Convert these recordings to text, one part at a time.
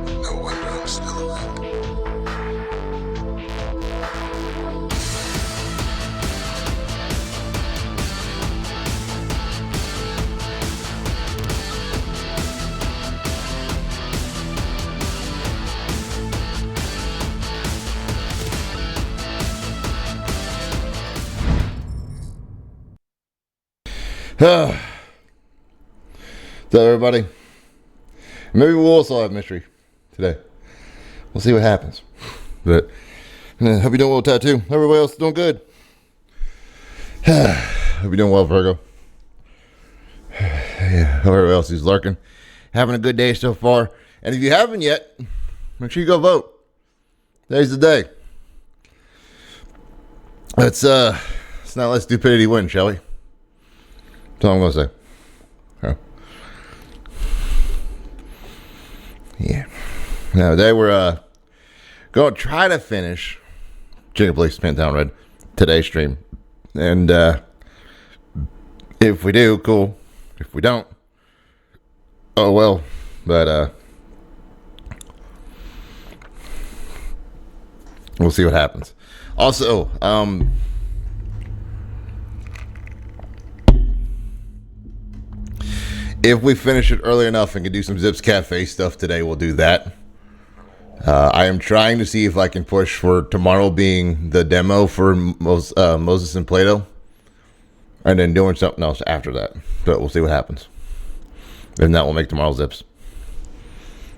No wonder I'm still awake. So everybody, maybe we'll also have mystery today. We'll see what happens. But hope you're doing well, Tattoo. Everybody else is doing good. Hope you're doing well, Virgo. Yeah, everybody else is lurking. Having a good day so far. And if you haven't yet, make sure you go vote. Today's the day. Let's not let stupidity win, shall we? That's all I'm gonna say. Okay. Yeah. Now today we're gonna try to finish Chicken Police Pin Down Red today's stream. And if we do, cool. If we don't, oh well. But we'll see what happens. Also, if we finish it early enough and can do some Zips Cafe stuff today, we'll do that. I am trying to see if I can push for tomorrow being the demo for Moses and Plato, and then doing something else after that. But we'll see what happens. And that will make tomorrow's Zips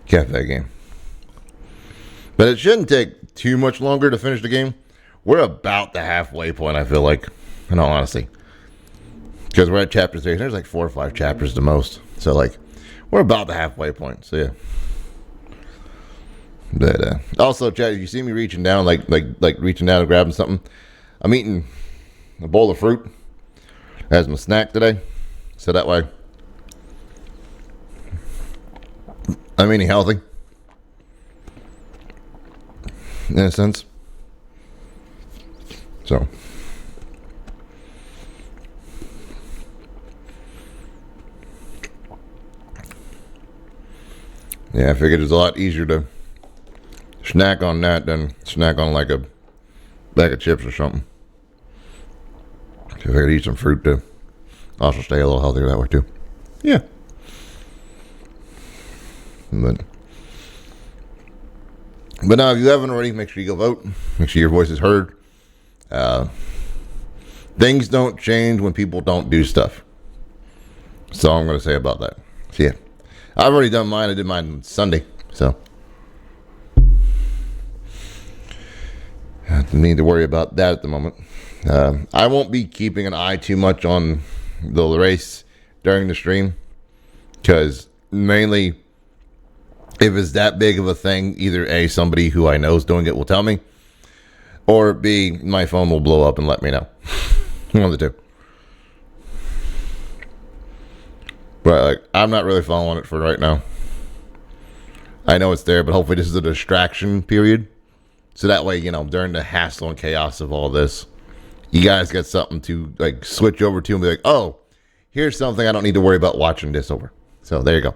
Cafe game. But it shouldn't take too much longer to finish the game. We're about the halfway point, I feel like, in all honesty. Because we're at chapter 3. There's like 4 or 5 chapters the most. So, like, we're about the halfway point. So, yeah. But, also, Chad, if you see me reaching down, like reaching down and grabbing something, I'm eating a bowl of fruit as my snack today. So that way, I'm eating healthy. In a sense. So. Yeah, I figured it's a lot easier to snack on that than snack on like a bag of chips or something. So I figured I'd eat some fruit to also stay a little healthier that way too. Yeah. But now, if you haven't already, make sure you go vote. Make sure your voice is heard. Things don't change when people don't do stuff. That's all I'm going to say about that. So, yeah. I've already done mine. I did mine on Sunday. So, I don't need to worry about that at the moment. I won't be keeping an eye too much on the race during the stream. Because mainly, if it's that big of a thing, either A, somebody who I know is doing it will tell me, or B, my phone will blow up and let me know. One of the two. But like, I'm not really following it for right now. I know it's there, but hopefully this is a distraction period. So that way, during the hassle and chaos of all this, you guys get something to like switch over to and be like, oh, here's something I don't need to worry about watching this over. So there you go.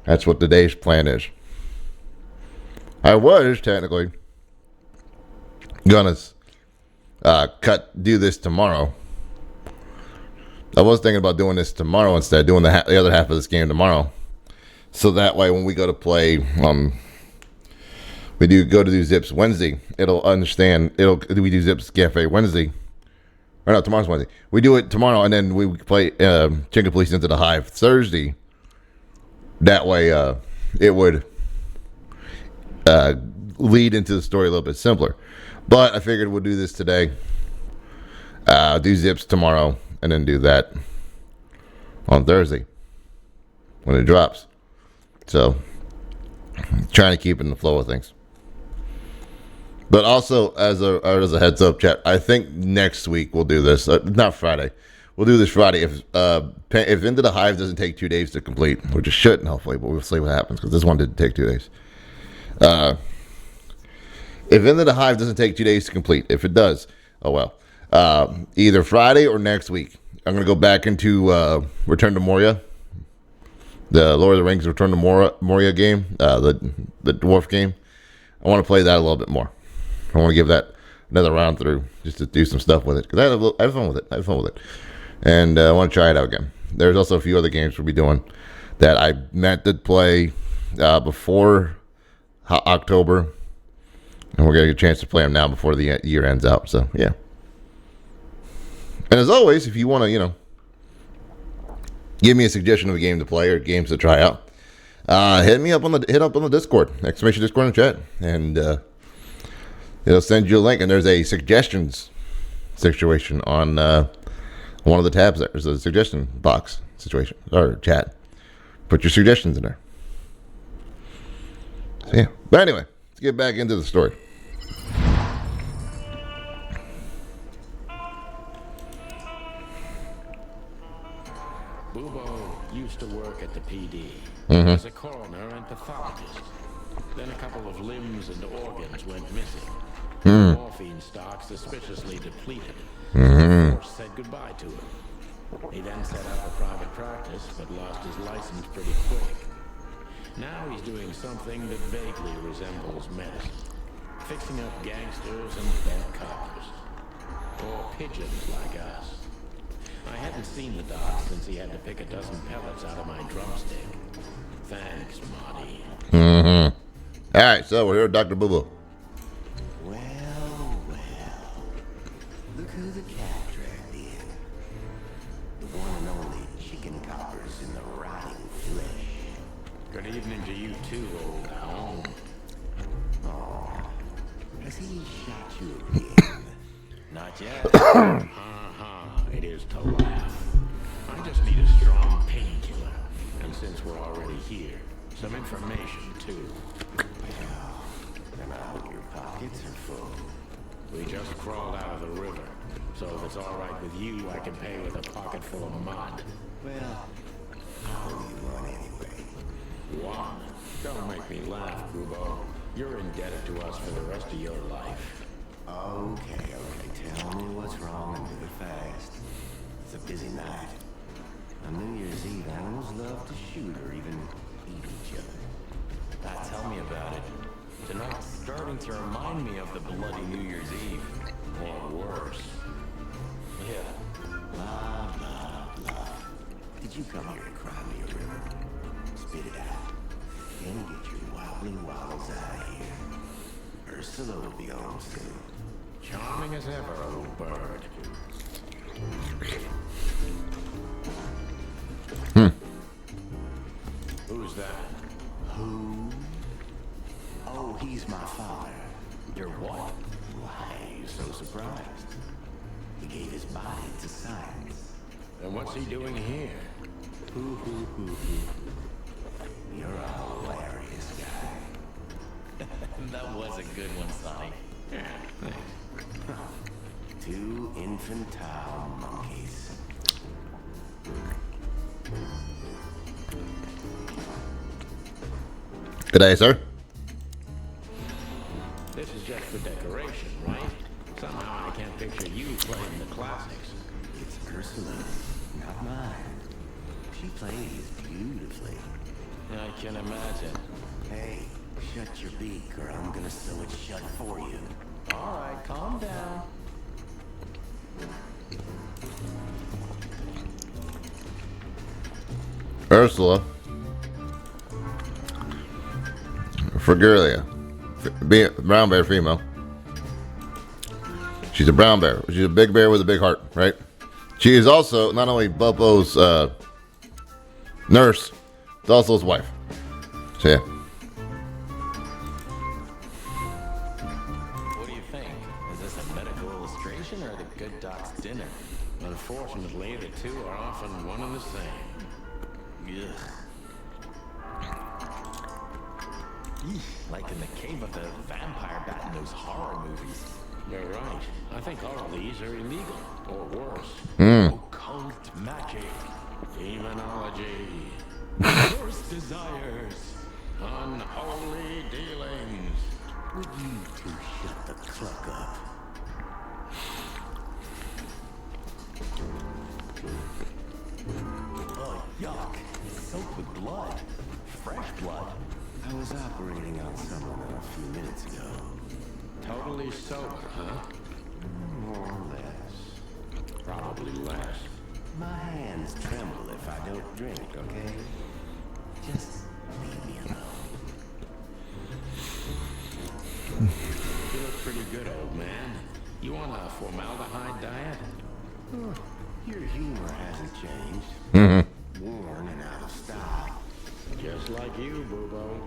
That's what today's plan is. I was technically gonna do this tomorrow. I was thinking about doing this tomorrow instead, doing the other half of this game tomorrow. So that way, when we go to play, we do Zips Wednesday. We do Zips Cafe Wednesday. Or no, tomorrow's Wednesday. We do it tomorrow, and then we play Chicken Police Into the Hive Thursday. That way, it would lead into the story a little bit simpler. But I figured we'll do this today. Do Zips tomorrow, and then do that on Thursday when it drops. So, trying to keep in the flow of things. But also, as a heads up, chat, I think next week we'll do this. Not Friday. We'll do this Friday. If Into the Hive doesn't take 2 days to complete, which it shouldn't, hopefully, but we'll see what happens, because this one did take 2 days. If Into the Hive doesn't take 2 days to complete, if it does, oh well. Either Friday or next week, I'm going to go back into Return to Moria the Lord of the Rings Return to Moria game, the dwarf game. I want to play that a little bit more. I want to give that another round through just to do some stuff with it because I have fun with it. And I want to try it out again. There's also a few other games we'll be doing that I meant to play before October, and we're gonna get a chance to play them now before the year ends out. So yeah. And as always, if you want to, give me a suggestion of a game to play or games to try out, hit up on the Discord, exclamation Discord in the chat, and it'll send you a link. And there's a suggestions situation on one of the tabs. There's a suggestion box situation or chat. Put your suggestions in there. So, yeah, but anyway, let's get back into the story. Used to work at the PD as a coroner and pathologist. Then a couple of limbs and organs went missing. Morphine stock suspiciously depleted. The force said goodbye to him. He then set up a private practice, but lost his license pretty quick. Now he's doing something that vaguely resembles medicine. Fixing up gangsters and bent coppers. Or pigeons like us. I hadn't seen the doc since he had to pick a dozen pellets out of my drumstick. Thanks, Marty. All right, so we're here with Dr. Boo Boo. Well. Look who the cat dragged in. The one and only chicken coppers in the rotting flesh. Good evening to you too, old hound. Oh, has he shot you again? Not yet. It is to laugh. I just need a strong painkiller. And since we're already here, some information too. Well, then I hope your pockets are full. We just crawled out of the river. So if it's alright with you, I can pay with a pocket full of mud. Well, I'll owe you one anyway. One? Don't make me laugh, Grubo. You're indebted to us for the rest of your life. Okay. Tell me what's wrong and do it fast. It's a busy night. On New Year's Eve, animals love to shoot or even eat each other. Tell me about it. Tonight's starting to remind me of the bloody New Year's Eve. Or worse. Yeah. Blah. Did you come here to cry me a river? Spit it out. Then get your wobbly wobbles out of here. Ursula will be home soon. Charming as ever, old bird. Who's that? Who? Oh, he's my father. Your what? Why are you so surprised? He gave his body to science. And what's he doing here? Hoo. You're a hilarious guy. That was a good one, Sonny. Yeah, thanks. Two infantile monkeys. Good day, sir. This is just for decoration, right? Somehow I can't picture you playing the classics. It's Ursula, not mine. She plays beautifully. I can imagine. Hey, shut your beak or I'm gonna sew it shut for you. All right, calm down. Ursula. Fregelia. Brown bear female. She's a brown bear. She's a big bear with a big heart, right? She is also not only Bubbo's nurse, it's also his wife. So yeah. What do you think? Is this a medical illustration or the good doc's dinner? Unfortunately, the two are often one and the same. Ugh. Like in the cave of the vampire bat in those horror movies. You're right. I think all of these are illegal, or worse. Occult magic. Demonology. Worst desires. Unholy dealings. Would you two shut the cluck up? Oh, yuck. It's soaked with blood. was operating on someone a few minutes ago. Totally sober, huh? More or less. Probably less. My hands tremble if I don't drink, okay? Just leave me alone. You look pretty good, old man. You on a formaldehyde diet? Your humor hasn't changed. Worn and out of style. Just like you, Boobo.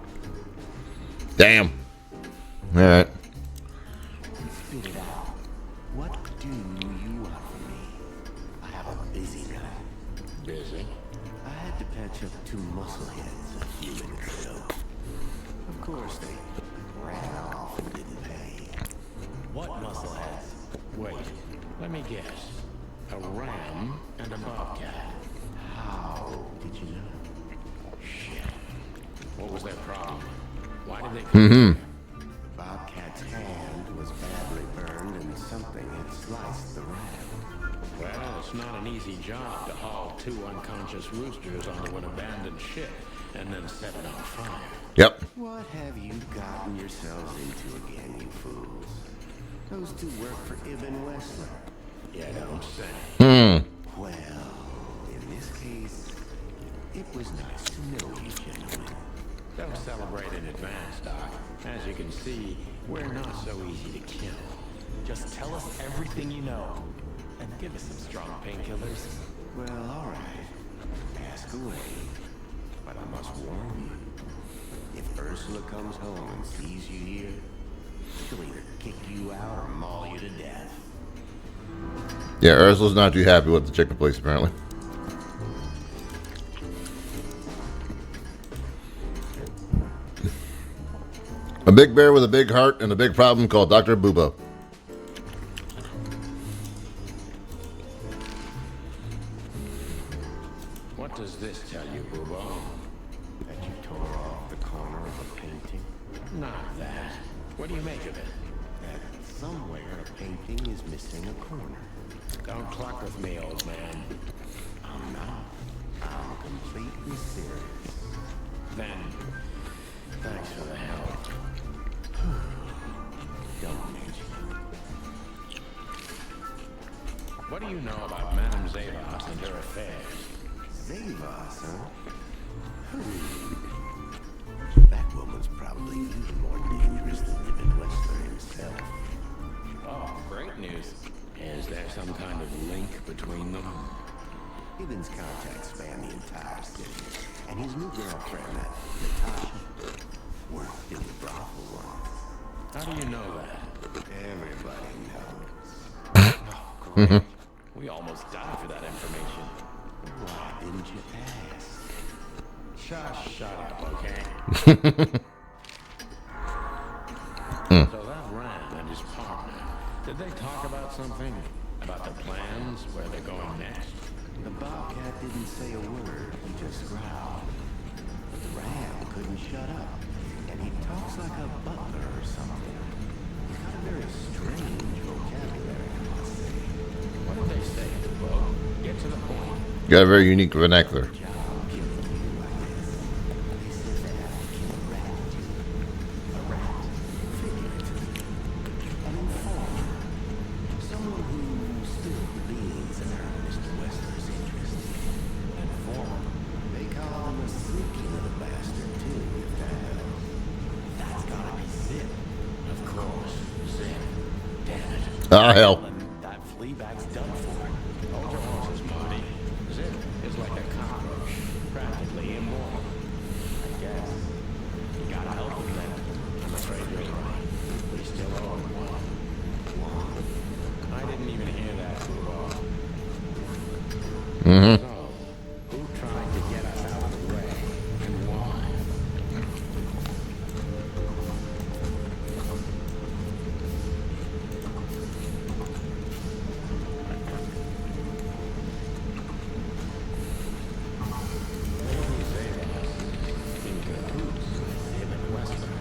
Damn. All right. Spit it out. What do you want from me? I have a busy night. Busy? I had to patch up 2 muscleheads a few minutes ago. Of course, they ran off and didn't pay. What muscleheads? Wait, let me guess. A ram and a bobcat. How did you know? Shit. What was their problem? Why did they come here? Bobcat's hand was badly burned and something had sliced the ram. Well, it's not an easy job to haul 2 unconscious roosters onto an abandoned ship and then set it on fire. Yep. What have you gotten yourselves into again, you fools? Those 2 work for Ibn Wessler. You don't say. Well, in this case, it was nice to know you gentlemen. Don't celebrate in advance, Doc. As you can see, we're not so easy to kill. Just tell us everything you know. And give us some strong painkillers. Well, all right. Ask away. But I must warn you. If Ursula comes home and sees you here, she'll either kick you out or maul you to death. Yeah, Ursula's not too happy with the chicken place, apparently. A big bear with a big heart and a big problem called Dr. Boobo. What does this tell you, Boobo? That you tore off the corner of a painting? Not that. What do you make of it? That somewhere a painting is missing a corner. Don't cluck with me, old man. I'm not. I'm completely serious. Then, thanks for the help. Don't mention it. What do you know about Madame Zavas and her affairs? Zavas, huh? That woman's probably even more dangerous than Ibn Wessler himself. Oh, great news. Is there some kind of link between them? Ibn's contacts span the entire city, and his new girlfriend, that Natasha, worked in the brothel once. How do you know that? Everybody knows. Great. We almost died for that information. Why didn't you ask? Shut up, okay? So that ram and his partner, did they talk about something? About the plans, where they're going next? The bobcat didn't say a word, he just growled. But the ram couldn't shut up, and he talks like a butler or something. He's got a very strange vocabulary, I must say. What did they say, Boobo? Get to the point. Got a very unique vernacular. Job killing you, I guess. They said they have to kill a rat, too. A rat, figuratively. An informer. Someone who still believes in her Mr. Wessler's interest. An informer. They call him a sneaky little bastard, too, if that helps. That's gotta be Zip. Of course, Zip. Damn it. Ah, hell. And that flea bag's done for. Hold your horses, Marty. Zip is like a cockroach, practically immortal. I guess. You gotta help him then. I'm afraid you're right. We still owe him one. I didn't even hear that, Boobo. So, who tried to get us out of the way, and why? Maybe Zavas in cahoots with Ibn Wessler.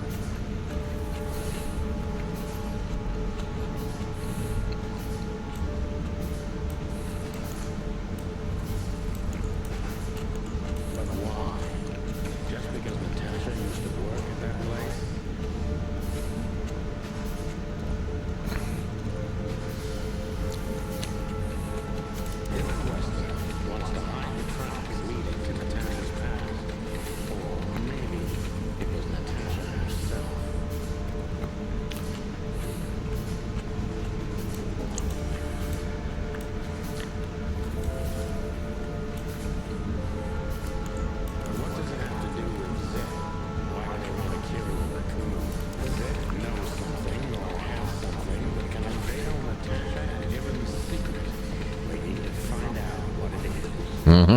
There's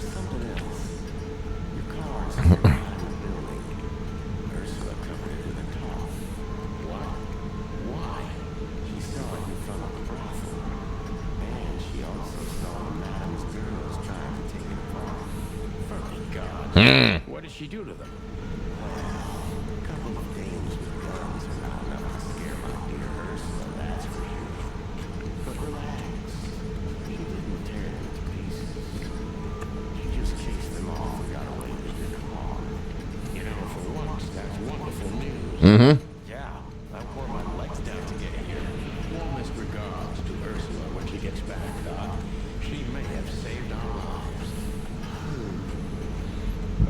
something else. Your car's here behind the building. Ursula covered it with a cloth. What? Why? She saw it in front of the brothel. And she also saw the madam's girls trying to take it apart. For God. What did she do to them? A couple of dames with guns are not enough to scare my dear Ursula, that's for sure. But relax. She didn't tear them to pieces. She just chased them off and got away with their car. You know, for once, that's wonderful news. Yeah, I wore my legs down to get here. Warmest regards to Ursula when she gets back, Doc. She may have saved our lives.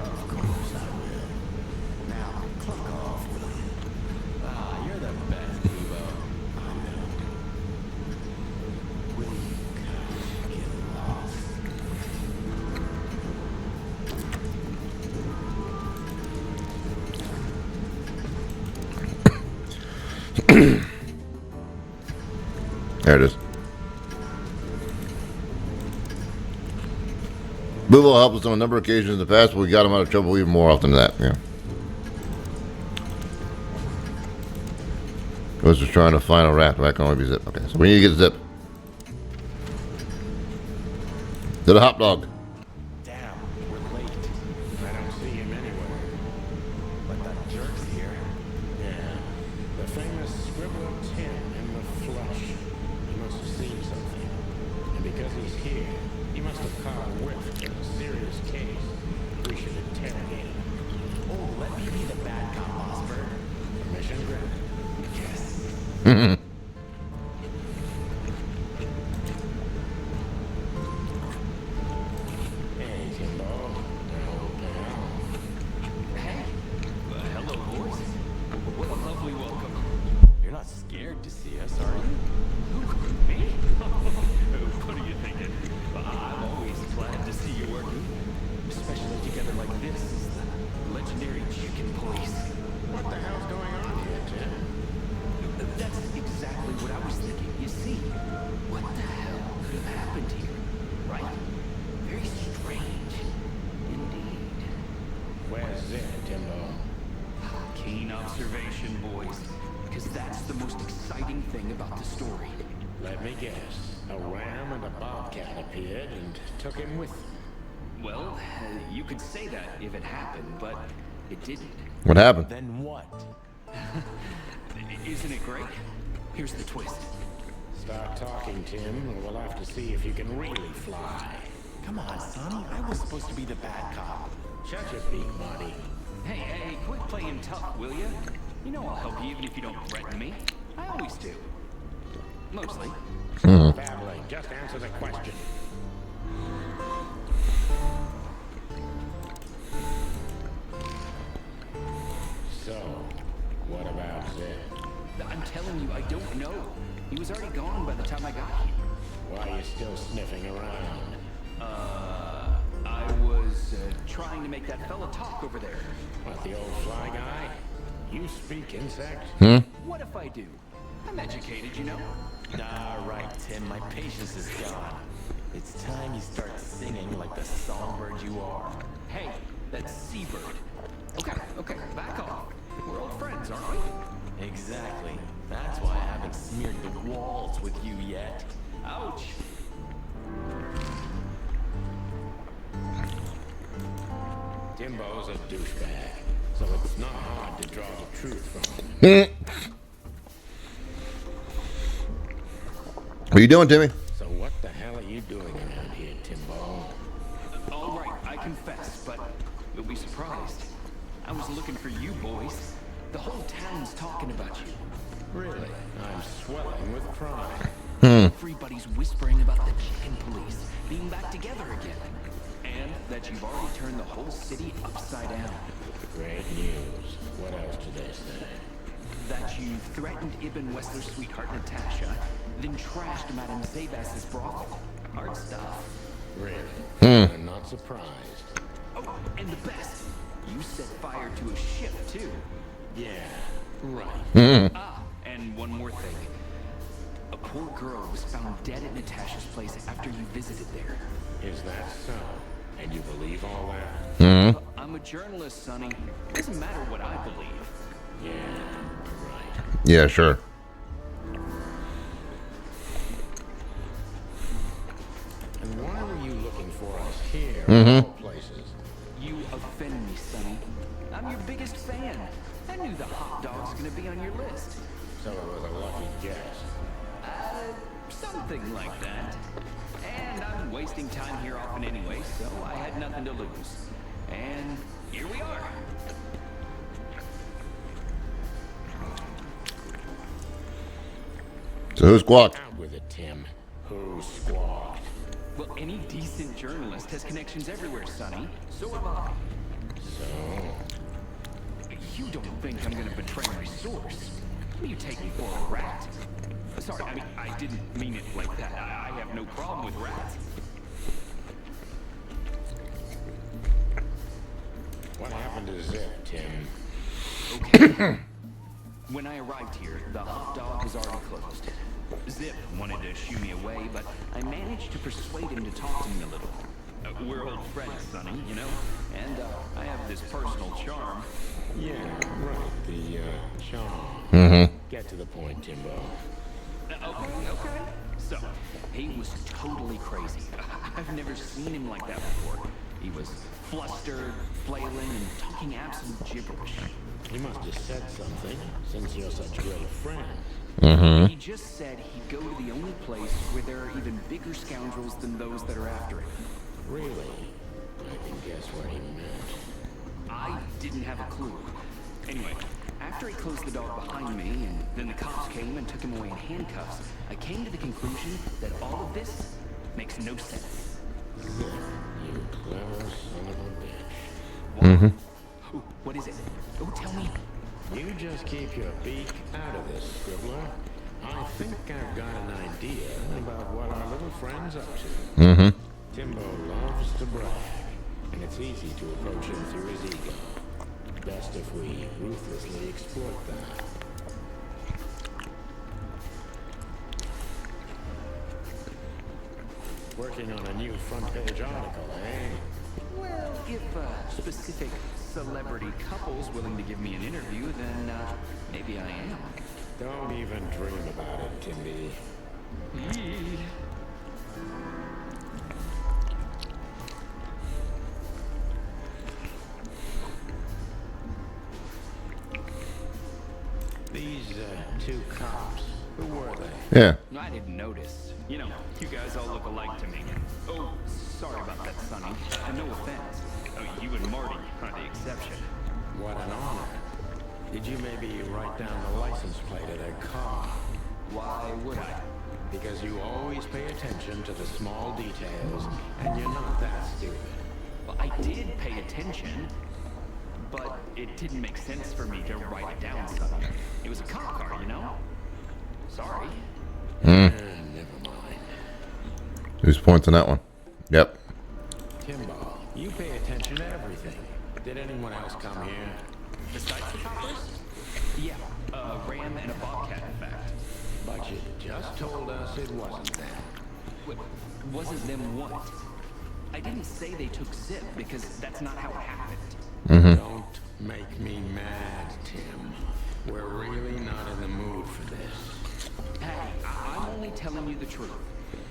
Of course I will. Now, cluck off, will you? Ah, you're the best, Devo. I know. Will you come get lost? There it is. Booble helped us on a number of occasions in the past, but we got him out of trouble even more often than that. Yeah. I was just trying to find a rat. Rat can only be zip. Okay, so we need to get zip. To the hot dog. Damn, we're late. I don't see him anywhere. But that jerk's here. Yeah, the famous scribbler Tim in the flesh. He must have seen something. And because he's here, he must have caught a whiff in a serious case. We should interrogate him. Oh, let me be the bad cop, Osborne. Mission granted. Yes. Hey, Timbo. Old pal. Hey. Hello, boys. What a lovely welcome. You're not scared to see us, are you? Who, me? What are you thinking? I'm always glad to see you working. Especially together like this. The legendary chicken police. What the hell's going on here, Tim? That's exactly what I was thinking. You see, what the hell could have happened here? Right? Very strange. Indeed. Where's Zip, Timbo? Keen observation, boys. Because that's the most exciting thing about the story. Let me guess. A ram and a bobcat appeared and took him with them. Well, you could say that if it happened, but it didn't. What happened? Then what? Isn't it great? Here's the twist. Start talking, Tim, and we'll have to see if you can really fly. Come on, Sonny. I was supposed to be the bad cop. Shut your beak, Marty. Hey, quit playing tough, will you? You know I'll help you even if you don't threaten me. I always do. Mostly. Babbling, just answer the question. So, what about Zip? I'm telling you, I don't know. He was already gone by the time I got here. Why are you still sniffing around? I was trying to make that fella talk over there. What, the old fly guy? You speak insect? What if I do? I'm educated, you know. All right, Tim. My patience is gone. It's time you start singing like the songbird you are. Hey, that's Seabird. Okay, back off. We're old friends, aren't we? Exactly. That's why I haven't smeared the walls with you yet. Ouch. Timbo's a douchebag, so it's not hard to draw the truth from him. What are you doing, Timmy? So what the hell are you doing around here, Timbo? All right, I confess, but you'll be surprised. I was looking for you boys. The whole town's talking about you. Really? I'm swelling with pride. Everybody's whispering about the chicken police being back together again. And that you've already turned the whole city upside down. Great news. What else do they say? That you threatened Ibn Wessler's sweetheart Natasha, then trashed Madame Zabas's brothel. Hard stuff. Really? I'm not surprised. Oh, and the best, you set fire to a ship too. Yeah, right. And one more thing. A poor girl was found dead at Natasha's place after you visited there. Is that so? And you believe all that? I'm a journalist, Sonny. Doesn't matter what I believe. Yeah, right. Yeah, sure. And why were you looking for us here of all places? You offend me, Sonny. I'm your biggest fan. I knew the hot dog's gonna be on your list. So it was a lucky guess. Something like that. And I'm wasting time here often anyway, so I had nothing to lose. And here we are. So who squawked? Out with it, Tim. Who squawked? Well, any decent journalist has connections everywhere, Sonny. So have I. So, You don't think I'm gonna betray my source? You take me for a rat. Sorry, I mean, I didn't mean it like that. I have no problem with rats. what happened to Zip, Tim? Okay. When I arrived here, the hot dog was already closed. Zip wanted to shoo me away, but I managed to persuade him to talk to me a little. We're old friends, Sonny, you know? And I have this personal charm. Yeah, right. The, charm. Get to the point, Timbo. Okay. So, he was totally crazy. I've never seen him like that before. He was flustered, flailing, and talking absolute gibberish. He must have said something, since you're such great friends. He just said he'd go to the only place where there are even bigger scoundrels than those that are after him. Really? I can guess what he meant. I didn't have a clue. Anyway, after he closed the dog behind me, and then the cops came and took him away in handcuffs, I came to the conclusion that all of this makes no sense. Zip, you clever son of a bitch. What is it? Oh, tell me. You just keep your beak out of this, Scribbler. I think I've got an idea about what our little friend's up to. Timbo loves to brag, and it's easy to approach him through his ego. Best if we ruthlessly exploit that. Working on a new front-page article, eh? Well, if specific celebrity couple's willing to give me an interview, then maybe I am. Don't even dream about it, Timby. These two cops, who were they? Yeah. I didn't notice. You know, you guys all look alike to me. Oh, sorry about that, Sonny. No offense. Oh, you and Marty are the exception. What an honor. Did you maybe write down the license plate of their car? Why would I? Because you always pay attention to the small details, and you're not that stupid. Well, I did pay attention, but it didn't make sense for me to write it down, Sonny. It was a cop car, you know? Sorry. Never mind. Who's points on that one? Yep. Timbo, you pay attention to everything. Did anyone else come here? Besides the coppers? Yeah, a ram and a bobcat, in fact. But you just told us it wasn't them. Wasn't them what? I didn't say they took Zip, because that's not how it happened. Don't make me mad, Tim. We're really not in the mood for this. Hey, I'm only telling you the truth.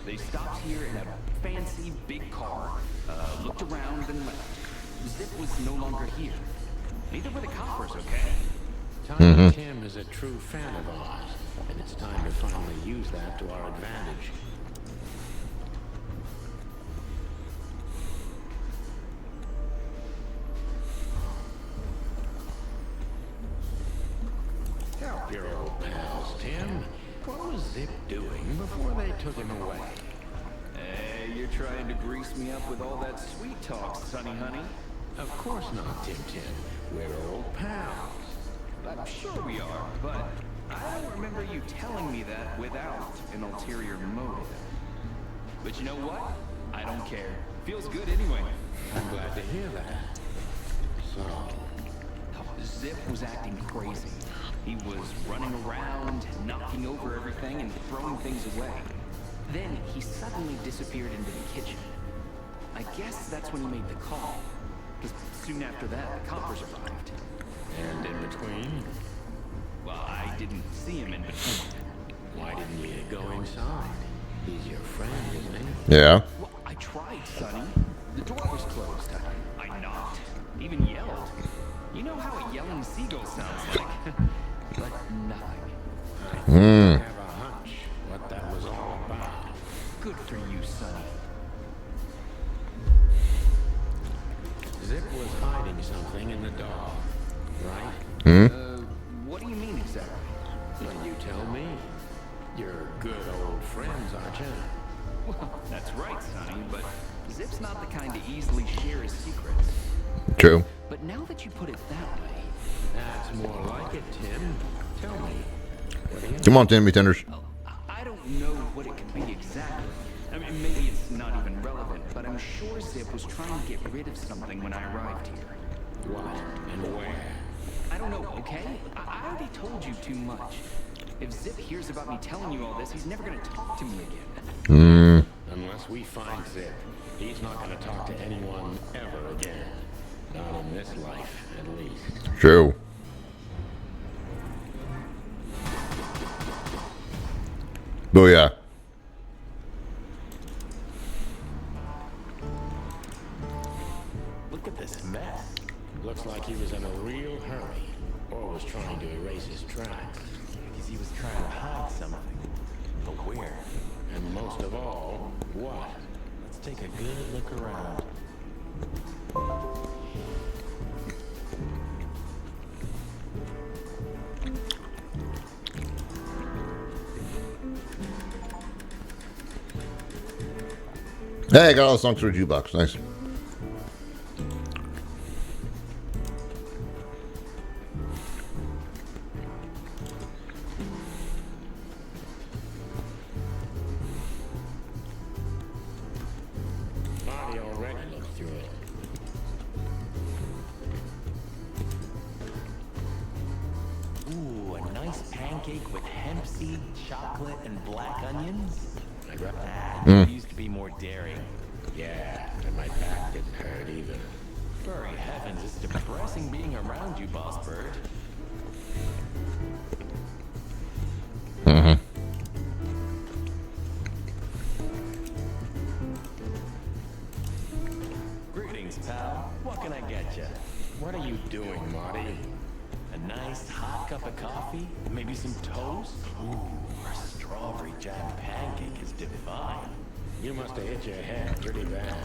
They stopped here in a fancy big car, looked around and left. Zip was no longer here. Neither were the coppers, okay? Tiny Tim is a true fan of ours, and it's time to finally use that to our advantage. Help your old pals, Tim. What was Zip doing before they took him away? Hey, you're trying to grease me up with all that sweet talk, Sonny honey. Of course not, Tim. We're old pals. I'm sure we are, but I don't remember you telling me that without an ulterior motive. But you know what? I don't care. Feels good anyway. I'm glad to hear that. So, Zip was acting crazy. He was running around, knocking over everything and throwing things away. Then he suddenly disappeared into the kitchen. I guess that's when he made the call. Because soon after that, the coppers arrived. And in between, Well, I didn't see him in between. why didn't you go inside? He's your friend, isn't he? Yeah. Well, I tried, Sonny. The door was closed. I knocked, even yelled. You know how a yelling seagull sounds like. But nothing. I have a hunch what that was all about. Good for you, Sonny. Zip was hiding something in the dog, right? What do you mean exactly? Well, you tell me. You're good old friends, aren't you? Well, that's right, Sonny, but Zip's not the kind to easily share his secrets. True. But now that you put it that way, That's more like it, Tim. Tell me. What do you Come on, Timmy Tenders. I don't know what it could be exactly. I mean, maybe it's not even relevant, but I'm sure Zip was trying to get rid of something when I arrived here. What and where? I don't know, okay? I already told you too much. If Zip hears about me telling you all this, he's never gonna talk to me again. Unless we find Zip, he's not going to talk to anyone ever again. Not in this life, at least. True. Booyah. Look at this mess. Looks like he was in a real hurry, or was trying to erase his tracks. Because he was trying to hide something. But where? And most of all, what? Let's take a good look around. Hey, I got all the songs for a jukebox. Nice. Marty already looked through it. Ooh, a nice pancake with hemp seed, chocolate, and black onions. I got That used to be more daring. Yeah, and my back didn't hurt either. Furry heavens, it's depressing being around you, Boss Bird. Greetings, pal. What can I get you? What are you doing, Marty? A nice hot cup of coffee? Maybe some toast? Ooh, a strawberry jam pancake is divine. You must have hit your head pretty bad.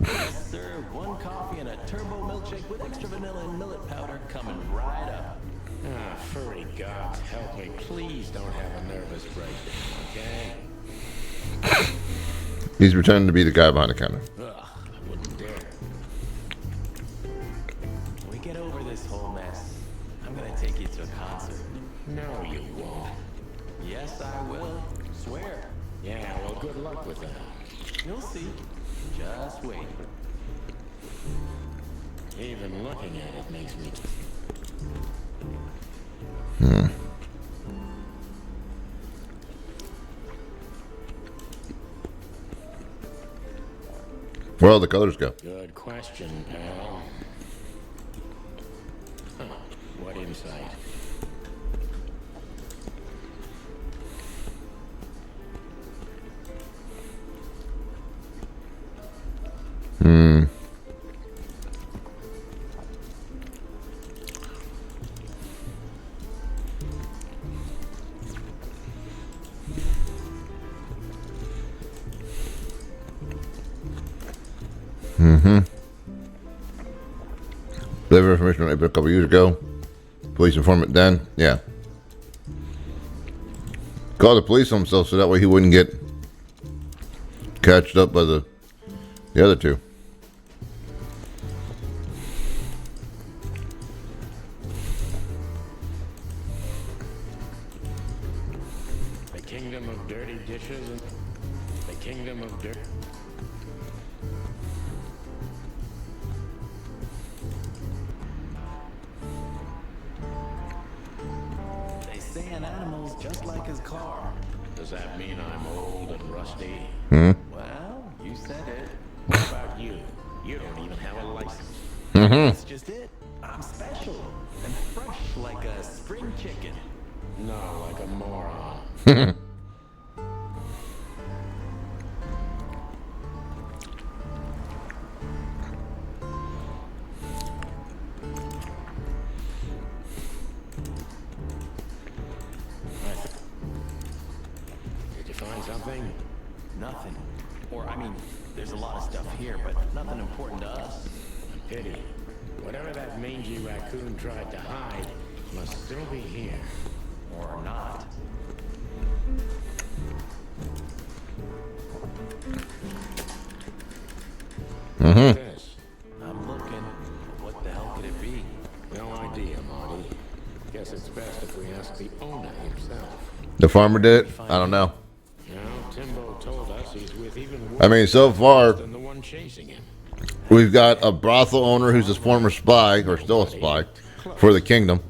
Yes, sir. One coffee and a turbo milkshake with extra vanilla and millet powder coming right up. Ah, furry gods, help me. Please don't have a nervous breakdown, okay? He's pretending to be the guy behind the counter. Ugh, I wouldn't dare. When we get over this whole mess, I'm gonna take you to a concert. No, you won't. Yes, I will. Swear. Yeah, well, good luck with that. You'll see. Just wait. Even looking at it makes me... Where all the colors go? Good question, pal. Huh, what insight? Deliver information on a couple years ago. Police informant then. Yeah. Called the police on himself so that way he wouldn't get catched up by the other two. The kingdom of dirty dishes and... The kingdom of dirt... man animals just like his car. Does that mean I'm old and rusty? Well, you said it. What about you? You don't even have a license. That's just it. I'm special and fresh like a spring chicken. No, like a moron. Did you find something? Nothing. Or, I mean, there's a lot of stuff here, but nothing important to us. A pity. Whatever that mangy raccoon tried to hide must still be here. Or not. What's this? I'm looking. What the hell could it be? No idea, Marty. Guess it's best if we ask the owner himself. The farmer did? I don't know. Now, Timbo told us he's with even worse I mean, so far, than the one chasing him. we've got a brothel owner who's a former spy, or still a spy, for the kingdom.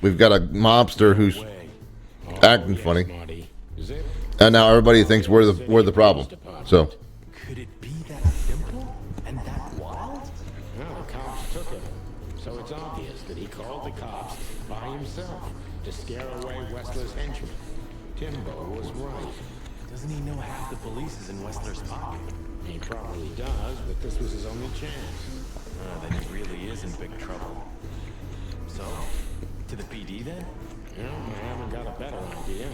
We've got a mobster who's acting funny. Marty. Zip. And now everybody thinks we're the problem. So, Could it be that simple? And that wild? Well, the cops took him. So it's obvious that he called the cops by himself to scare away Wessler's henchmen. Timbo was right. Doesn't he know half the police is in Wessler's pocket? He probably does, but this was his only chance. Then he really is in big trouble. So, to the PD then? You know, I haven't got a better idea.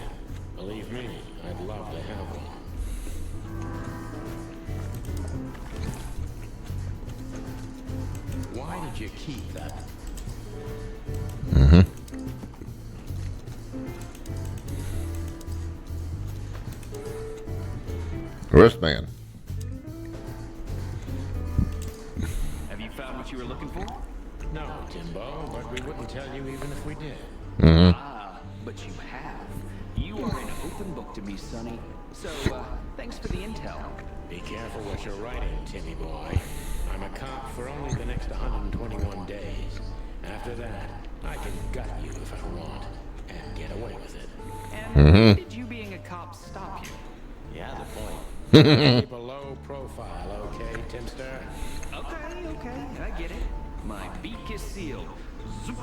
Believe me, I'd love to have one. Why did you keep that? wristband. Have you found what you were looking for? No, Timbo, but we wouldn't tell you even if we did. Ah, but you have. You are an open book to me, Sonny. So, thanks for the intel. Be careful what you're writing, Timmy boy. I'm a cop for only the next 121 days. After that, I can gut you if I want, and get away with it. And when did you being a cop stop you? Yeah, the point. Keep a low profile, okay, Timster? Okay, I get it. My beak is sealed. Zoop.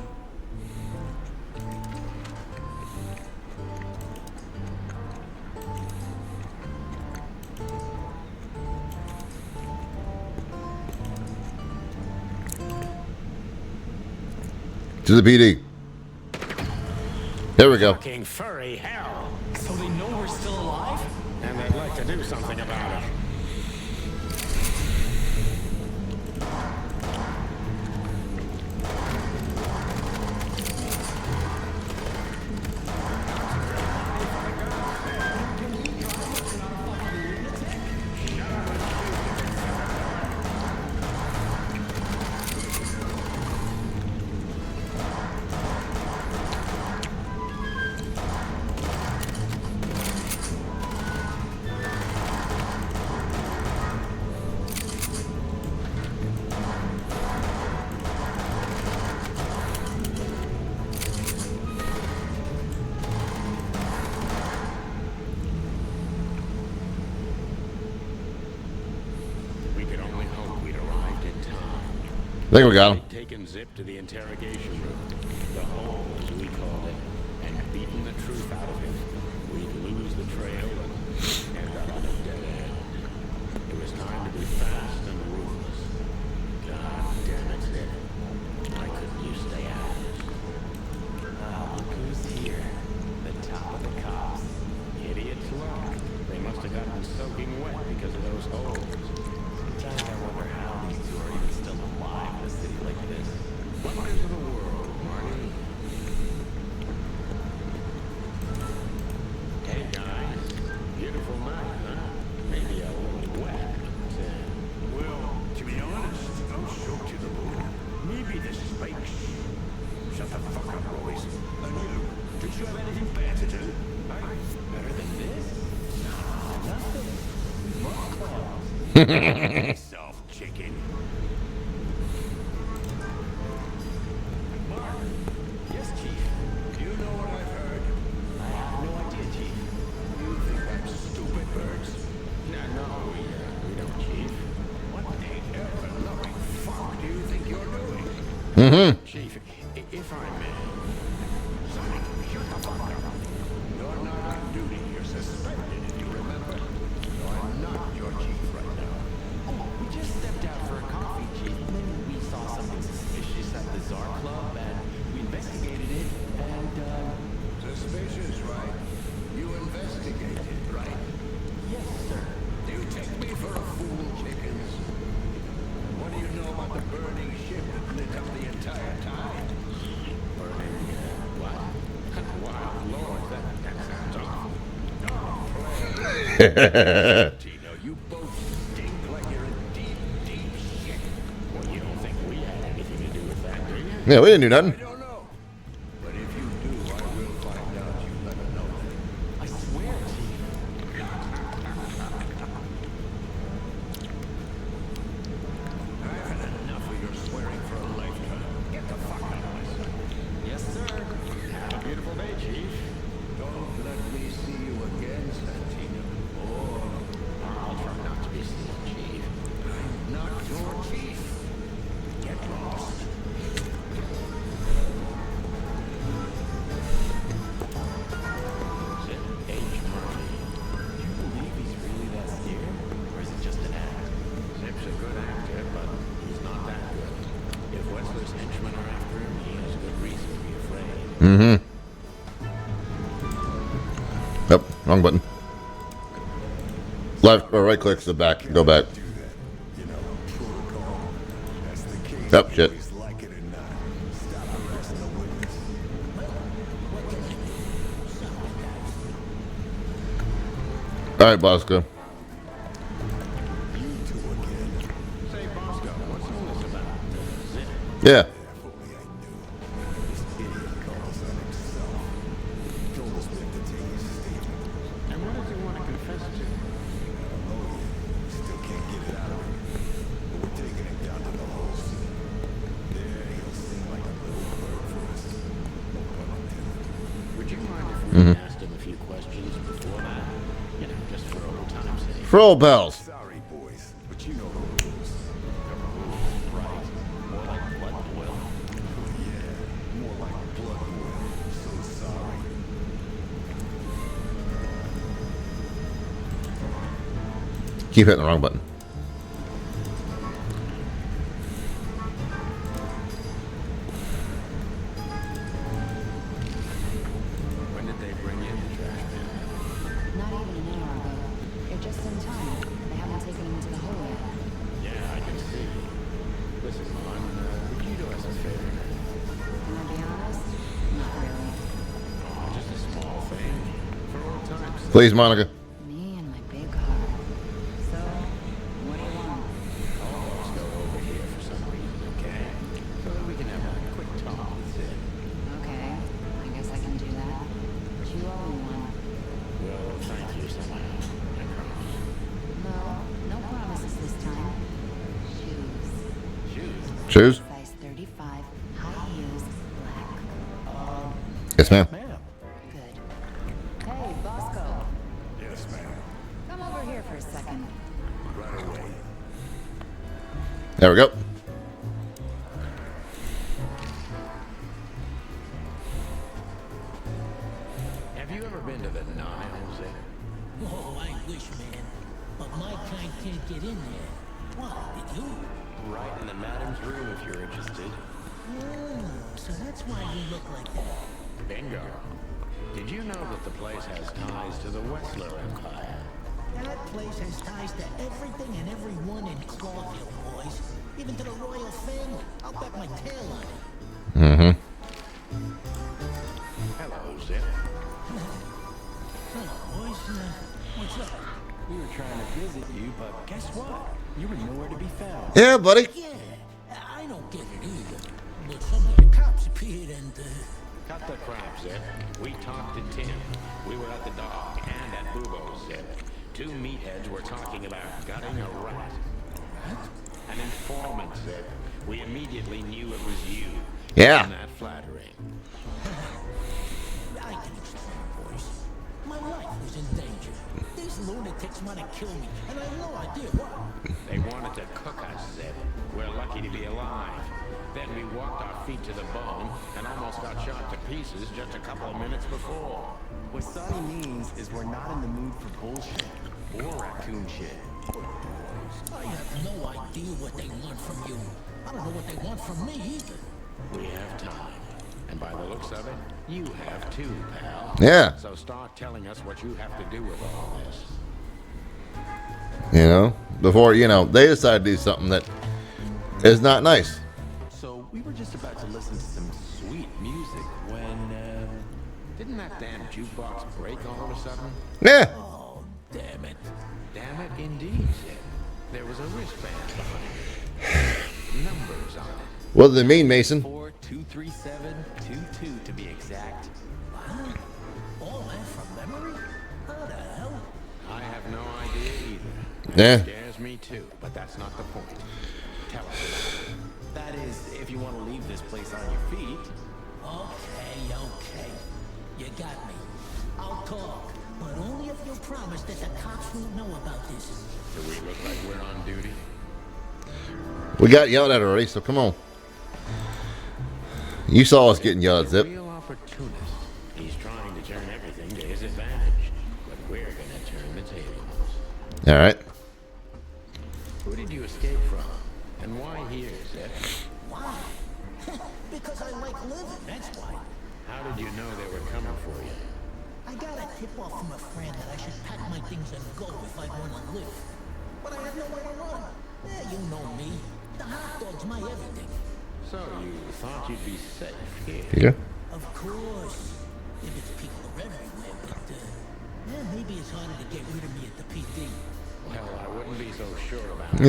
To the PD. There we go. Fucking furry hell! So they know we're still alive? And they'd like to do something about it. We could only hope we'd arrived in time. I think we got him. Taken Zip to the interrogation room, the hole as we called it, and beaten the truth out of him, we'd lose the trail and end up on a dead end. It was time to be fast and ruthless. God damn it, Zip. Why couldn't you stay out of this? Ah, look who's here. The top of the cops. Idiot's luck. They must have gotten soaking wet because of those holes. Sometimes I wonder how these two are even still alive in a city like this. Wonders of the world, Marty. Hey guys, beautiful night, huh? Maybe a little wet, but Well, to be honest, I'm shocked to the bone. Maybe the spikes. Shut the fuck up, boys. And you, did you have anything better to do? Better than this? Nah, nothing. More claws. Soft chicken. Mark. Yes, Chief. You know what I've heard? Chief, if I may. Shut the fuck up. You're not on duty. You're suspended, if you remember. You're not your chief right now. Oh, we just stepped out for a coffee, Chief. Then we saw something suspicious at the Czar Club, and we investigated it, and, Suspicious, right? You investigated, right? yes, sir. You take me for a fool, chickens. What do you know about the burning ship that lit up the entire time? Burning, what? Wow, Lord, that sounds awful. Tino, you both stink like you're in deep, deep shit. Well, you don't think we had anything to do with that, do you? Yeah, we didn't do I nothing. don't know. But if you do, I will find out. You never know. I swear, Chief. I've had enough of your swearing for a lifetime. Get the fuck out of my sight. Yes, sir. Have a beautiful day, Chief. Don't let me see you again, Santino. Or I'll try not to be seen, Chief. I'm not your chief. Get lost. Zip H. Murphy. Do you believe he's really that scared? Or is it just an act? Zip's a good actor, but he's not that good. If Wesley's henchmen are after him, he has good reason to be afraid. Yep, wrong button. Left or right clicks the back. Go back. Do that. You know, protocol. That's the case. Yep, shit. Always like it or not. Stop harassing the witness. All right, Bosco. You two again. Say, Bosco, what's all this about? Zip? Yeah. If only I knew. This idiot calls on himself. He told us we have to take his statement. And what does he want to confess to? Still can't get it out of him. But we're taking him down to the whole scene. There, he'll sing like a little bird for us. No pun intended. Would you mind if we asked him a few questions before that? You know, just for old time's sake. For old pals. Sorry, boys, but you know the rules. Right. More like blood boil. Yeah, more like blood boil. So sorry. Keep hitting the wrong button. When did they bring in the trash man? Not even an hour ago. They're just in time. They haven't taken him into the hole yet. Yeah, I can see. Listen, Mon, would you do us a favor? Can I be honest? Not really. Oh, just a small thing. For old time's sake. Please, Monica. Me and my big heart. So, what do you want? All of us go over here for some reason, okay? So that we can have a quick talk with Zip. Okay, I guess I can do that. But you owe me one. Well, thank you somehow. I promise. No, no promises this time. Shoes. Shoes. Shoes? Size 35, high heels, black. Yes, ma'am. Ma'am. Good. Hey, Bosco. Yes, ma'am. Come over here for a second. Right away. There we go. Have you ever been to the Nile, Zip? Oh, I wish, man. But my kind can't get in there. Why, did you? Right in the madam's room if you're interested. Oh, so that's why you look like that. Bingo. Did you know that the place has ties to the Wessler Empire? That place has ties to everything and everyone in Clawville, boys. Even to the royal family. I'll bet my tail on it. Mm-hmm. Hello, Zip. Hello, boys. What's up? We were trying to visit you, but guess what? You were nowhere to be found. Yeah, buddy. Yeah, I don't get it either. But some of the cops appeared and, Cut the crap, Zip. We talked to Tim. We were at the dock and at Bubo's, Zip. Two meatheads were talking about gutting a rat. An informant, Zip. We immediately knew it was you. Yeah. Isn't that flattering? I can explain, boys. My life was in danger. These lunatics might have killed me, and I have no idea why. They wanted to cook us, Zip. We're lucky to be alive. Then we walked our feet to the bone and almost got shot to pieces just a couple of minutes before. What Sonny means is we're not in the mood for bullshit or raccoon shit. I have no idea what they want from you. I don't know what they want from me either. We have time. And by the looks of it, you have too, pal. Yeah. So start telling us what you have to do with all this. You know, before, you know, they decide to do something that is not nice. So we were just about to listen to some sweet music when, Didn't that damn jukebox break all of a sudden? Yeah. Oh, damn it. Damn it, indeed, Zip. There was a wristband behind it. Numbers on it. What does it mean, Mason? 423722 to be exact. Wow. All that from memory? How the hell? I have no idea either. Yeah. It scares me too, but that's not the point. Tell us about it. That is, if you want to leave this place on your feet. Okay. You got me. I'll talk, but only if you promise that the cops won't know about this. Do we look like we're on duty? We got yelled at already, so come on. You saw us getting yelled at, Zip. Real opportunist. He's trying to turn everything to his advantage, but we're gonna turn the tables. All right. Who did you escape from, and why here, Zip? Why? Because I like living, that's why. How did you know they were coming for you? I got a tip off from a friend that I should pack my things and go if I want to live. But I had nowhere to run. You know me. The hot dog's my everything. So you thought you'd be safe here? Yeah. Of course. If it's people are everywhere, but maybe it's harder to get rid of me at the PD. Well, I wouldn't be so sure about it.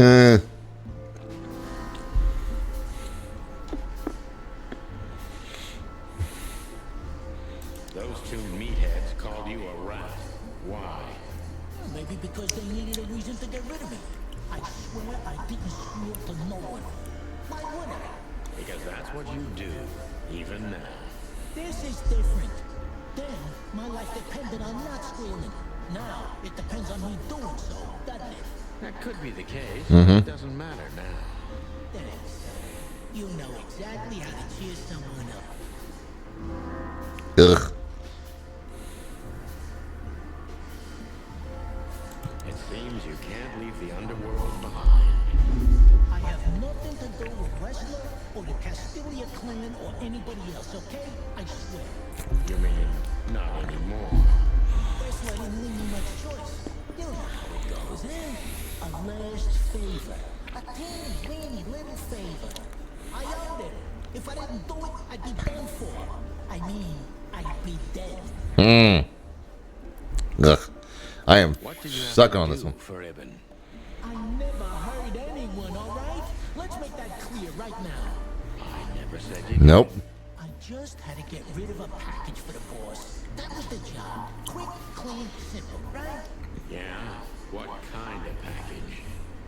Those two meatheads called you a rat. Why? Maybe because they needed a reason to get rid of me. I swear I didn't squeal to no one. Why would I? Because that's what you do, even now. This is different. Then, my life depended on not squealing. Now, it depends on me doing so, doesn't it? That could be the case. It doesn't matter now. Thanks. You know exactly how to cheer someone up. Ugh. It seems you can't leave the underworld behind. I have nothing to do with wrestler or the Castilia clan or anybody else, okay? I swear. You mean not anymore? Wrestler didn't leave me much choice. You know how it goes, eh? A last favor. A teeny, weeny little favor. I owed it. If I didn't do it, I'd be done for. I mean, I'd be dead. Ugh. I am What do you have sucking to on do this one. for Ibn? I never hurt anyone, all right? Let's make that clear right now. I never said you. Nope. I just had to get rid of a package for the boss. That was the job. Quick, clean, simple, right? Yeah? What kind of package?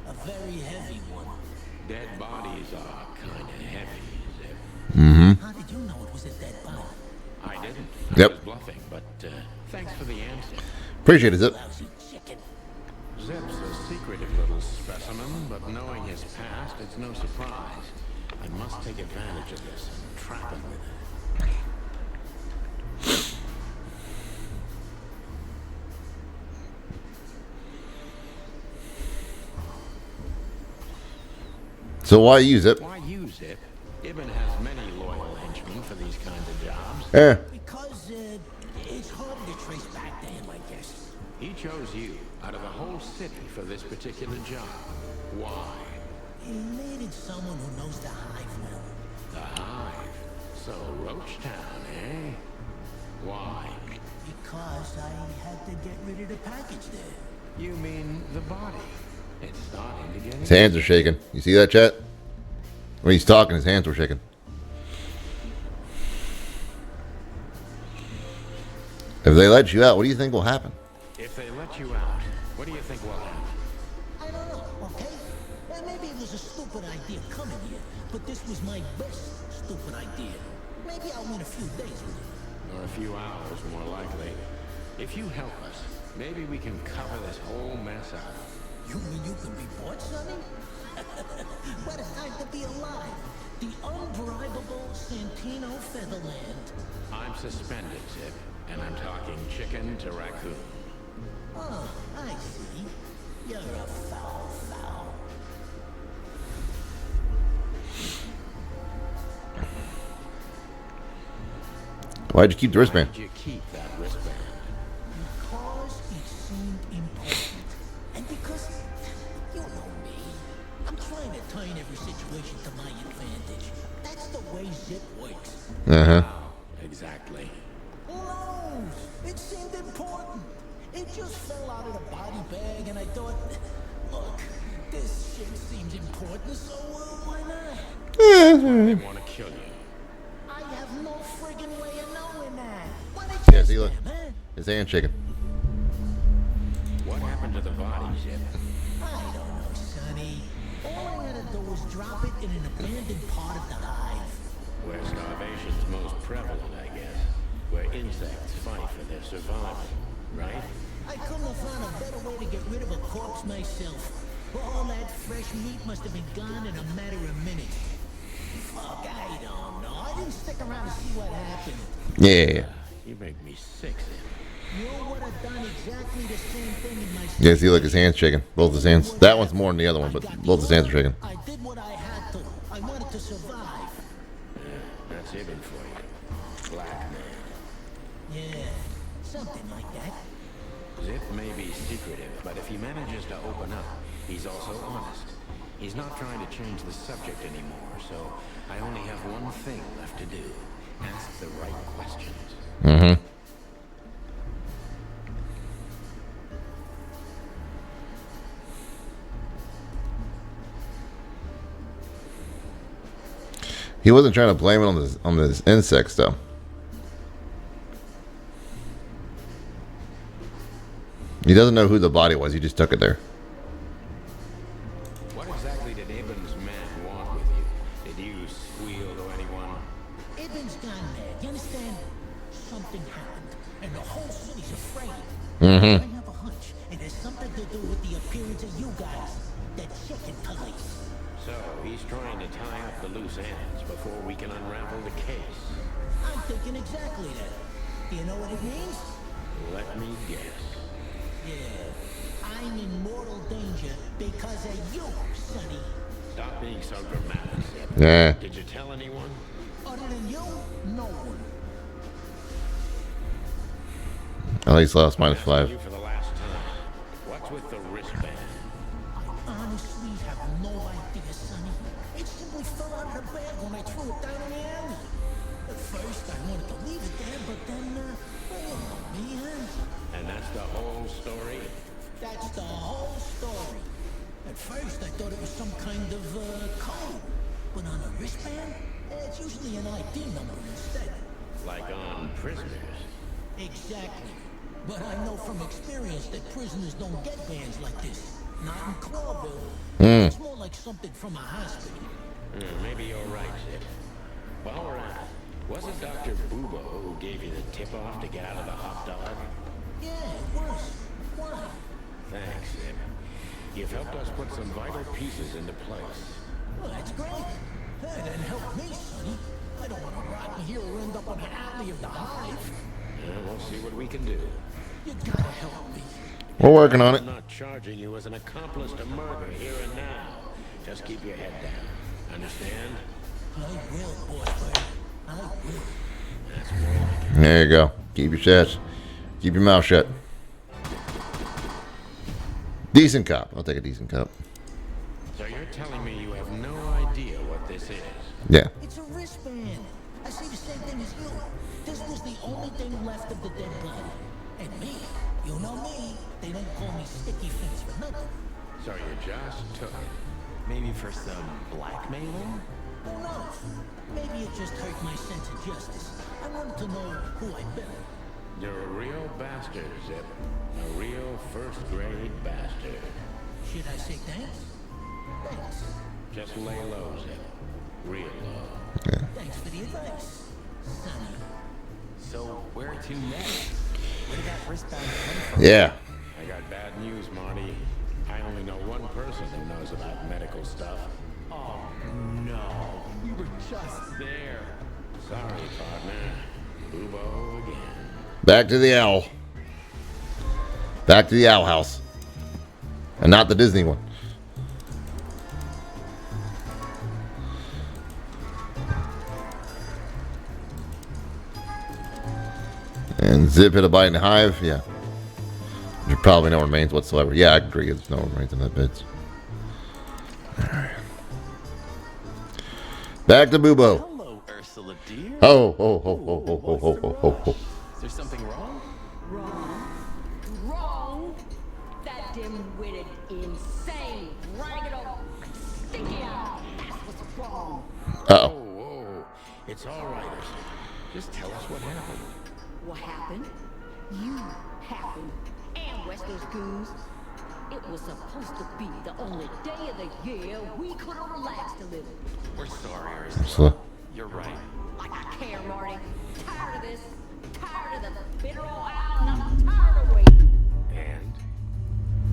A very heavy one. Dead bodies are kind of heavy, Zip. How did you know it was a dead body? I didn't. Yep. I was bluffing, but thanks for the answer. Appreciate it, Zip. Lousy chicken. Zip's a secretive little specimen, but knowing his past, it's no surprise. I must take advantage of this and trap him with it. So why use it? Why you, Zip? Ibn has many loyal henchmen for these kinds of jobs. Yeah. Because it's hard to trace back to him, I guess. He chose you out of the whole city for this particular job. Why? He needed someone who knows the hive well. The Hive. So Roach Town, eh? Why? Because I had to get rid of the package there. You mean the body? It's starting to get His hands are shaking. You see that, chat? When he's talking, his hands were shaking. If they let you out, what do you think will happen? If they let you out, what do you think will happen? I don't know, okay? Maybe it was a stupid idea coming here, but this was my best stupid idea. Maybe I'll win a few days with it. Or a few hours, more likely. If you help us, maybe we can cover this whole mess up. You mean you can be bought, Sonny? What a time to be alive. The unbribable Santino Featherland. I'm suspended, Zip, and I'm talking chicken to raccoon. Oh, I see. You're a foul. Why'd you keep the wristband? Why did you keep that wristband? Because it seemed important. And because, you know me, I'm trying to turn every situation to my advantage. That's the way Zip works. How exactly? Who knows? It seemed important. It just fell out of the body bag, and I thought, look, this shit seems important, so why not? They want to kill you. I have no friggin' way of knowing that. What did Yeah, you see, look. say, man? His hand shaking. What happened to the body, Zip? I don't know, Sonny. All I had to do was drop it in an abandoned part of the hive. Where starvation's most prevalent, I guess. Where insects fight for their survival, right? I couldn't have found a better way to get rid of a corpse myself. All that fresh meat must have been gone in a matter of minutes. Fuck, I don't know. I didn't stick around to see what happened. Yeah. You make me sick, Zip. You would have done exactly the same thing in my Yeah, see, look, his hand's shaking. Both his hands. That one's more than the other one, but both his hands are shaking. I did what I had to. I wanted to survive. That's even for you. Black man. Yeah, something like that. Zip may be secretive, but if he manages to open up, he's also honest. He's not trying to change the subject anymore, so I only have one thing left to do. Ask the right questions. Mm-hmm. He wasn't trying to blame it on the insects, though. He doesn't know who the body was. He just took it there. What exactly did Ibn's men want with you? Did you squeal to anyone? Ibn's gone mad. You understand? Something happened, and the whole city's afraid. Mm-hmm. I have a hunch. It has something to do with the appearance of you guys. The chicken police. So, he's trying to tie up the loose ends before we can unravel the case. I'm thinking exactly that. Do you know what it means? Let me guess. Yeah. I'm in mortal danger because of you, Sonny. Stop being so dramatic, Zip. Yeah. Did you tell anyone? Other than you, no one. At least lost minus Asking 5. you for the last time. What's with the wristband? I honestly have no idea, Sonny. It simply fell out of the bag when I threw it down in the alley. At first, I wanted to leave it there, but then, well, you know me, huh? And that's the whole story? That's the whole story. At first, I thought it was some kind of code. But on a wristband, it's usually an ID number instead. Like on prisoners? Exactly. But I know from experience that prisoners don't get bands like this. Not in Clawville. It's more like something from a hospital. Maybe you're right, Zip. While we're at it, was it Dr. Bubo who gave you the tip-off to get out of the hot dog? Yeah, it was. Why? Thanks, Zip. You've helped us put some vital pieces into place. Well, that's great. Hey, that helped me, Sonny. I don't want to rot in here or end up on the alley of the hive. We'll see what we can do. You gotta help me. We're working on it. I'm not charging you as an accomplice to murder here and now. Just keep your head down. Understand? I will, boy. I will. That's more like it. There you go. Keep your shut. Keep your mouth shut. Decent cop. I'll take a decent cop. So you're telling me you have no idea what this is? Yeah. It's a wristband. I see the same thing as you. This was the only thing left of the dead body. And me, you know me, they don't call me Sticky Fingers for nothing. So you just took it. Maybe for some blackmailing? Who knows? Maybe it just hurt my sense of justice. I wanted to know who I'd been. You're a real bastard, Zip. A real first-grade bastard. Should I say thanks? Thanks. Just lay low, Zip. Real low. Thanks for the advice, Sonny. So where to next? Where did that wristband come from? Yeah. I got bad news, Marty. I only know one person who knows about medical stuff. Oh no. We were just there. Sorry, partner. Bubo again. Back to the owl. Back to the owl house. And not the Disney one. And Zip hit a bite in the hive. Yeah. There's probably no remains whatsoever. Yeah, I agree. There's no remains in that bit. Alright. Back to Bubo. Hello, Ursula, dear. Oh, oh, oh, oh, oh, oh, oh, oh, oh, oh. Is there something wrong? Wrong. That dim-witted, insane, ragged old stinky owl. That's what's wrong. Uh-oh. Whoa. It's all right, Ursula. Just tell us what happened. What happened? You happened. And Westler's goons. It was supposed to be the only day of the year we could have relaxed a little. We're sorry, Ursula. So, You're right. Like I care, Marty. Tired of this. Tired of the bitter old owl, and I'm tired of waiting. And?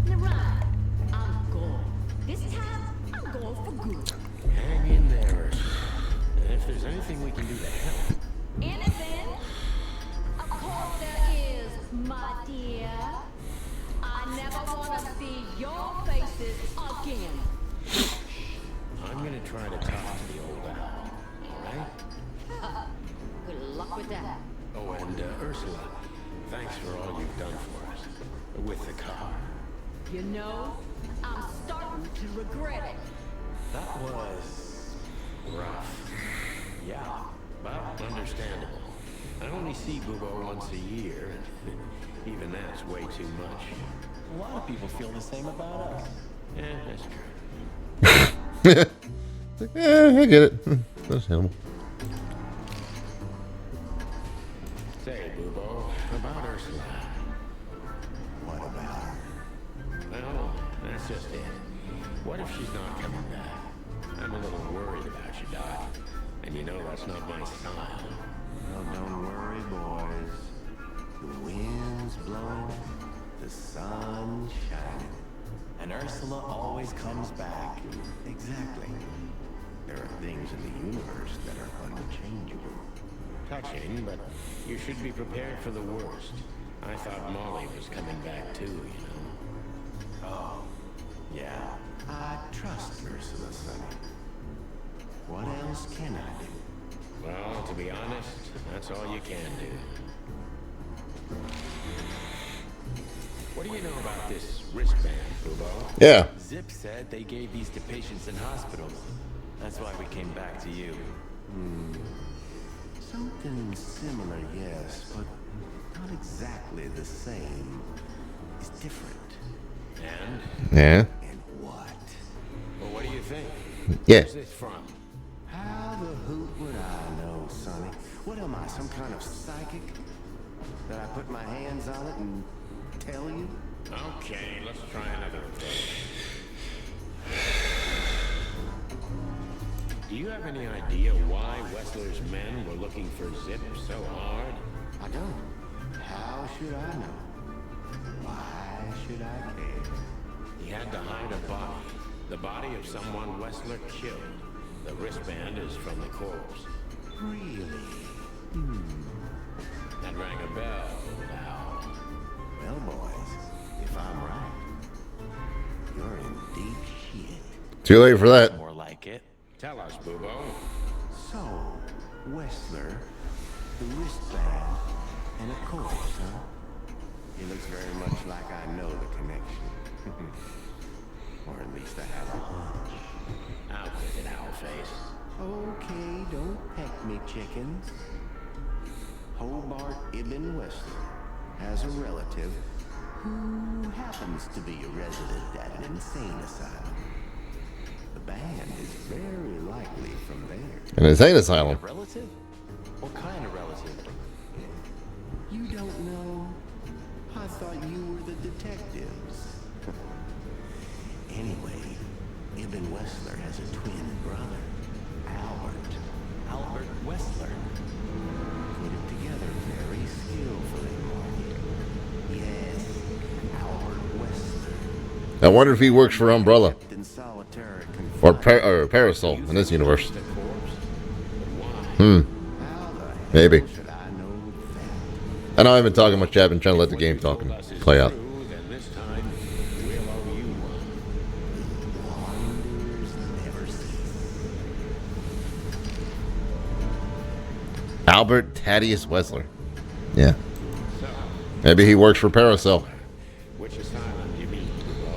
Never mind. I'm going. This time, I'm going for good. Hang in there, Ursula. And if there's anything we can do to help. Anything? Of course there is, my dear. I never want to see your faces again. I'm going to try to talk to the old owl. All right? Good luck with that. Oh, and Ursula, thanks for all you've done for us. With the car. You know, I'm starting to regret it. That was Rough. yeah. But understandable. I only see Bubo once a year, and even that's way too much. A lot of people feel the same about us. Yeah, that's true. yeah, I get it. Understandable. Say, Bubo, about Ursula. What about her? Well, that's just it. What if she's not coming back? I'm a little worried about you, Doc. And you know that's not my style. Well, don't worry, boys. The wind's blowing, the sun's shining. And Ursula always comes back. Exactly. There are things in the universe that are unchangeable. Touching, but you should be prepared for the worst. I thought Molly was coming back too, you know. Oh, yeah. I trust Ursula, Sonny. What else can I do? Well, to be honest, that's all you can do. What do you know about this wristband, Bubo? Yeah. Zip said they gave these to patients in hospitals. That's why we came back to you. Something similar, yes, but not exactly the same. It's different. And? Yeah. And what? Well, what do you think? Yeah. Where's this from? How the hoot would I know, Sonny? What am I, some kind of psychic? That I put my hands on it and tell you? Okay, let's try another approach. Do you have any idea why Wessler's men were looking for Zip so hard? I don't. How should I know? Why should I care? He had to hide a body. The body of someone Wessler killed. The wristband is from the corpse. Really? That rang a bell, Owl. Well, boys, if I'm right, you're in deep shit. Too late for that. More like it. Tell us, Bubo. So, Wessler, the wristband, and a corpse, huh? It looks very much like I know the connection. Or at least I have a hunch. Out with it, Owlface. Okay, don't peck me, chickens. Hobart Ibn Wessler has a relative who happens to be a resident at an insane asylum. The band is very likely from there. An insane asylum. Relative? What kind of relative? You don't know? I thought you were the detectives. Anyway, Ibn Wessler has a twin brother, Albert. Albert Wessler. Put it together very skillfully, Marty. Yes, Albert Wessler. I wonder if he works for Umbrella Kept in solitary or, confinement. Parasol in this universe. The corpse? Maybe. Should I know that? I know I've been talking much. I've been trying to let the game talk and play out. Then this time, we'll owe you one. Wonders never cease. Albert Thaddeus Wessler. Yeah. So, Maybe he works for Paracel. which asylum do you mean, Bubo?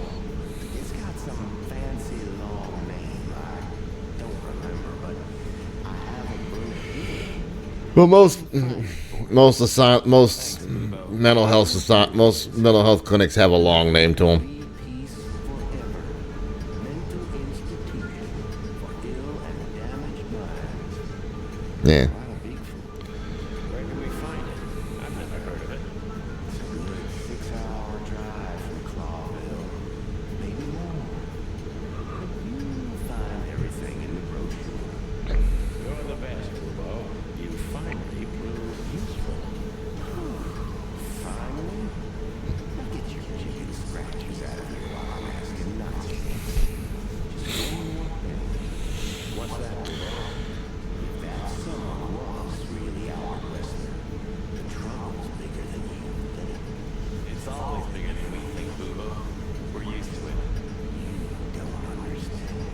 It's got some fancy long name I don't remember, but I have a brochure. Well, most mental health clinics have a long name to them. Peace forever. Mental institution for ill and damaged minds. Yeah. Quite a big fool. Where can we find it? I've never heard of it. It's a good 6-hour drive from Clawville. Maybe more. But you'll find everything in the brochure. You're the best, Bubo. You finally proved useful. Finally? Now get your chicken scratchers out of here while I'm asking nothing. Just one more thing. What's that, Bubo? If that someone was really Albert Wessler, the trouble's bigger than you think. It's always bigger than we think, Bubo. We're used to it. You don't understand.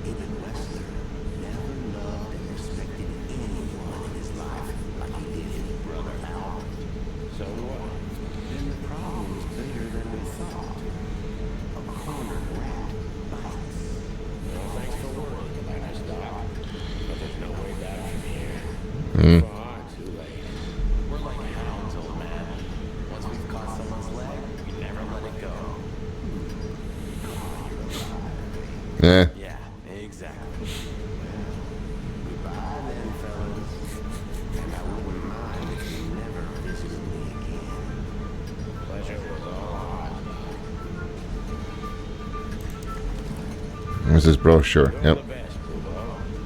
Ibn Wessler never loved and respected anyone in his life like he did his brother Albert. So what? Then the problem's bigger than we thought. A cornered rat bites. Well, thanks for worrying about us, Doc. But there's no way back from here. Far too late. We're like hounds, old man. Once we've caught someone's leg, we never let it go. Yeah. Yeah, exactly. Goodbye then, fellas. And I wouldn't mind if you never visited me again. Pleasure was all ours, Doc. Where's this brochure? You're Yep. the best, Bubo.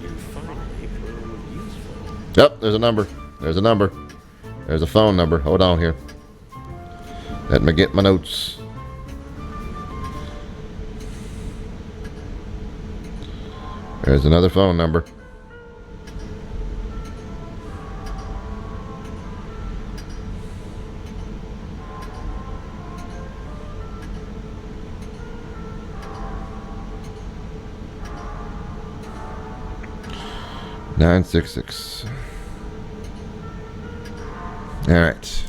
You finally proved useful. Yep. There's a number. There's a number. There's a phone number. Hold on here. Let me get my notes. There's another phone number. Nine 6 All right.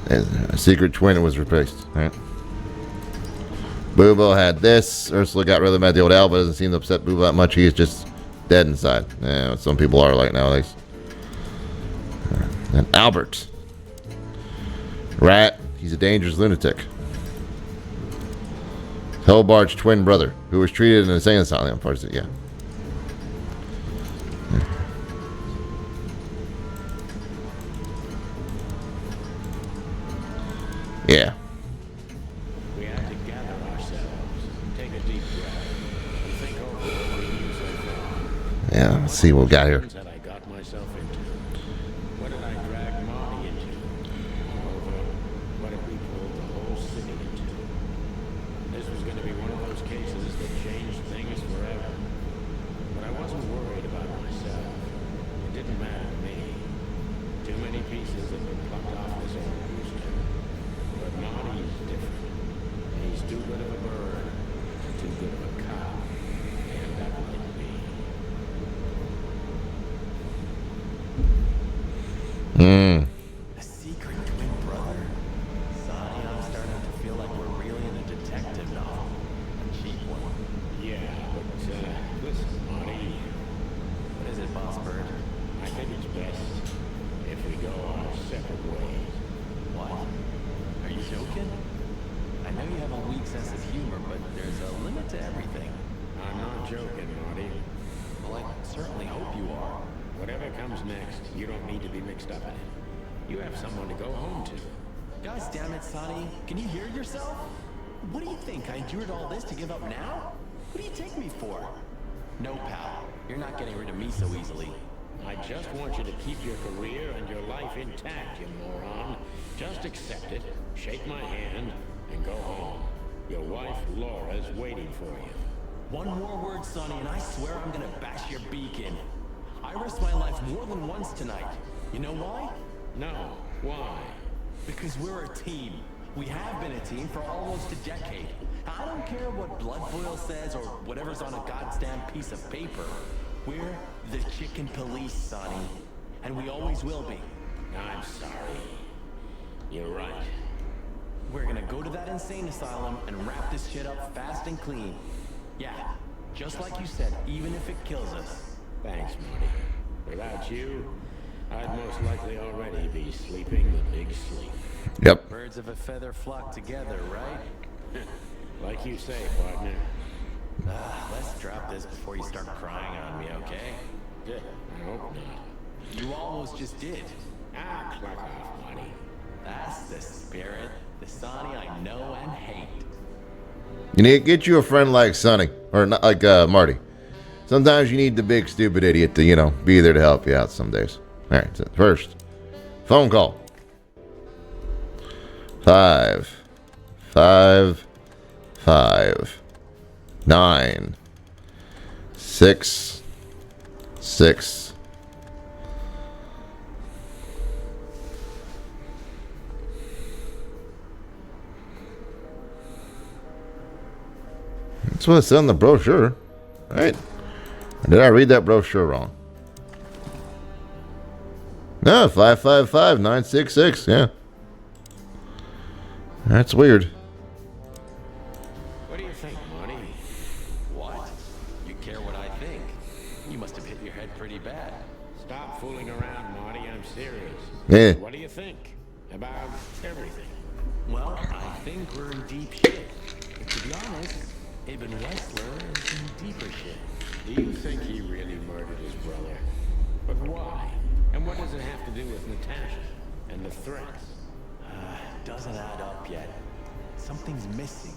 A secret twin was replaced. All right. Bubo had this. Ursula got really mad at the old Alba. Doesn't seem to upset Bubo that much. He is just dead inside. Yeah, some people are like nowadays. And Albert. Rat. He's a dangerous lunatic. Hellbart's twin brother, who was treated in an insane asylum. Yeah. Yeah. We have to gather ourselves, take a deep breath, and think over what we knew so far. Yeah, let's see what we got here. That I got myself into. What did I drag Marty into? Moreover, what did we pull the whole city into? This was going to be one of those cases that changed things forever. But I wasn't worried about myself. It didn't matter to me. Too many pieces had been plucked off this old rooster. But Marty's different. He's too good of a bird, too good of a cop, to end up like me. A secret twin brother? Sonny, I'm starting to feel like we're really in a detective novel. A cheap one. Yeah, but listen, Marty, What is it, Boss Bird? I think it's best if we go our separate ways. What? Are you joking? I know you have a weak sense of humor, but there's a limit to everything. I'm not joking, Marty. Well, I certainly hope you are. Whatever comes next, you don't need to be mixed up in it. You have someone to go home to. Guys, damn it, Sonny. Can you hear yourself? What do you think? I endured all this to give up now? What do you take me for? No, pal. You're not getting rid of me so easily. I just want you to keep your career and your life intact, you moron. Just accept it, shake my hand, and go home. Your wife, Laura's waiting for you. One more word, Sonny, and I swear I'm gonna bash your beak in. I risked my life more than once tonight. You know why? No, why? Because we're a team. We have been a team for almost a decade. I don't care what Blood Boil says or whatever's on a goddamn piece of paper. We're the chicken police, Sonny. And we always will be. I'm sorry. You're right. We're gonna go to that insane asylum and wrap this shit up fast and clean. Yeah, just like you said, even if it kills us. Thanks, Marty. Without you, I'd most likely already be sleeping the big sleep. Yep. Birds of a feather flock together, right? Like you say, partner. Let's drop this before you start crying on me, okay? Yeah, I hope not. You almost just did. Ah, clock off, Marty. That's the spirit, the Sonny I know and hate. You need to get you a friend like Sonny, or not like Marty. Sometimes you need the big stupid idiot to, you know, be there to help you out some days. All right, so first, phone call. 5, 5, 5, 9, 6, 6. That's what it said on the brochure, right? Or did I read that brochure wrong? No, 555-966. Yeah, that's weird. What do you think, Marty? What? You care what I think? You must have hit your head pretty bad. Stop fooling around, Marty. I'm serious. Yeah. What do you think about everything? Well, I think we're in deep shit. And to be honest, Ibn Wessler is in deeper shit. Do you think he really murdered his brother? But why? And what does it have to do with Natasha and the threats? Doesn't add up yet. Something's missing.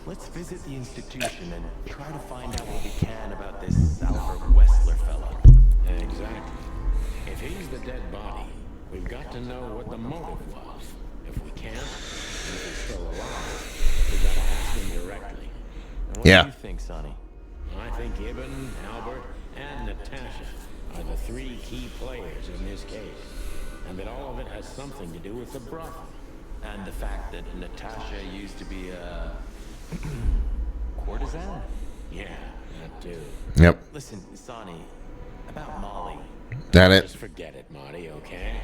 Let's visit the institution and try to find out what we can about this Albert Wessler fellow. Exactly. If he's the dead body, we've got to know what the motive was. If we can't, and if he's still alive, we've got to ask him directly. And what Yeah. do you think, Sonny? I think Ibn, Albert, and Natasha are the three key players in this case. And that all of it has something to do with the brothel. And the fact that Natasha used to be a courtesan? Yeah, that too. Yep. Listen, Sonny, about Molly. That Just it. forget it, Marty, okay?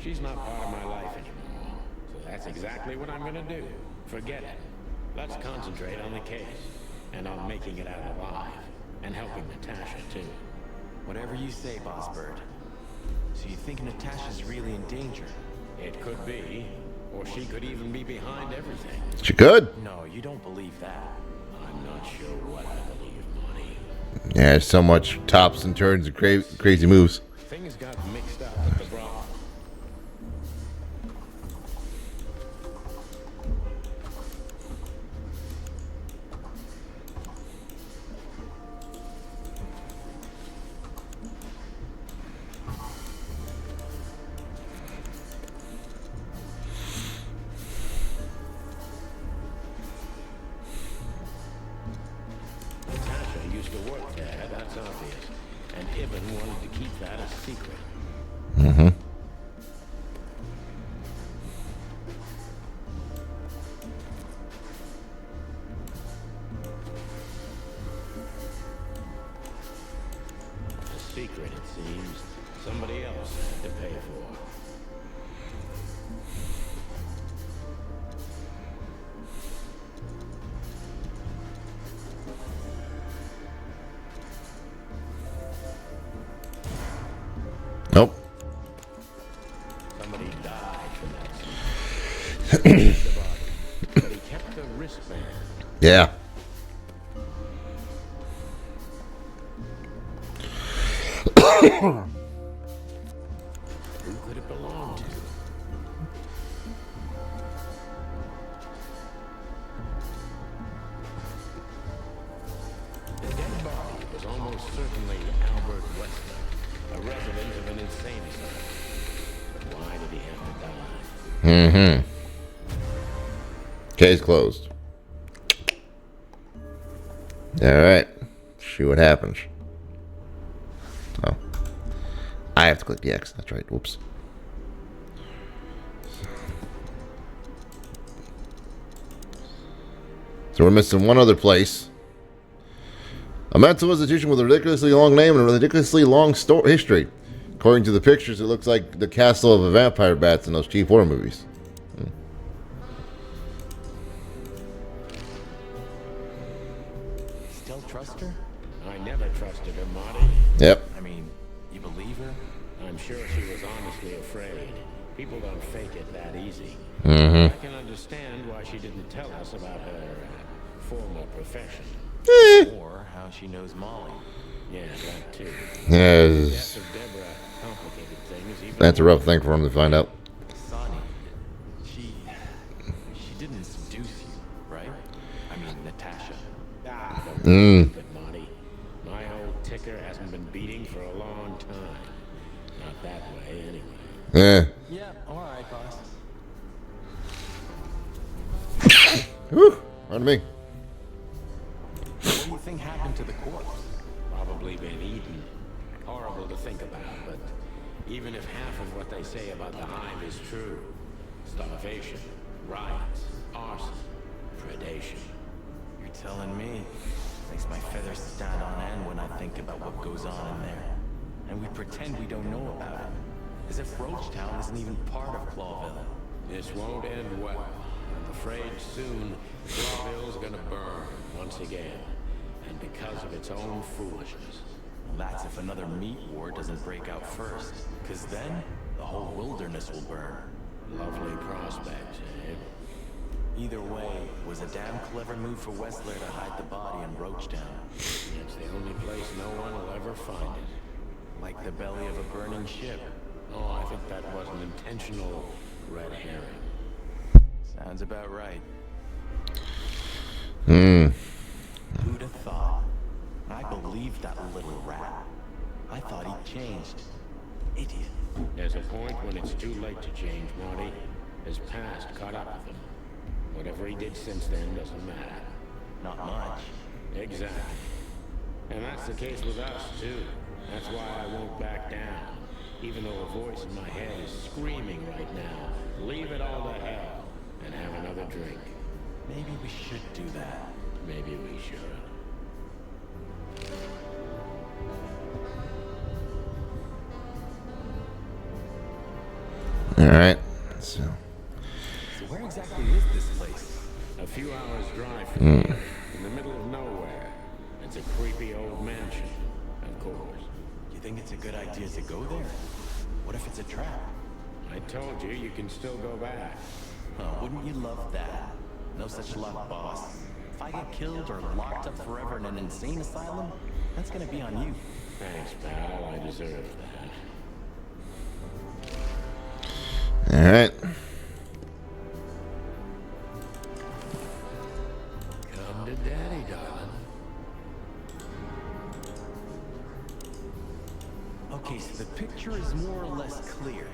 She's not part of my life anymore. So that's exactly what I'm gonna do. Forget it. Let's concentrate on the case. And on making it out alive. And helping Natasha, too. Whatever you say, Boss Bird. So you think Natasha's really in danger? It could be. Or she could even be behind everything. She could. No, you don't believe that. I'm not sure what I believe, Marty. Yeah, there's so much tops and turns and crazy moves. Things got mixed up at the brothel. Natasha used to work there, that's obvious. And Ibn wanted to keep that a secret. Mm-hmm. A secret, it seems, somebody else had to pay for. Nope. Somebody died from that secret. He kept the body, but he kept the wristband. Yeah. Who could it belong to? The dead body was almost certainly Albert Wessler, a resident of an insane asylum. But why did he have to die? Mm-hmm. Case closed. Alright. See what happens. Oh. I have to click the X. That's right. Whoops. So we're missing one other place. A mental institution with a ridiculously long name and a ridiculously long history. According to the pictures, it looks like the castle of a vampire bats in those cheap horror movies. Still trust her? I never trusted her, Marty. Yep. I mean, you believe her? I'm sure she was honestly afraid. People don't fake it that easy. Mm-hmm. I can understand why she didn't tell us about her former profession. Or how she knows Molly. Yeah, that too. Yes. Death of Deborah complicated things even That's a rough thing for him to find out. Sonny, she didn't seduce you, right? I mean, Natasha. Ah, don't Mm. believe it, Marty. My old ticker hasn't been beating for a long time. Not that way, anyway. Yeah. Yeah, all right, boss. Whew. Pardon me. What do you think happened to the corpse? Probably been eaten. Horrible to think about, but even if half of what they say about the hive is true, starvation, riots, arson, predation. You're telling me. Makes my feathers stand on end when I think about what goes on in there. And we pretend we don't know about it. As if Roachtown isn't even part of Clawville. This won't end well. I'm afraid soon, Clawville's gonna burn once again. And because of its own foolishness. Well, that's if another meat war doesn't break out first. Because then, the whole wilderness will burn. Lovely prospect, eh? Either way, it was a damn clever move for Wessler to hide the body in Roachtown. It's the only place no one will ever find it. Like the belly of a burning ship. Oh, I think that was an intentional red herring. Sounds about right. Hmm. Who'd have thought? I believed that little rat. I thought he'd changed. Idiot. There's a point when it's too late to change, Marty. His past caught up with him. Whatever he did since then doesn't matter. Not much. Exactly. And that's the case with us, too. That's why I won't back down. Even though a voice in my head is screaming right now, leave it all to hell and have another drink. Maybe we should do that. Maybe we should. Alright. So. So where exactly is this place? A few hours drive from here, in the middle of nowhere. It's a creepy old mansion, of course. You think it's a good idea to go there? What if it's a trap? I told you, you can still go back. Oh, wouldn't you love that? No such luck, boss. If I get killed or locked up forever in an insane asylum, that's gonna be on you. Thanks, pal. I deserve that. Alright. Come to daddy, darling. Okay, so the picture is more or less clear.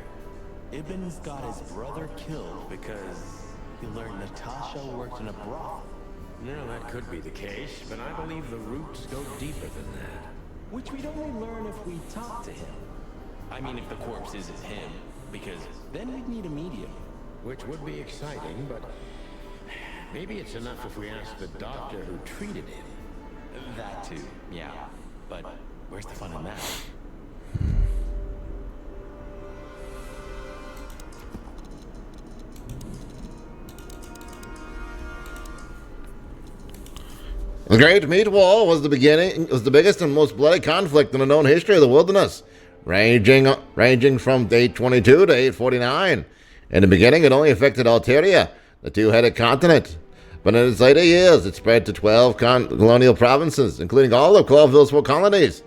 Ibn's got his brother killed because he learned Natasha worked in a brothel. No, that could be the case, but I believe the roots go deeper than that. Which we'd only learn if we talk to him. I mean, if the corpse isn't him, because then we'd need a medium. Which would be exciting, but maybe it's enough if we ask the doctor who treated him. That too, yeah. But where's the fun in that? The Great Meat War was the biggest and most bloody conflict in the known history of the wilderness, ranging from 822 to 849. In the beginning, it only affected Alteria, the two-headed continent. But in its later years, it spread to 12 colonial provinces, including all of Clawville's 4 colonies.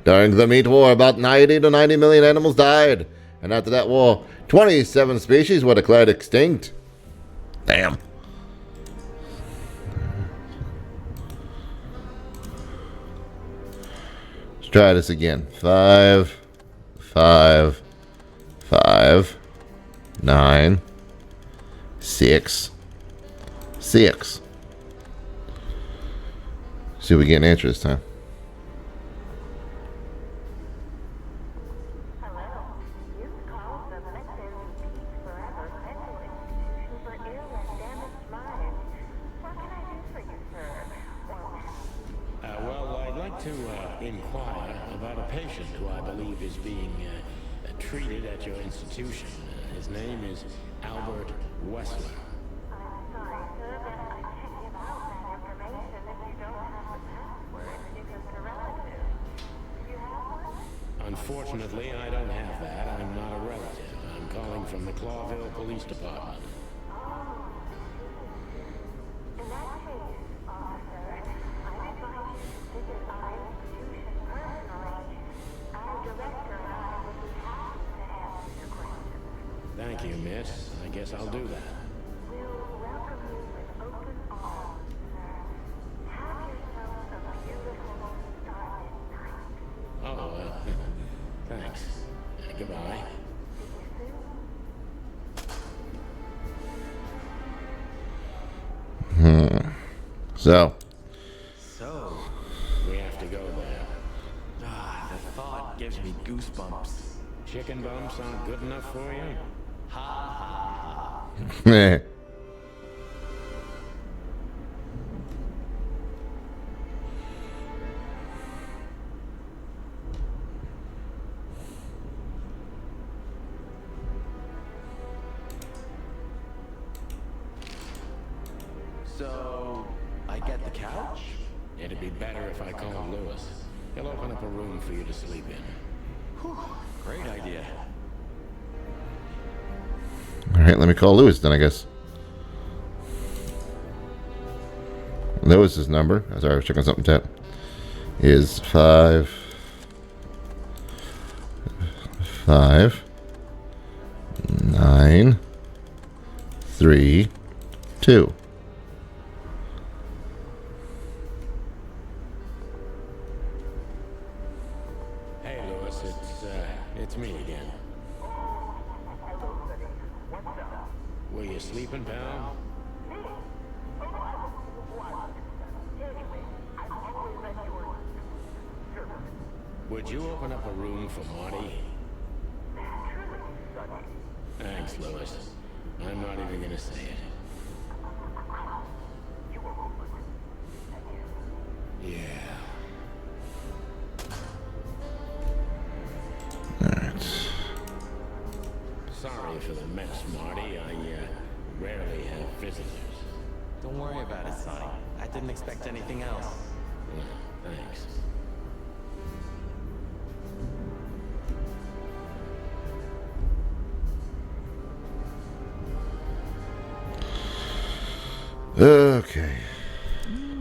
During the Meat War, about 90 to 90 million animals died, and after that war, 27 species were declared extinct. Damn. Try this again. 5, 5, 5, 9, 6, 6. See if we get an answer this time. Hello. You've called the Machinae Forever Mental Institution for ill and damaged minds. What can I do for you, sir? Or Well, I'd like to inquire about a patient who I believe is being treated at your institution. His name is Albert Wessler. I'm sorry, sir, but I can't give out that information if you don't have the password because it's a relative. Do you have one? Unfortunately, I don't have that. I'm not a relative. I'm calling from the Clawville Police Department. In that case, officer, I advise you to visit our institution personally. Our director and I would be happy to answer your questions. Thank you, miss. I guess I'll do that. We'll welcome you with open arms, sir. Have yourself a beautiful starlit night. Oh, thanks. Goodbye. See you soon. So, We have to go there. The thought gives me goosebumps. Chicken bumps aren't good enough for you? So, I get the couch? It'd be better if I called Lewis. He'll open up a room for you to sleep in. Whew, great idea. all right, let me call Lewis then, I guess. Lewis's number, sorry, I was checking something tap, is 5 5 9 3 2. Hey, Lewis, it's me again. Were you sleeping, pal? Would you open up a room for Marty? Thanks, Lewis. I'm not even gonna say it. Yeah. Sorry for the mess, Marty. I rarely have visitors. Don't worry about it, Sonny. I didn't expect anything else. Well, thanks. Okay.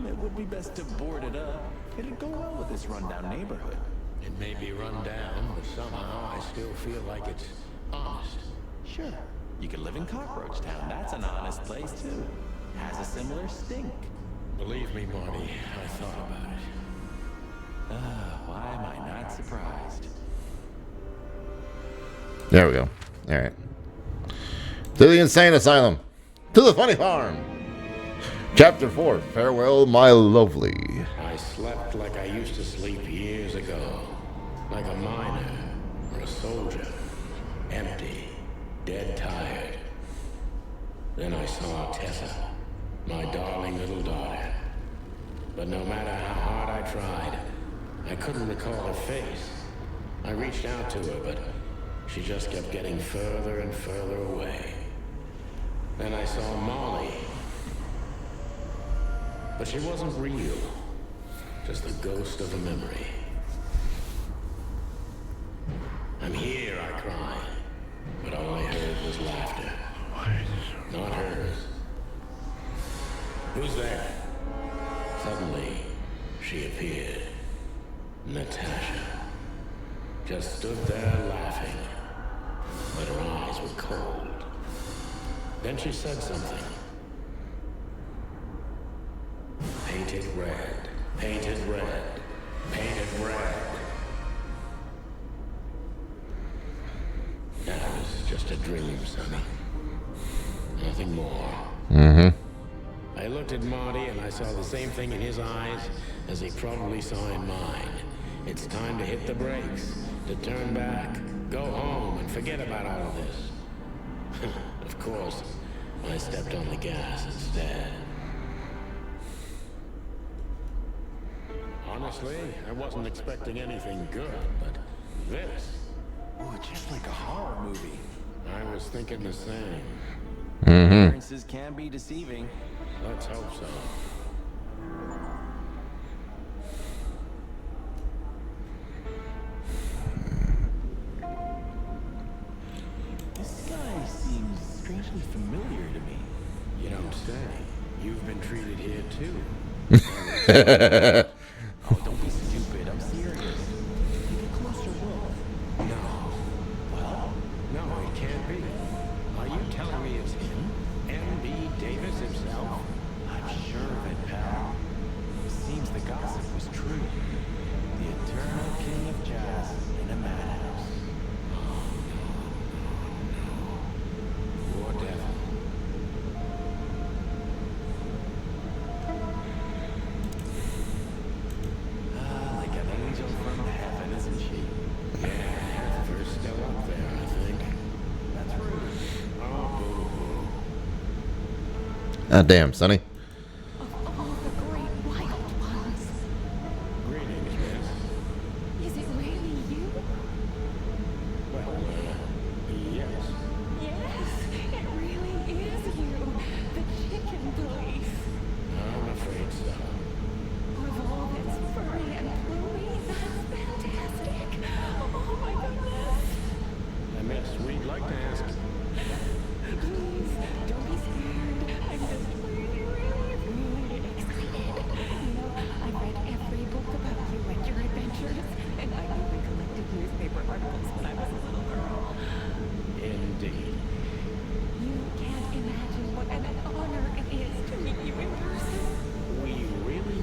It would be best to board it up. It'd go well with this rundown neighborhood. It may be run down, but somehow I still feel like it's honest. Sure. You could live in Cockroach Town. That's an honest place, too. Has a similar stink. Believe me, Marty, I thought about it. Why am I not surprised? There we go. All right. To the insane asylum. To the funny farm. Chapter 4. Farewell, my lovely. I slept like I used to sleep years ago. Like a miner or a soldier. Empty. Dead tired. Then I saw Tessa. My darling little daughter. But no matter how hard I tried, I couldn't recall her face. I reached out to her, but she just kept getting further and further away. Then I saw Molly. But she wasn't real. Just the ghost of a memory. I'm here, I cried. But all I heard was laughter. Not hers. Who's there? Suddenly, she appeared. Natasha. Just stood there laughing. But her eyes were cold. Then she said something. Painted red. Painted red. Painted red. That was just a dream, Sonny. Nothing more. Mm-hmm. I looked looked at Marty and I saw the same thing in his eyes as he probably saw in mine. It's time to hit the brakes, to turn back, go home, and forget about all of this. Of course, I stepped on the gas instead. Honestly, I wasn't expecting anything good, but this... Oh, just like a horror movie. I was thinking the same. Appearances can be deceiving. Let's hope so. This guy seems strangely familiar to me. You don't say. You've been treated here too. Oh, don't be stupid. I'm serious. Take a closer look. No. Well, No, it can't be. Are you telling me it's him? M.B. Davis himself? I'm sure of it, pal. Seems the gossip was true. The eternal king of jazz in a madhouse. Whatever. Like an angel from heaven, isn't she? Yeah, first still up there, I think. That's rude. Oh, boo-hoo. Ah, damn, Sonny. Of all the great wild ones, Greetings, miss. is it really you? Well, yes. Yes, it really is you. The chicken place. I'm afraid so. With all its furry and plumy, that's fantastic. Oh my goodness. Miss, we'd like to ask... Please, don't be scared. I'm just really, really, really excited. You know, I've read every book about you and your adventures, and I even collected newspaper articles when I was a little girl. Indeed. You can't imagine what an honor it is to meet you in person. We really...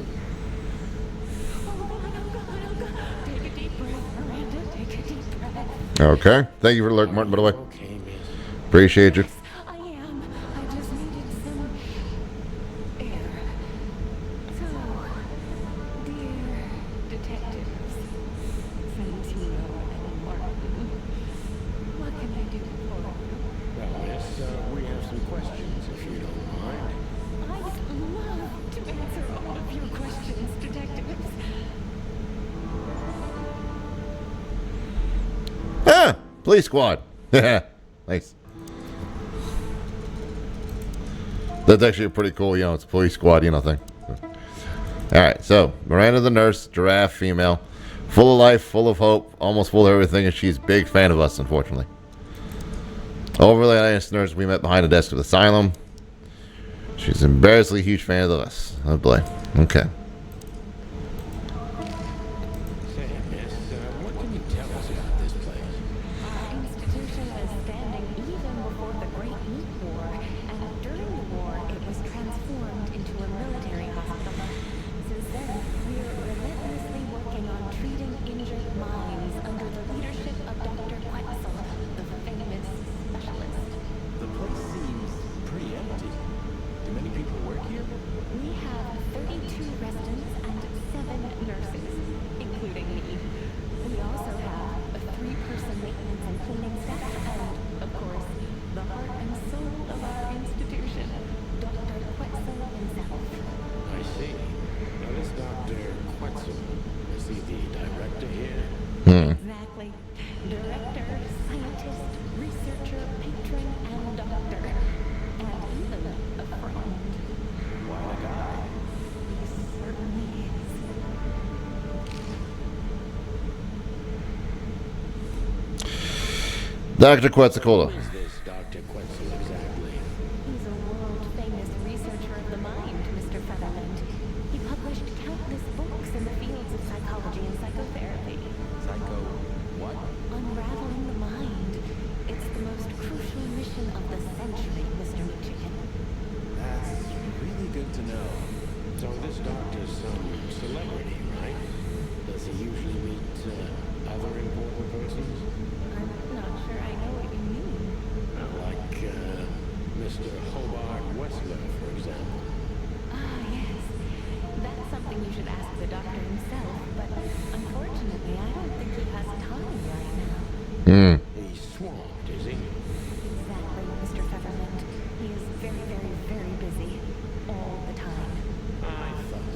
Oh God, oh God, oh God. Take a deep breath, Miranda. Take a deep breath. Okay. Thank you for the alert, Martin, by the way. Okay, miss. Appreciate you. Yes, I am. I just needed some air. So, dear detectives, Santino and Martin, what can I do for you? Well, miss, we have some questions, if you don't mind. I'd love to answer all of your questions, detectives. Ah! Police squad. Nice. That's actually a pretty cool, it's a police squad, thing. Alright, so Miranda the nurse, giraffe, female, full of life, full of hope, almost full of everything, and she's a big fan of us, unfortunately. Overly nice nurse we met behind the desk of the asylum. She's an embarrassingly huge fan of us. Oh boy. Okay. Say, miss, what can you tell us about this place? Our institution is standing even before the Great Meat War, and during the war, it was transformed into a military hospital. Since then, we are relentlessly working on treating injured minds under the leadership of Dr. Quetzal, the famous specialist. The place seems pretty empty. Do many people work here? We have 32 residents and 7 nurses, including me. We also have a 3-person maintenance and cleaning staff, and, of course, the heart and soul of our institution, Dr. Quetzal himself. I see. Now, this Dr. Quetzal, is he the director here? Exactly. Director, scientist, researcher, patron, and doctor. And even a friend. What a guy. He certainly is. Dr. Quetzalcoatl. Who is this Dr. Quetzal exactly? He's a world-famous researcher of the mind, Mr. Featherland. He published countless books in the fields of psychology and psychotherapy. Psycho. What? Unraveling the mind. It's the most crucial mission of the century, Mr. Michigan. That's really good to know. So this doctor's some celebrity, right? Does he usually meet other important persons? I'm not sure I know what you mean. Like Mr. Hobart Wessler, for example. doctor himself, but unfortunately, I don't think he has time right now. He's swamped, is he? Exactly, Mr. Featherland. He is very, very, very busy. All the time. I thought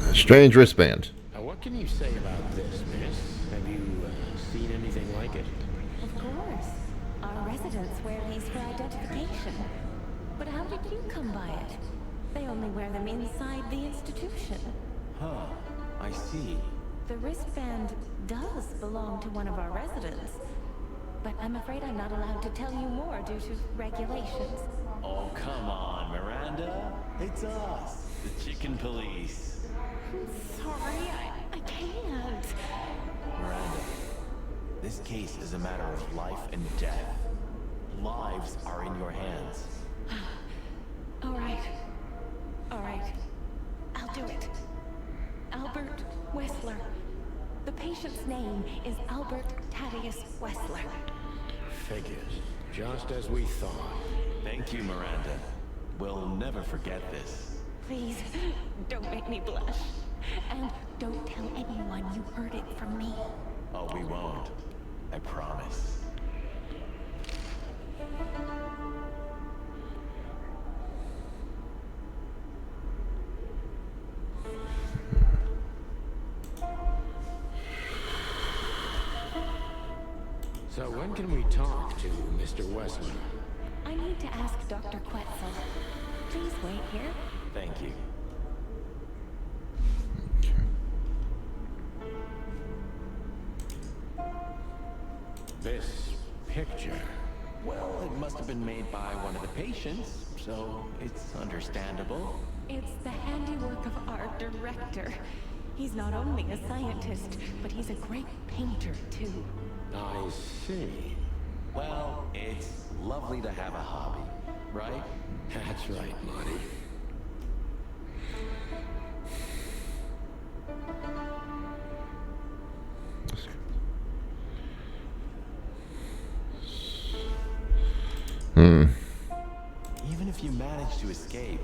so. Strange wristband. What can you say about this, miss? Have you seen anything like it? Of course. Our residents wear these for identification. But how did you come by it? They only wear them inside the institution. Huh. I see. The wristband does belong to one of our residents. But I'm afraid I'm not allowed to tell you more due to regulations. Oh, come on, Miranda. It's us, the chicken police. I'm sorry, I can't. Miranda, this case is a matter of life and death. Lives are in your hands. All right. All right. I'll do it. Albert Wessler. The patient's name is Albert Thaddeus Wessler. Figures. Just as we thought. Thank you, Miranda. We'll never forget this. Please, don't make me blush. And don't tell anyone you heard it from me. Oh, we won't. I promise. So when can we talk to Mr. Wessler? I need to ask Dr. Quetzal. Please wait here. Thank you. This picture. Well, it must have been made by one of the patients, so it's understandable. It's the handiwork of our director. He's not only a scientist, but he's a great painter, too. I see. Well, it's lovely to have a hobby, right? That's right, Marty. Even if you manage to escape,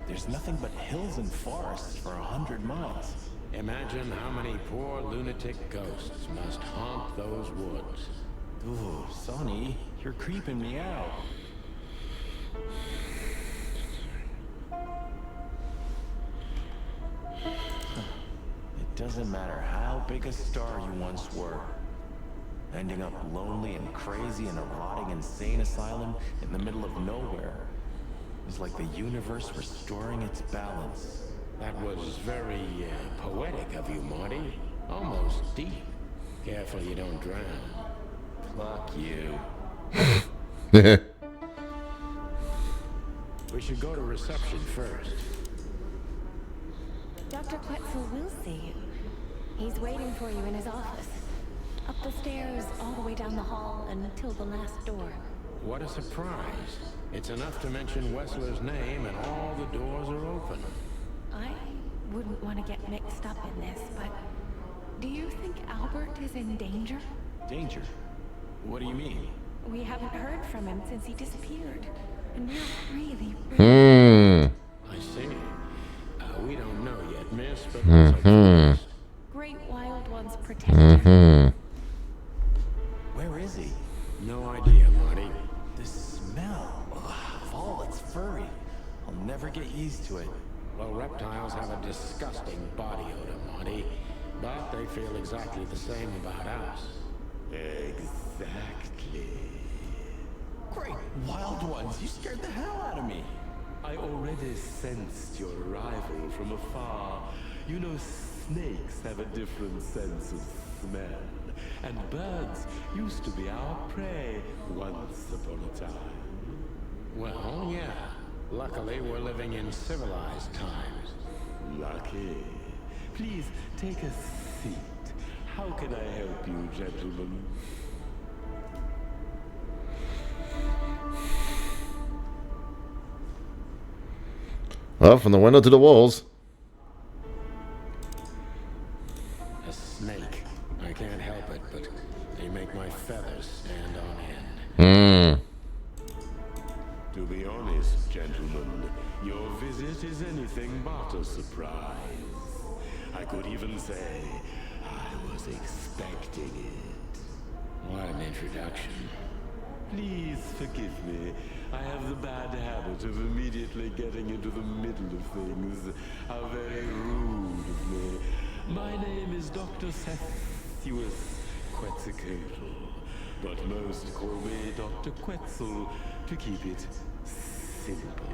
there's nothing but hills and forests for 100 miles. Imagine how many poor lunatic ghosts must haunt those woods. Ooh, Sonny, you're creeping me out. It doesn't matter how big a star you once were. Ending up lonely and crazy in a rotting insane asylum in the middle of nowhere is like the universe restoring its balance. That was very poetic of you, Marty. Almost deep. Careful you don't drown. Fuck you. We should go to reception first. Dr. Quetzal will see you. He's waiting for you in his office. Up the stairs, all the way down the hall, until the last door. What a surprise. It's enough to mention Wessler's name and all the doors are open. I wouldn't want to get mixed up in this, but do you think Albert is in danger? Danger? What do you mean? We haven't heard from him since he disappeared. And we're really, I see. We don't know yet, miss, but let's hope for the best. Great wild ones protect him. Where is he? No idea, Marty. The smell of all that's furry. I'll never get used to it. Well, reptiles have a disgusting body odor, Marty. But they feel exactly the same about us. Exactly. Great wild ones, you scared the hell out of me. I already sensed your arrival from afar. You know, snakes have a different sense of smell. And birds used to be our prey once upon a time. Well, yeah. Luckily, we're living in civilized times. Lucky. Please take a seat. How can I help you, gentlemen? Well, from the window to the walls. A snake. feathers stand on end. To be honest, gentlemen, your visit is anything but a surprise. I could even say I was expecting it. What an introduction. Please forgive me. I have the bad habit of immediately getting into the middle of things. How very rude of me. My name is Dr. Sethus Quetzalcoatl, but most call me Dr. Quetzal to keep it simple.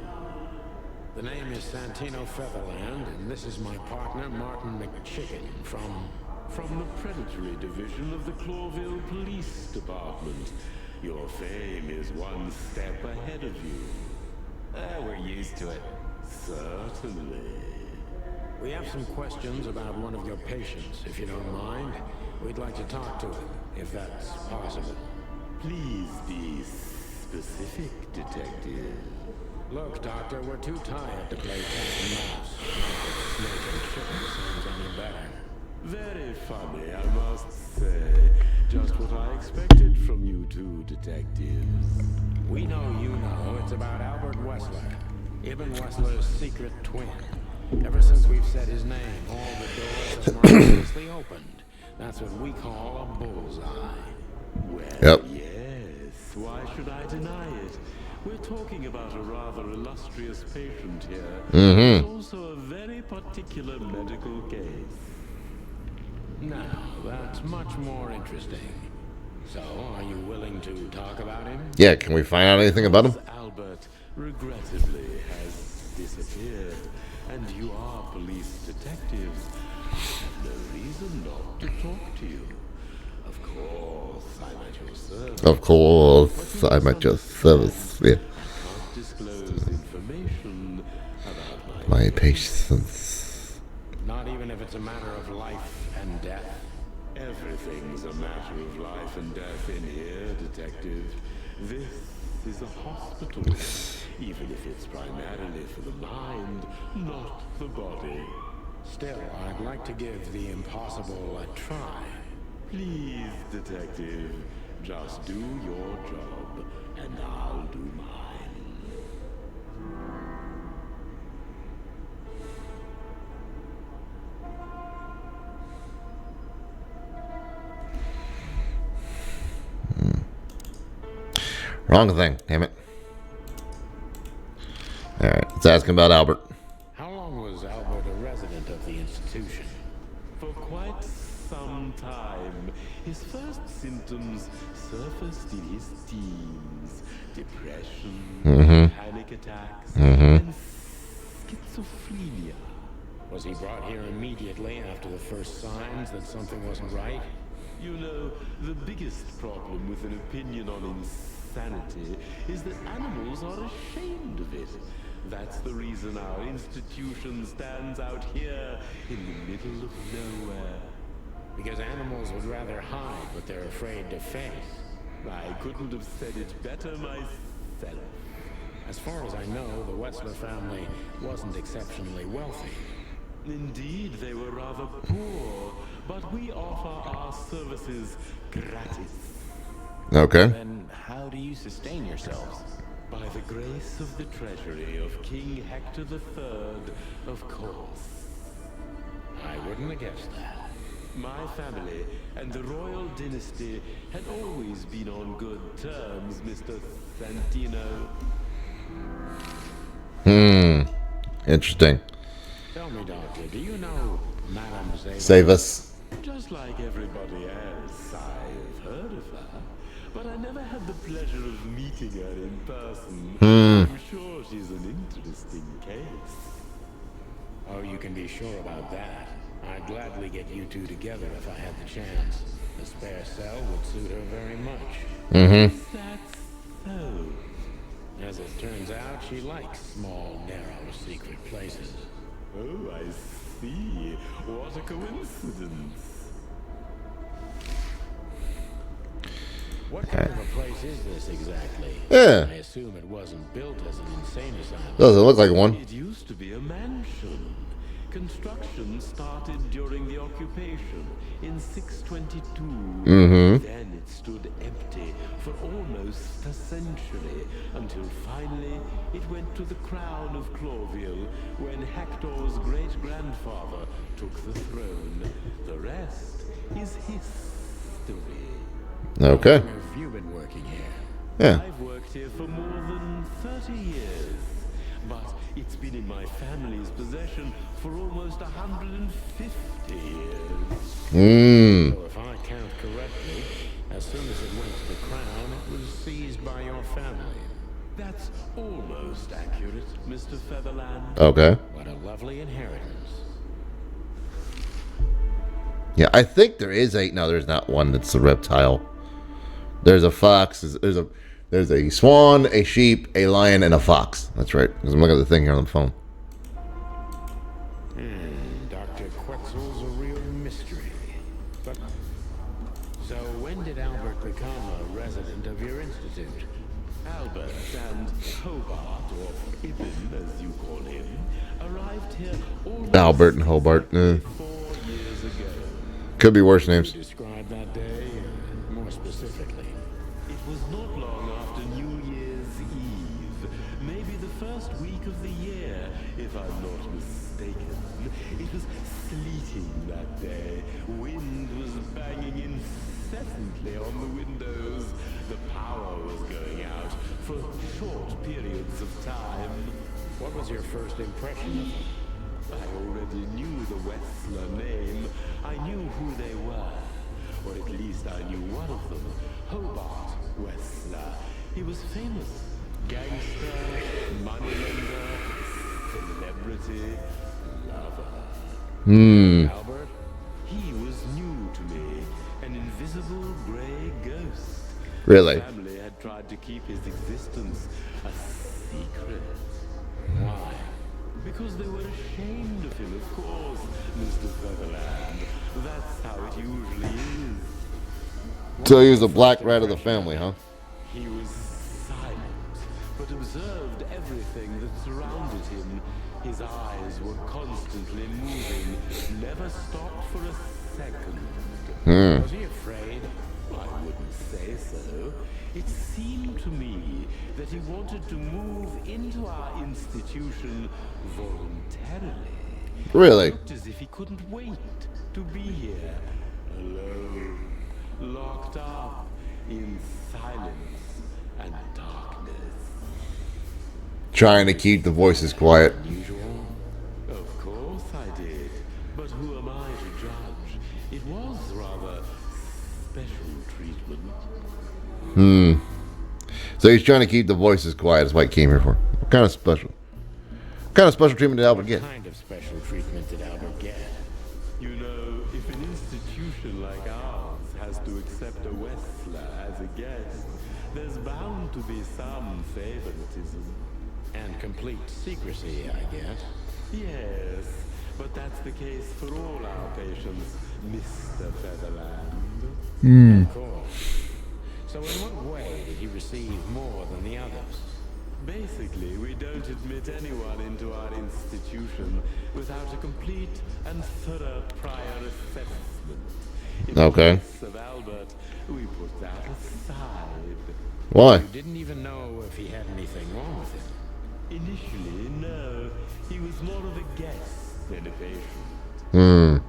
The name is Santino Featherland, and this is my partner, Martin McChicken, from the Predatory Division of the Clawville Police Department. Your fame is one step ahead of you. We're used to it. Certainly. We have some questions about one of your patients, if you don't mind. We'd like to talk to him, if that's possible. Please be specific, detective. Look, Doctor, we're too tired to play cat and mouse. Snake and chicken sounds any better. Very funny, I must say. Just what I expected from you two detectives. We know you know. It's about Albert Wessler, Ibn Wessler's secret twin. Ever since we've said his name, all the doors have miraculously opened. That's what we call a bullseye. Well, yes. Why should I deny it? We're talking about a rather illustrious patient here. It's also a very particular medical case. Now, that's much more interesting. So, are you willing to talk about him? Yeah, can we find out anything about him? Albert, regrettably, has disappeared. And you are police detectives. I have no reason not to talk to you. Of course, I'm at your service. Of course, I'm at your service. Yeah. I can't disclose information about My patients. Not even if it's a matter of life and death? Everything's a matter of life and death in here, detective. This is a hospital, even if it's primarily for the mind, not the body. Still, I'd like to give the impossible a try. Please, detective, just do your job, and I'll do mine. Wrong thing, damn it. Alright, let's ask him about Albert. How long was Albert a resident of the institution? For quite some time. His first symptoms surfaced in his teens. Depression, panic attacks, and schizophrenia. Was he brought here immediately after the first signs that something wasn't right? You know, the biggest problem with an opinion on insanity is that animals are ashamed of it. That's the reason our institution stands out here in the middle of nowhere. Because animals would rather hide what they're afraid to face. I couldn't have said it better myself. As far as I know, the Wessler family wasn't exceptionally wealthy. Indeed, they were rather poor, but we offer our services gratis. Okay. Then how do you sustain yourselves? By the grace of the treasury of King Hector III, of course. I wouldn't have guessed that. My family and the royal dynasty had always been on good terms, Mr. Santino. Interesting. Tell me, Doctor, do you know Madame Zayla? Save us. Just like everybody else, I've heard of her. But I never had the pleasure of meeting her in person. I'm sure she's an interesting case. Oh, you can be sure about that. I'd gladly get you two together if I had the chance. A spare cell would suit her very much. That's so. As it turns out, she likes small, narrow, secret places. Oh, I see. What a coincidence. What kind of a place is this exactly? Yeah. I assume it wasn't built as an insane asylum. Doesn't look like one. It used to be a mansion. Construction started during the occupation in 622. Then it stood empty for almost a century until finally it went to the crown of Clawville when Hector's great-grandfather took the throne. The rest is history. Okay. How long have you been working here? Yeah. I've worked here for more than 30 years, but it's been in my family's possession for almost 150 years. So if I count correctly, as soon as it went to the crown, it was seized by your family. That's almost accurate, Mr. Featherland. Okay. What a lovely inheritance. Yeah, I think there is a... No, there's not one that's a reptile. There's a fox. There's a swan, a sheep, a lion, and a fox. That's right. Because I'm looking at the thing here on the phone. Dr. Quetzal's a real mystery. But so when did Albert become a resident of your institute? Albert and Hobart, or Ibn as you call him, arrived here almost Albert and Hobart. 4 years ago. Could be worse names. Describe that day more specifically. It was not long after New Year's Eve, maybe the first week of the year, if I'm not mistaken. It was sleeting that day. Wind was banging incessantly on the windows. The power was going out for short periods of time. What was your first impression of them? I already knew the Wessler name. I knew who they were. Or at least I knew one of them, Hobart Wessler. He was famous. Gangster, moneylender, celebrity, lover. Albert? He was new to me, an invisible gray ghost. Really? His family had tried to keep his existence a secret. Why? Because they were ashamed of him, of course, Mr. Featherland. That's how it usually is. So he was the black rat of the family, huh? He was silent, but observed everything that surrounded him. His eyes were constantly moving, never stopped for a second. Was he afraid? I wouldn't say so. It seemed to me that he wanted to move into our institution voluntarily. Really? It looked as if he couldn't wait to be here, alone, locked up in silence and darkness. Trying to keep the voices quiet. Usual? Of course I did, but who am I to judge? It was rather special treatment. So he's trying to keep the voices quiet. That's what he came here for. What kind of special? What kind of special treatment did Albert get? What kind of special treatment did Albert get? You know, if an institution like ours has to accept a Wessler as a guest, there's bound to be some favoritism. And complete secrecy, I guess. Yes, but that's the case for all our patients, Mr. Featherland. Of course. So in what way did he receive more than the others? Basically, we don't admit anyone into our institution without a complete and thorough prior assessment. In Okay. the case of Albert, we put that aside. Why? You didn't even know if he had anything wrong with him. Initially, no. He was more of a guest than a patient.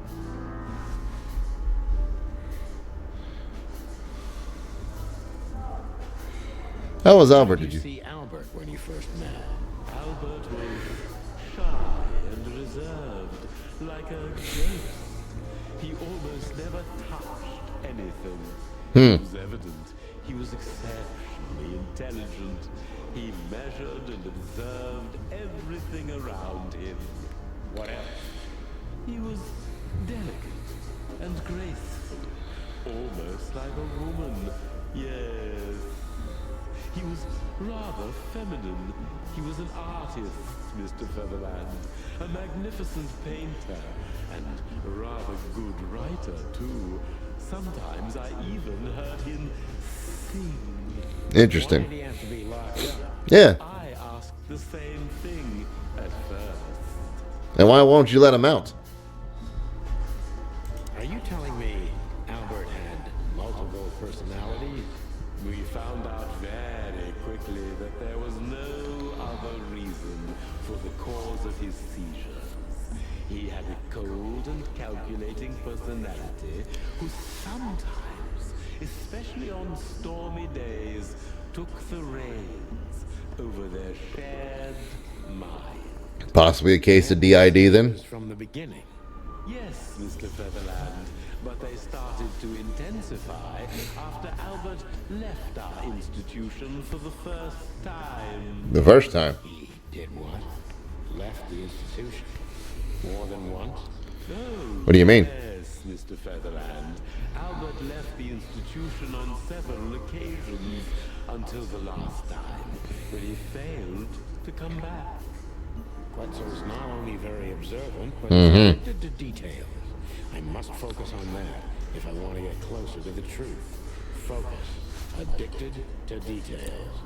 How was Albert, Did did you you? see Albert when you first met? Albert was shy and reserved, like a ghost. He almost never touched anything. It was evident he was exceptionally intelligent. He measured and observed everything around him. What else? He was delicate and graceful, almost like a woman. Yes. He was rather feminine. He was an artist, Mr. Featherland, a magnificent painter, and a rather good writer, too. Sometimes I even heard him sing. Why Interesting. did he have to be locked up? Yeah. I asked the same thing at first. And why won't you let him out? Are you telling me Albert had multiple personalities? We found out very quickly that there was no other reason for the cause of his seizures. He had a cold and calculating personality who sometimes, especially on stormy days, took the reins over their shared mind. Possibly a case of DID then? From the beginning. Yes, Mr. Featherland, but they started to intensify after Albert left our institution for the first time. The first time. He did what? Left the institution? More than once? No. What do you mean? Yes, Mr. Featherland. Albert left the institution on several occasions until the last time, when he failed to come back. Quetzal's not only very observant, but addicted to details. I must focus on that if I want to get closer to the truth. Focus. Addicted to details.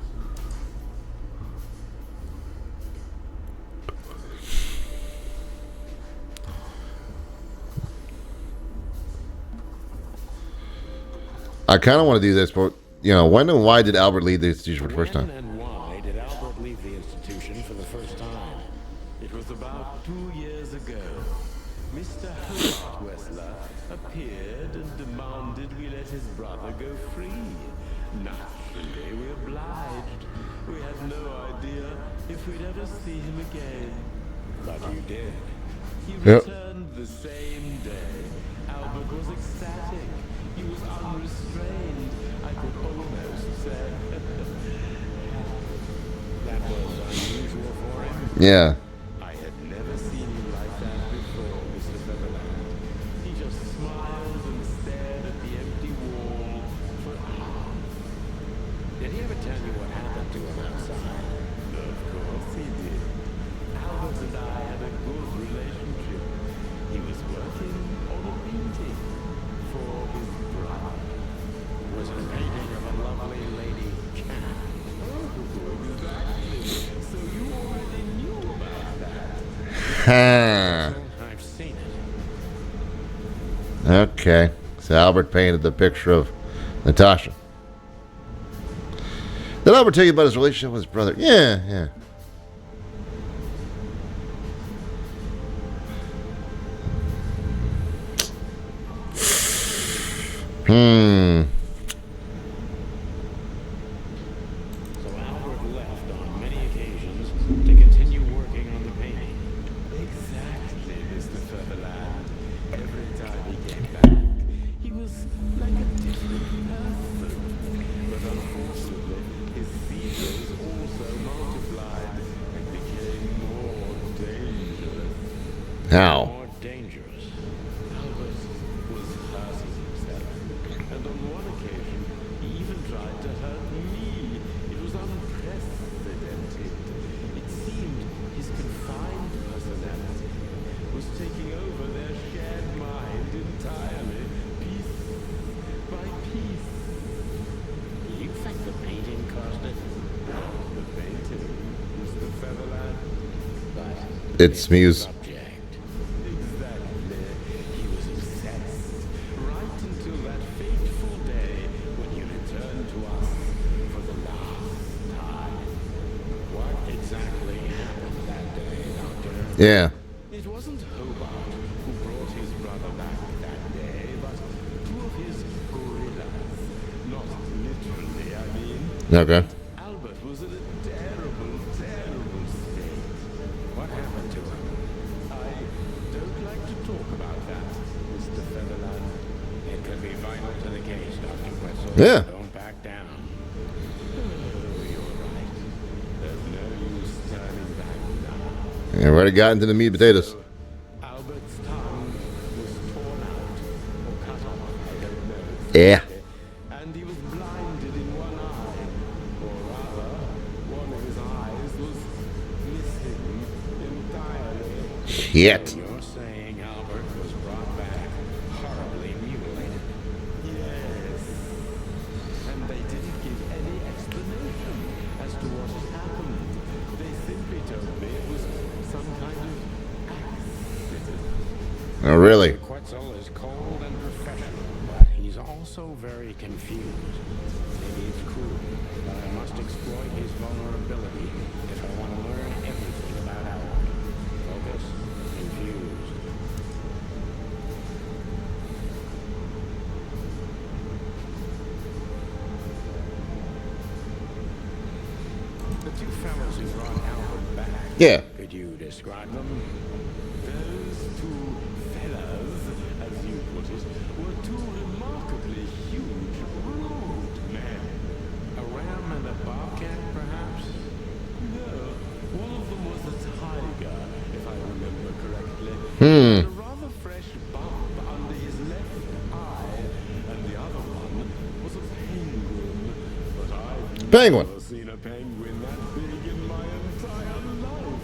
I kind of want to do this, but, you know, when and why did Albert leave the institution for the first time? When and why did Albert leave the institution for the first time? It was about 2 years ago. Mr. Hobart Wessler appeared and demanded we let his brother go free. Naturally, we obliged. We had no idea if we'd ever see him again. But you did. He Yep. returned the same day. Albert was ecstatic. He was unrestrained. I could almost say. That was unusual for him. Yeah. I had never seen him like that before, Mr. Featherland. He just smiled and stared at the empty wall for hours. Did he ever tell you what happened to him outside? Of course he did. Albert and I had a good relationship. He was working on a painting for his brother. Was it a painting of a lovely lady cat? Oh, exactly. So you already knew about that. I've seen it. Okay. So Albert painted the picture of Natasha. Did Albert tell you about his relationship with his brother? Yeah. So Albert left on many occasions to continue working on the painting. Exactly, Mr. Featherland. Every time he came back, he was like a different person. But unfortunately, his seizures also multiplied and became more dangerous. How? More dangerous. Albert was hurting himself, and on one occasion, he even tried to hurt me. It was unprecedented. It seemed his confined personality was taking over their shared mind entirely, piece by piece. You think the painting caused it? The painting, Mr. Featherland. But It's Muse. subject. Exactly. He was obsessed. Right until that fateful day when you returned to us for the last time. What exactly happened that day, Doctor? Yeah. It wasn't Hobart who brought his brother back that day, but two of his gorillas. Not literally, I mean. Okay. Albert was in a terrible, terrible state. What happened to him? I don't like to talk about that, Mr. Featherland. It could be vital to the case, Dr. Quetzal. Yeah. Don't back down. Oh, you're right. There's no use turning back now. You already got into the meat and potatoes. Albert's tongue was torn out or cut off, I don't know. Yeah. And he was blinded in one eye. Or rather, one of his eyes was missing entirely. Shit. You're saying Albert was brought back horribly mutilated. Yes. And they didn't give any explanation as to what had happened. They simply told me it was some kind of accident. Oh, really? Quetzal is cold and professional, but he's also very confused. Maybe it's cruel, but I must exploit his vulnerability if I want to learn everything about Albert. Focus, confused. The two fellows who brought Albert back. Yeah. Could you describe them? Those two fellas, as you put it, were two remarkably huge, rude men. A ram and a bobcat, perhaps? No, one of them was a tiger, if I remember correctly. Hmm. A rather fresh bump under his left eye, and the other one was a penguin. But I've Penguin. never seen a penguin that big in my entire life.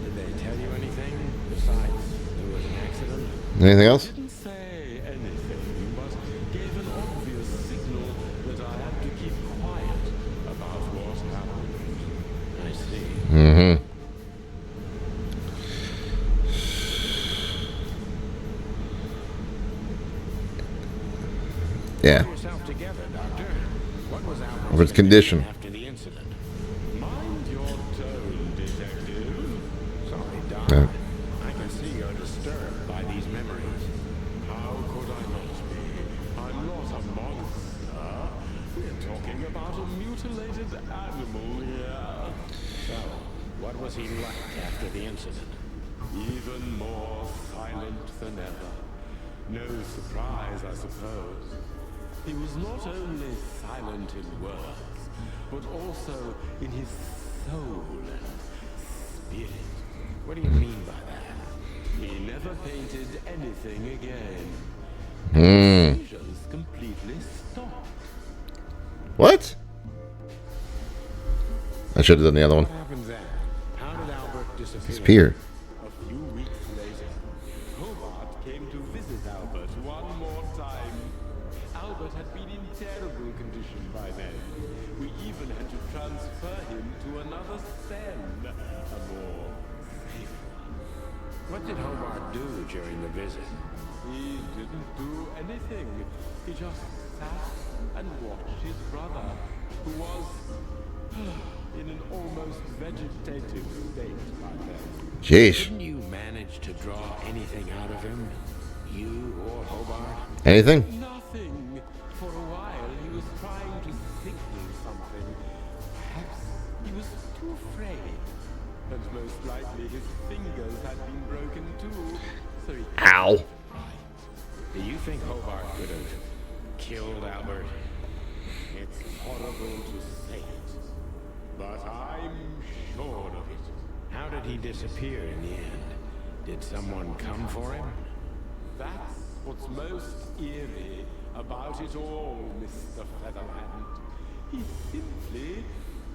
Did they tell you anything besides there was an accident? Anything else? Didn't say anything, but gave an obvious signal that I had to keep quiet about what happened. I see. Mm-hmm. Yeah. Pull yourself together, Doctor. What was Of its condition. after the incident? Mind your tone, detective. Sorry, Doc. Yeah. I can see you're disturbed by these memories. How could I not be? I'm not a monster. We're talking about a mutilated animal here. So, what was he like after the incident? Even more silent than ever. No surprise, I suppose. He was not only silent in words, but also in his soul and spirit. What do you mean by that? He never painted anything again. Hmm. Seizures completely stopped. What? I should have done the other one. What happened then? How did Albert disappear? Disappear. A few weeks later, Hobart came to visit Albert one more time. Albert had been in terrible condition by then. We even had to transfer him to another cell, a more safe one. What did Hobart do during the visit? He didn't do anything. He just sat and watched his brother, who was in an almost vegetative state by then. Jeez. Didn't you manage to draw anything out of him? You or Hobart? Anything? Nothing. For a while, he was trying to signal something. Perhaps he was too afraid. And most likely his fingers had been broken too. So he Ow. Do you think Hobart could have killed Albert? It's horrible to say it, but I'm sure of it. How did he disappear in the end? Did someone come for him? That's what's most eerie about it all, Mr. Featherland. He simply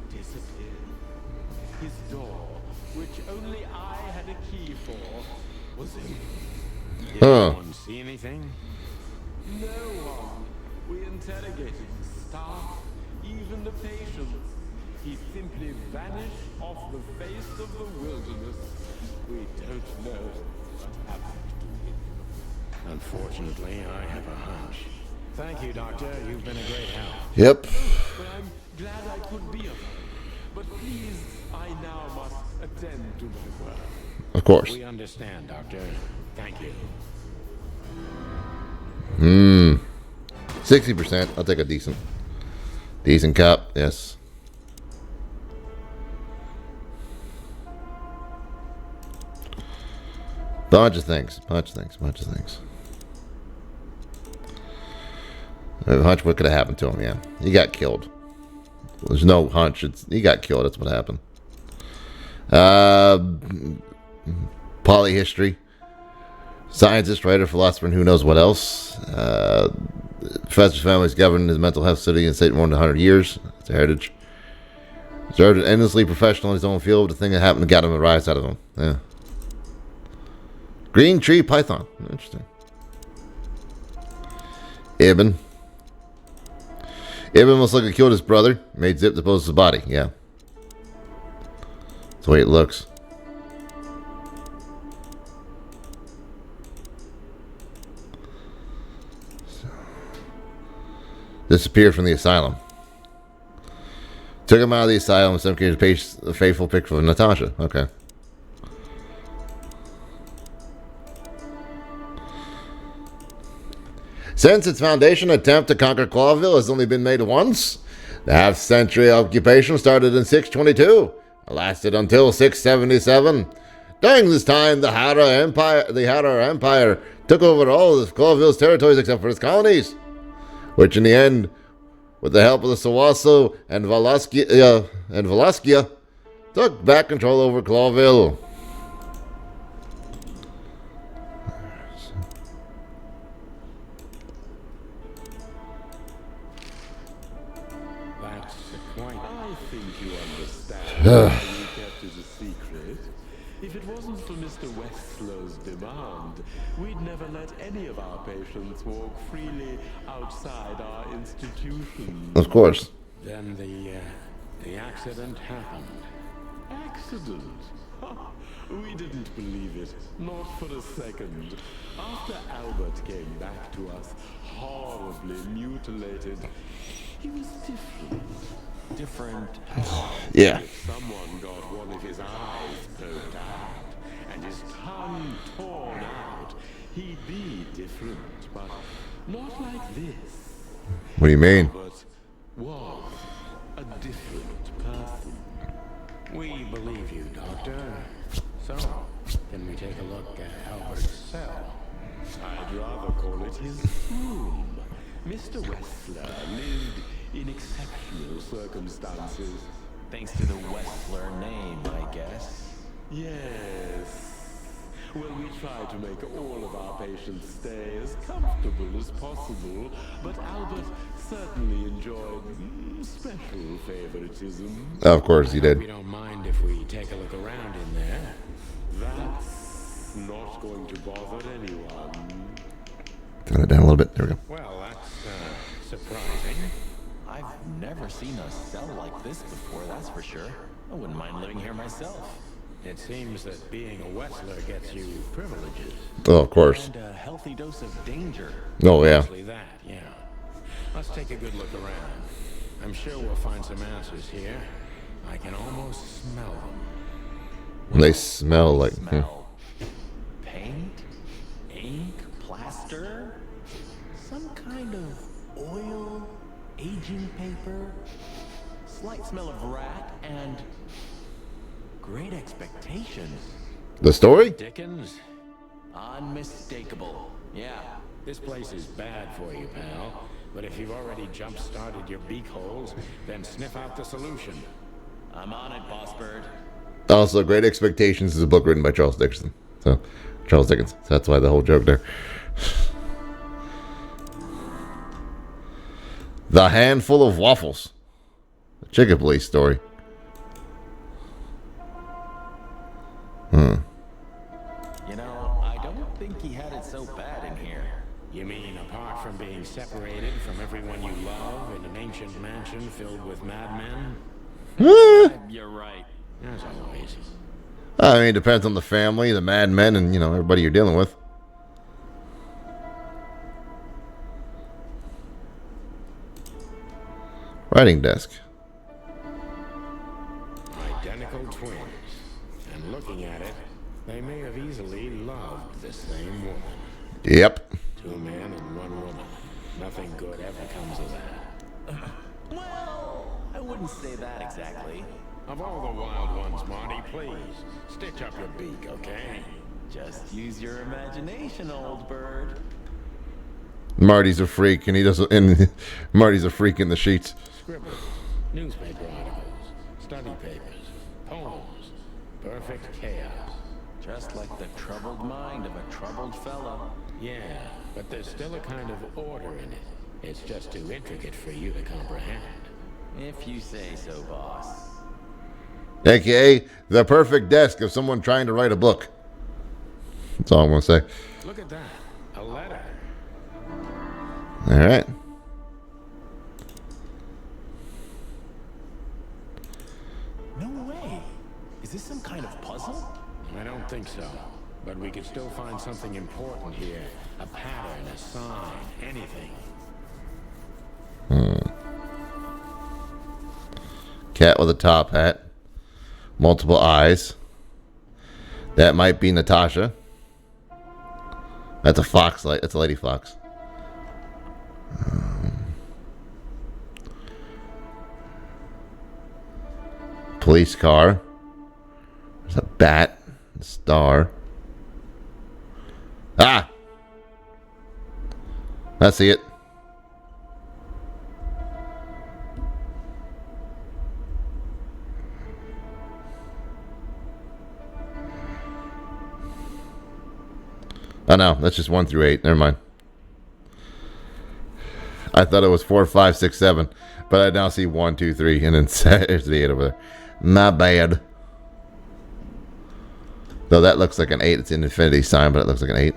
disappeared. His door, which only I had a key for, was empty. Did anyone see anything? No one. We interrogated the staff, even the patients. He simply vanished off the face of the wilderness. We don't know what happened to him. Unfortunately, I have a hunch. Thank you, Doctor. You've been a great help. Yep. But I'm glad I could be of help. But please, I now must attend to my work. Of course. We understand, Doctor. Thank you. 60%. I'll take a decent cop. Yes. Bunch of things. I have a hunch what could have happened to him. Yeah, he got killed. There's no hunch. He got killed. That's what happened. Polyhistory. Scientist, writer, philosopher, and who knows what else. Professor's family is governed his mental health study in state more than 100 years. It's a heritage. He's endlessly professional in his own field. The thing that happened got him a rise out of him. Yeah. Green tree python. Interesting. Ibn most likely killed his brother. Made Zip depose his body. Yeah. That's the way it looks. disappeared from the asylum. Took him out of the asylum. In some cases, paste a faithful picture of Natasha. Okay. Since its foundation, attempt to conquer Clawville has only been made once. The half-century occupation started in 622 and lasted until 677. During this time, the Hara Empire took over all of Clawville's territories except for its colonies, which in the end, with the help of the Sawaso and Velaskia, took back control over Clawville. I think you understand why you kept it a secret. If it wasn't for Mr. Wessler's demand, we'd never let any of our patients walk freely outside our institution. Of course. Then the accident happened. Accident? Ha, we didn't believe it, not for a second. After Albert came back to us, horribly mutilated, he was different. Different. Yeah. If someone got one of his eyes poked out and his tongue torn out, he'd be different, but not like this. What do you mean? Albert was a different person. We believe you, Doctor. So, can we take a look at Albert's cell? I'd rather call it his room. Mr. Wessler lived in exceptional circumstances. Thanks to the Wessler name, I guess. Yes. Well, we try to make all of our patients stay as comfortable as possible, but Albert certainly enjoyed special favoritism. Of course he I hope did. you don't mind if we take a look around in there. That's not going to bother anyone. Turn it down a little bit. There we go. Well, that's surprising. I've never seen a cell like this before, that's for sure. I wouldn't mind living here myself. It seems that being a Wessler gets you privileges. Oh, of course. And a healthy dose of danger. Oh, yeah. Mostly that, yeah. Let's take a good look around. I'm sure we'll find some answers here. I can almost smell them. They smell like... Smell. Paint? Ink? Plaster? Some kind of oil? Aging paper? Slight smell of rat and... Great Expectations. The story? Dickens? Unmistakable. Yeah. This place is bad for you, pal. But if you've already jump-started your beak holes, then sniff out the solution. I'm on it, Boss Bird. Also, Great Expectations is a book written by Charles Dickens. So that's why the whole joke there. The Handful of Waffles. The Chicken Police story. You know, I don't think he had it so bad in here. You mean apart from being separated from everyone you love in an ancient mansion filled with madmen? You're right. As always. I mean, it depends on the family, the madmen, and, everybody you're dealing with. Writing desk. Identical twins. And looking at it, they may have easily loved the same woman. Yep. 2 men and 1 woman. Nothing good ever comes of that. Well, I wouldn't say that exactly. Of all the wild ones, Marty, please, stitch up your beak, okay? Just use your imagination, old bird. Marty's a freak, and he doesn't. And Marty's a freak in the sheets. Scribbles, newspaper articles, study papers, poems, perfect chaos. Just like the troubled mind of a troubled fellow. Yeah, but there's still a kind of order in it. It's just too intricate for you to comprehend. If you say so, boss. AKA the perfect desk of someone trying to write a book. That's all I'm going to say. Look at that. A letter. All right. No way. Is this some kind of puzzle? I don't think so. But we could still find something important here. A pattern, a sign, anything. Cat with a top hat. Multiple eyes. That might be Natasha. That's a fox. That's a lady fox. Police car. There's a bat. A star. Ah! I see it. Oh no, that's just 1 through 8. Never mind. I thought it was 4, 5, 6, 7, but I now see 1, 2, 3, and then there's the 8 over there. My bad. Though that looks like an 8. It's an infinity sign, but it looks like an 8.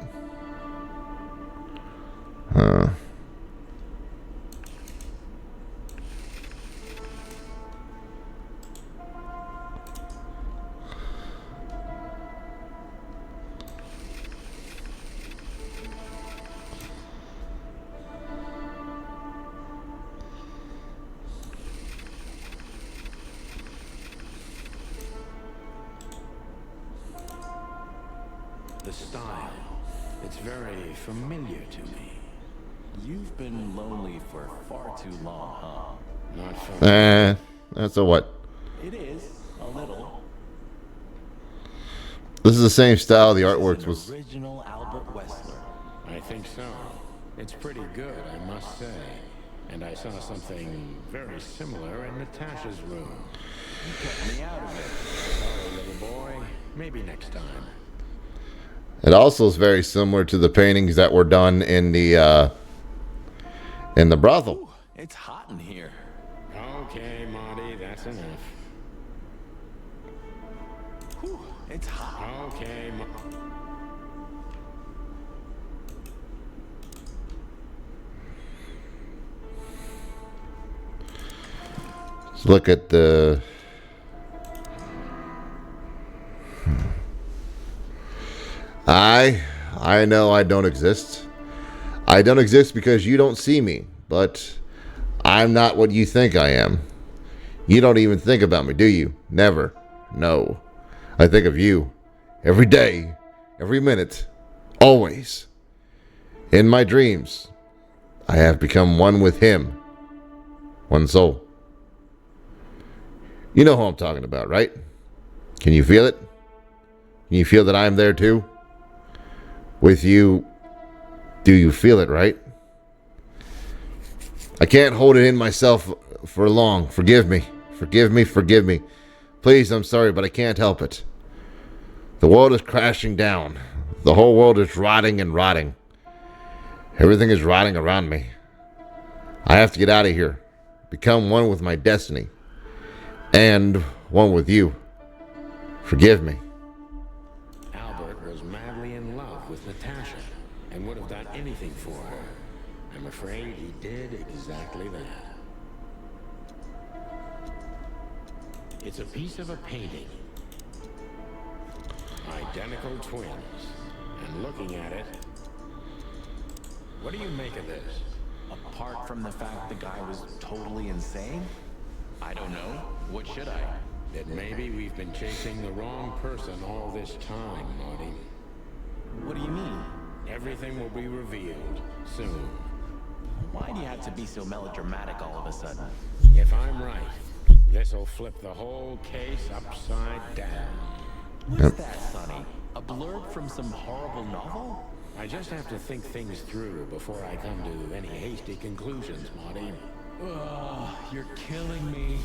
The style, it's very familiar to me. You've been lonely for far too long, huh? Not for So what? It is, a little. This is the same style the artwork was. Original Albert Wessler. I think so. It's pretty good, I must say. And I saw something very similar in Natasha's room. You kept me out of it. Sorry, little boy. Maybe next time. It also is very similar to the paintings that were done in the brothel. Ooh, it's hot in here. Okay, Marty, that's enough. Whew, it's hot. Okay, Let's look at the. I know I don't exist. I don't exist because you don't see me, but I'm not what you think I am. You don't even think about me, do you? Never. No. I think of you every day, every minute, always. In my dreams, I have become one with him. One soul. You know who I'm talking about, right? Can you feel it? Can you feel that I'm there too? With you, do you feel it, right? I can't hold it in myself for long. Forgive me. Forgive me. Forgive me. Please, I'm sorry, but I can't help it. The world is crashing down. The whole world is rotting and rotting. Everything is rotting around me. I have to get out of here. Become one with my destiny. And one with you. Forgive me. Albert was madly in love with Natasha and would have done anything for her. I'm afraid he did exactly that. It's a piece of a painting. Identical twins. And looking at it, what do you make of this? Apart from the fact the guy was totally insane? I don't know. What should I? That maybe we've been chasing the wrong person all this time, Marty. What do you mean? Everything will be revealed soon. Why do you have to be so melodramatic all of a sudden? If I'm right, this'll flip the whole case upside down. What's that, Sonny? A blurb from some horrible novel? I just have to think things through before I come to any hasty conclusions, Marty. Ugh, you're killing me.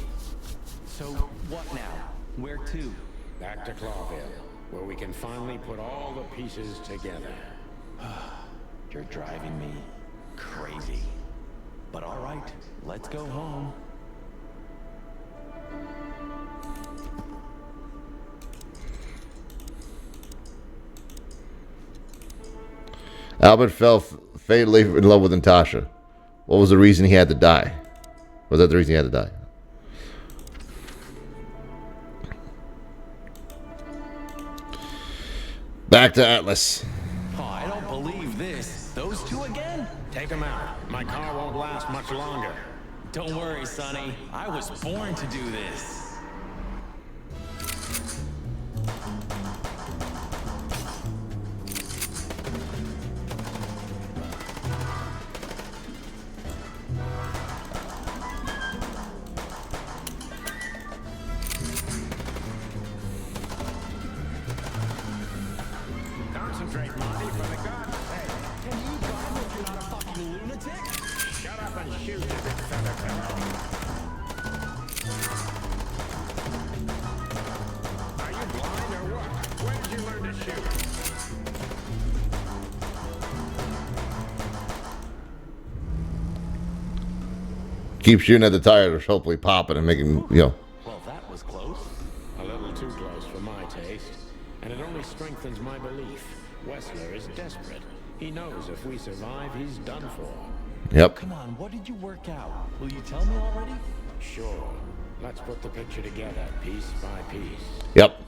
So, what now? Where to? Back to Clawville, where we can finally put all the pieces together. You're driving me crazy. But all right, let's go home. Albert fell fatally in love with Natasha. What was the reason he had to die? Was that the reason he had to die? Back to Atlas. Oh, I don't believe this. Those two again? Take them out. My car won't last much longer. Don't worry, Sonny. I was born to do this. Concentrate, Marty, for the God's sake. Can you drive if you're not a fucking lunatic? Shut up and shoot, you big feather pillow. Are you blind or what? Where did you learn to shoot? Keep shooting at the tires, hopefully popping and making, you know. Well, that was close. A little too close for my taste. And it only strengthens my belief. Wessler is desperate. He knows if we survive, he's done for. Yep. Come on, what did you work out? Will you tell me already? Sure. Let's put the picture together, piece by piece. Yep.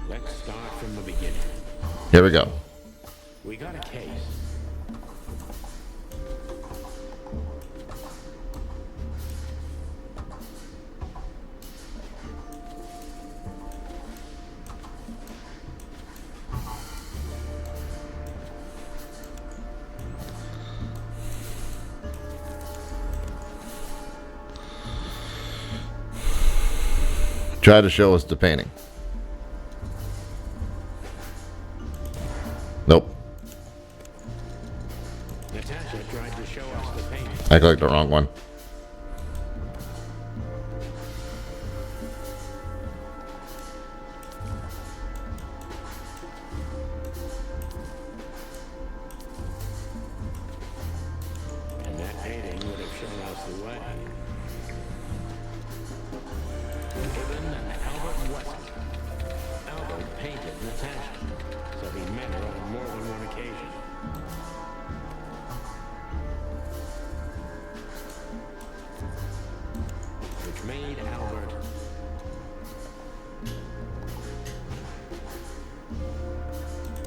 Let's start from the beginning. Here we go. We got a case. Try to show us the painting. Nope. Natasha tried to show us the painting. I clicked the wrong one. And that painting would have shown us the way. Gibbon and Albert Wessler. Albert painted Natasha, so he met her on more than one occasion. Which made Albert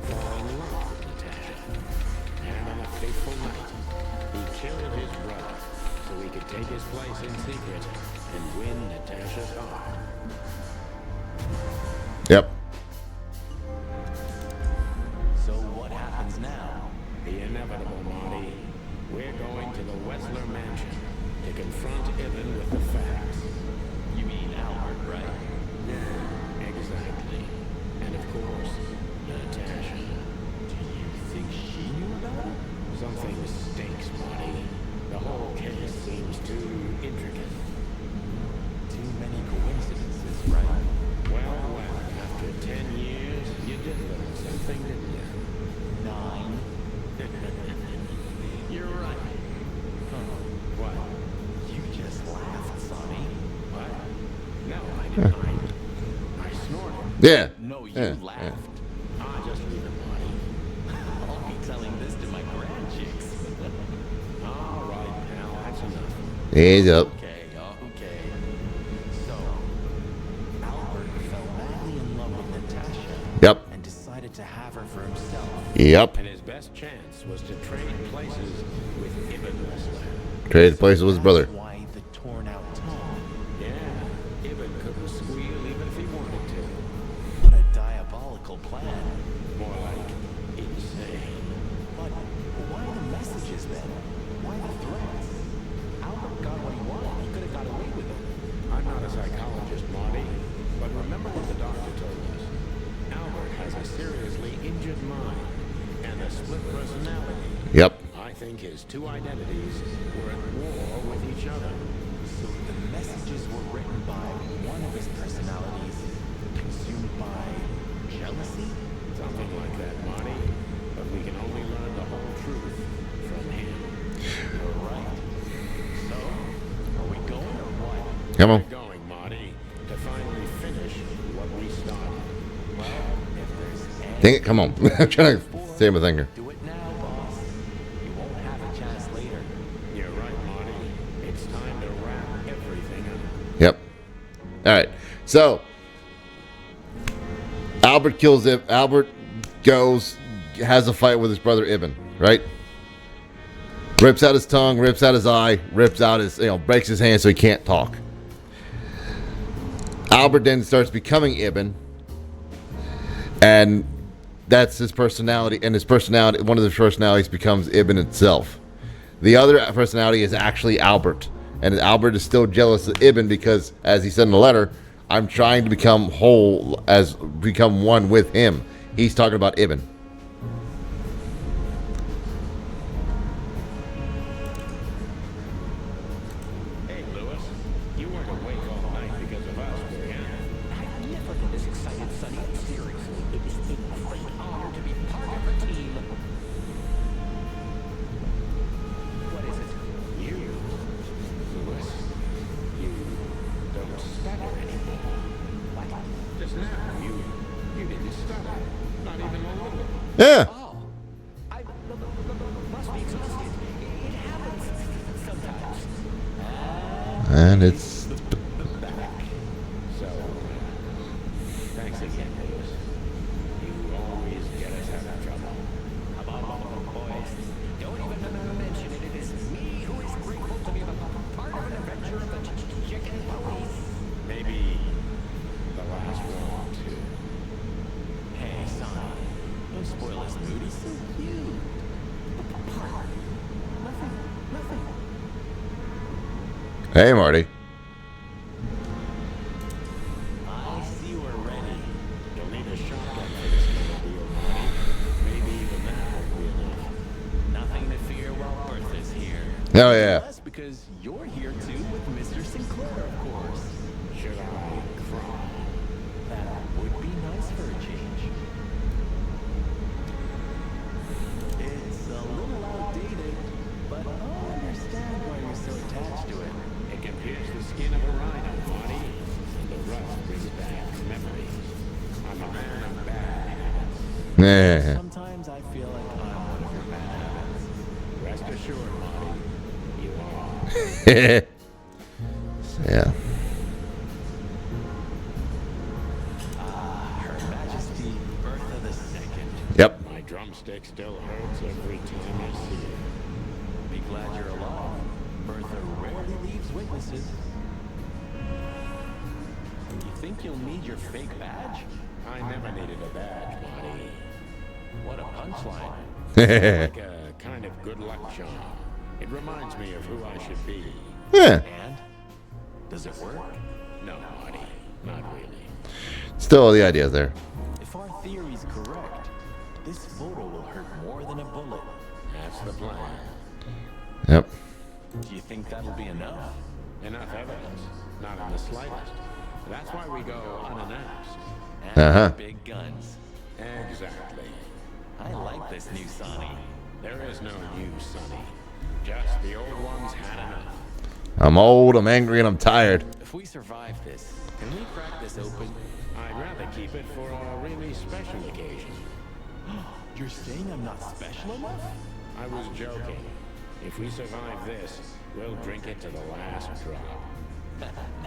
fall in love with Natasha. And on a fateful night, he killed his brother so he could take his place in secret and win Natasha's heart. Yep. So what happens now? The inevitable, Marty. We're going to the Wessler mansion to confront Ibn with the facts. You mean Albert, right? Yeah, exactly. And of course, Natasha. Do you think she knew about it? Something stinks, Marty. The whole case seems too intricate. Too many coincidences, right? Well, after 10 years, you did learn something, didn't you? 9. You're right. What? You just laughed, Sonny. What? No, I didn't. I snorted. Yeah. No, you Yeah. laughed. Just leave it, Marty. I'll be telling this to my grandchicks. All right, pal, that's enough. He's up. Okay. So, Albert fell madly in love with Natasha. Yep. And decided to have her for himself. Yep. And his best chance was to trade places with Ibn Wessler. Traded places with his brother. That's why the torn out tongue. Yeah, Ibn couldn't squeal even if he wanted to. What a diabolical plan. More like insane. But why the messages then? Why the threats? Albert got what he wanted. He could have got away with it. I'm not a psychologist, Marty, but remember what the doctor told us. Albert has a seriously injured mind and a split personality. Yep. I think his two identities were at war with each other. So the messages were written by one of his personalities, consumed by jealousy? Something like that, Marty. But we can only learn the whole truth from him. You're right. So, are we going or what? Come on. We're going, Marty, to finally finish what we started. Well, if there's any Dang it, come on. I'm trying to say my thing here. do it now, boss. You won't have a chance later. You're right, Marty. It's time to wrap everything up. Yep. All right. So Albert kills him. Albert goes, has a fight with his brother Ibn, right? Rips out his tongue, rips out his eye, rips out his, breaks his hand so he can't talk. Albert then starts becoming Ibn, and that's his personality. And his personality, one of the personalities, becomes Ibn itself. The other personality is actually Albert, and Albert is still jealous of Ibn because, as he said in the letter, I'm trying to become whole, become one with him. He's talking about Ibn. Hey, Lewis, you weren't awake all night because of us, were you? I've never been this excited, Sonny. Seriously, it is a great honor to be part of a team. What is it? You, Lewis, you don't stutter anymore. What? Just now, you didn't stutter. Not even a little. Yeah. Oh, I must be exhausted. It happens sometimes. And it's Back. So, thanks again, Lewis. You always get us out of trouble. Come on, boys. Don't even mention it. It is me who is grateful to be a part of an adventure of the chicken ponies. Maybe the last one, too. Hey, Sonny. Don't spoil his mood. He's so cute. Nothing. hey, Marty. I see we're ready. You'll need a shotgun for this kind of deal, Marty. Maybe even that won't be enough. Nothing to fear while Bertha's here. Oh yeah. That's because you're here too with Mr. Sinclair, of course. Should I cry? That would be nice for a change. It's a little outdated, but I understand why you're so attached to it. It can pierce the skin of a rhino, Marty. And the rust brings back memories. I'm a man of bad habits. Yeah. Sometimes I feel like I'm one of your bad habits. Rest assured, Marty, you are. yeah. Her Majesty Bertha II. Yep. My drumstick still hurts every time I see it. Be glad you're alive. Bertha rarely leaves witnesses. You think you'll need your fake badge? I never needed a badge, Marty. What a punchline. Like a kind of good luck charm. It reminds me of who I should be. Yeah. And? Does it work? No, Marty, not really. Still, the idea's there. If our theory's correct, this photo will hurt more than a bullet. That's the plan. Yep. Do you think that'll be enough? Enough evidence. Not in the slightest. That's why we go unannounced. And Uh-huh. big guns. Exactly. I like this new Sonny. There is no new Sonny. Just the old ones had enough. I'm old, I'm angry, and I'm tired. If we survive this, can we crack this open? I'd rather keep it for a really special occasion. You're saying I'm not special enough? I was joking. If we survive this, we'll drink it to the last drop.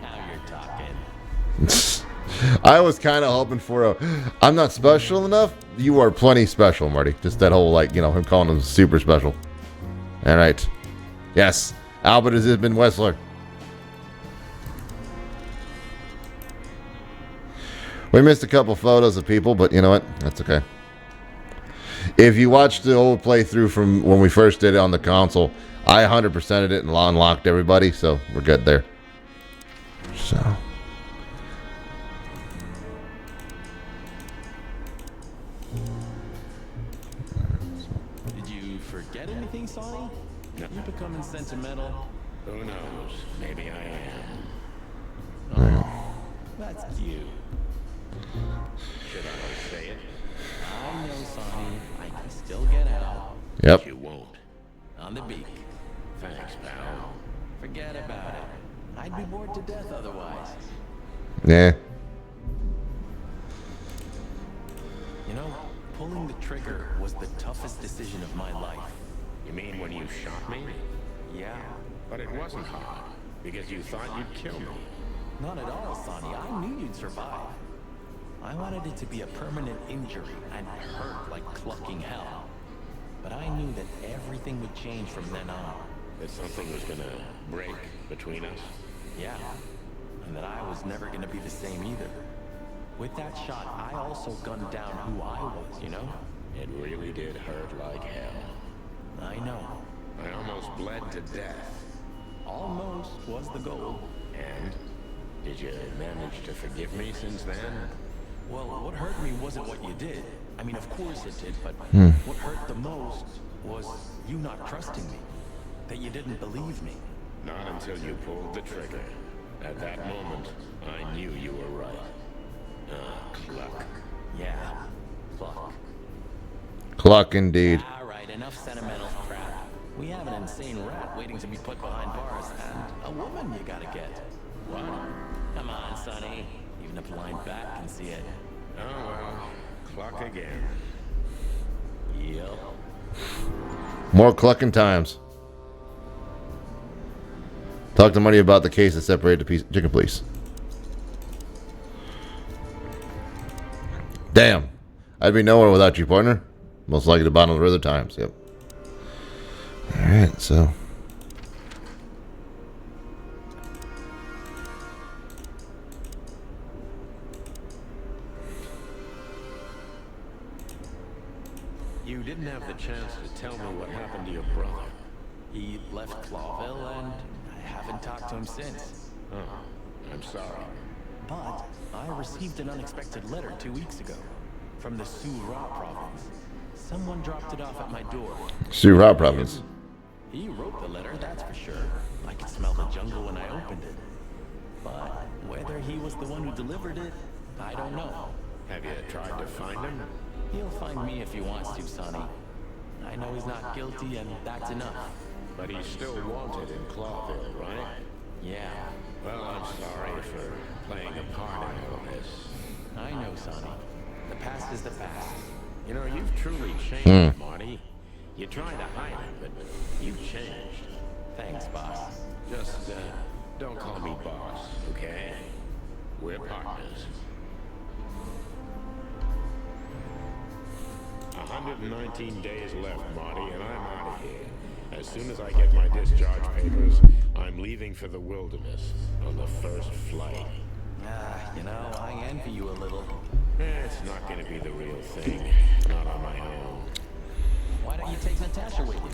Now you're talking. I was kind of hoping for I'm not special enough. You are plenty special, Marty. Just that whole, him calling him super special. All right. Yes. Albert has been Wessler. We missed a couple photos of people, but you know what? That's okay. If you watched the old playthrough from when we first did it on the console, I 100%ed it and unlocked everybody, so we're good there. So. Did you forget anything, Sonny? You becoming sentimental? Who knows? Maybe I am. Oh, that's cute. Should I say it? I know, Sonny. I can still get out. Yep. You won't. On the beak. Thanks, pal. Forget about it. I'd be bored to death otherwise. Yeah. You know, pulling the trigger was the toughest decision of my life. You mean when you shot me? Yeah. But it wasn't hard, because you thought you'd kill me. Not at all, Sonny. I knew you'd survive. I wanted it to be a permanent injury and hurt like clucking hell. But I knew that every everything would change from then on. That something was gonna break between us? Yeah, and that I was never gonna be the same either. With that shot, I also gunned down who I was, you know? It really did hurt like hell. I know. I almost bled to death. Almost was the goal. And? Did you manage to forgive me since then? Well, what hurt me wasn't what you did. I mean, of course it did, but what hurt the most was you not trusting me. That you didn't believe me. Not until you pulled the trigger. At that moment, I knew you were right. Cluck. Yeah, Cluck. Cluck indeed. All right, enough sentimental crap. We have an insane rat waiting to be put behind bars, and a woman you gotta get. What? Come on, Sonny. Even a blind bat can see it. Oh well, Cluck again. Yep. More clucking times. Talk to Money about the case that separated the chicken police. Damn. I'd be nowhere without you, partner. Most likely the bottom of the river times. Yep. Alright, so. You didn't have the chance to tell me what happened to your brother. He left Clawville, and I haven't talked to him since. Oh, I'm sorry. But I received an unexpected letter 2 weeks ago from the Sura province. Someone dropped it off at my door. Sura province. He wrote the letter, that's for sure. I could smell the jungle when I opened it. But whether he was the one who delivered it, I don't know. Have you tried to find him? He'll find me if he wants to, Sonny. I know he's not guilty, and that's enough. But he's still wanted in Clawville, right? Yeah. Well, I'm sorry for playing a part in all this. I know, Sonny. The past is the past. You know, you've truly changed, Marty. You try to hide it, but you've changed. Thanks, boss. Just, don't call me boss, okay? We're partners. 119 days left, Marty, and I'm out of here. As soon as I get my discharge papers, I'm leaving for the wilderness on the first flight. You know, I envy you a little. It's not going to be the real thing. Not on my own. Why don't you take Natasha with you?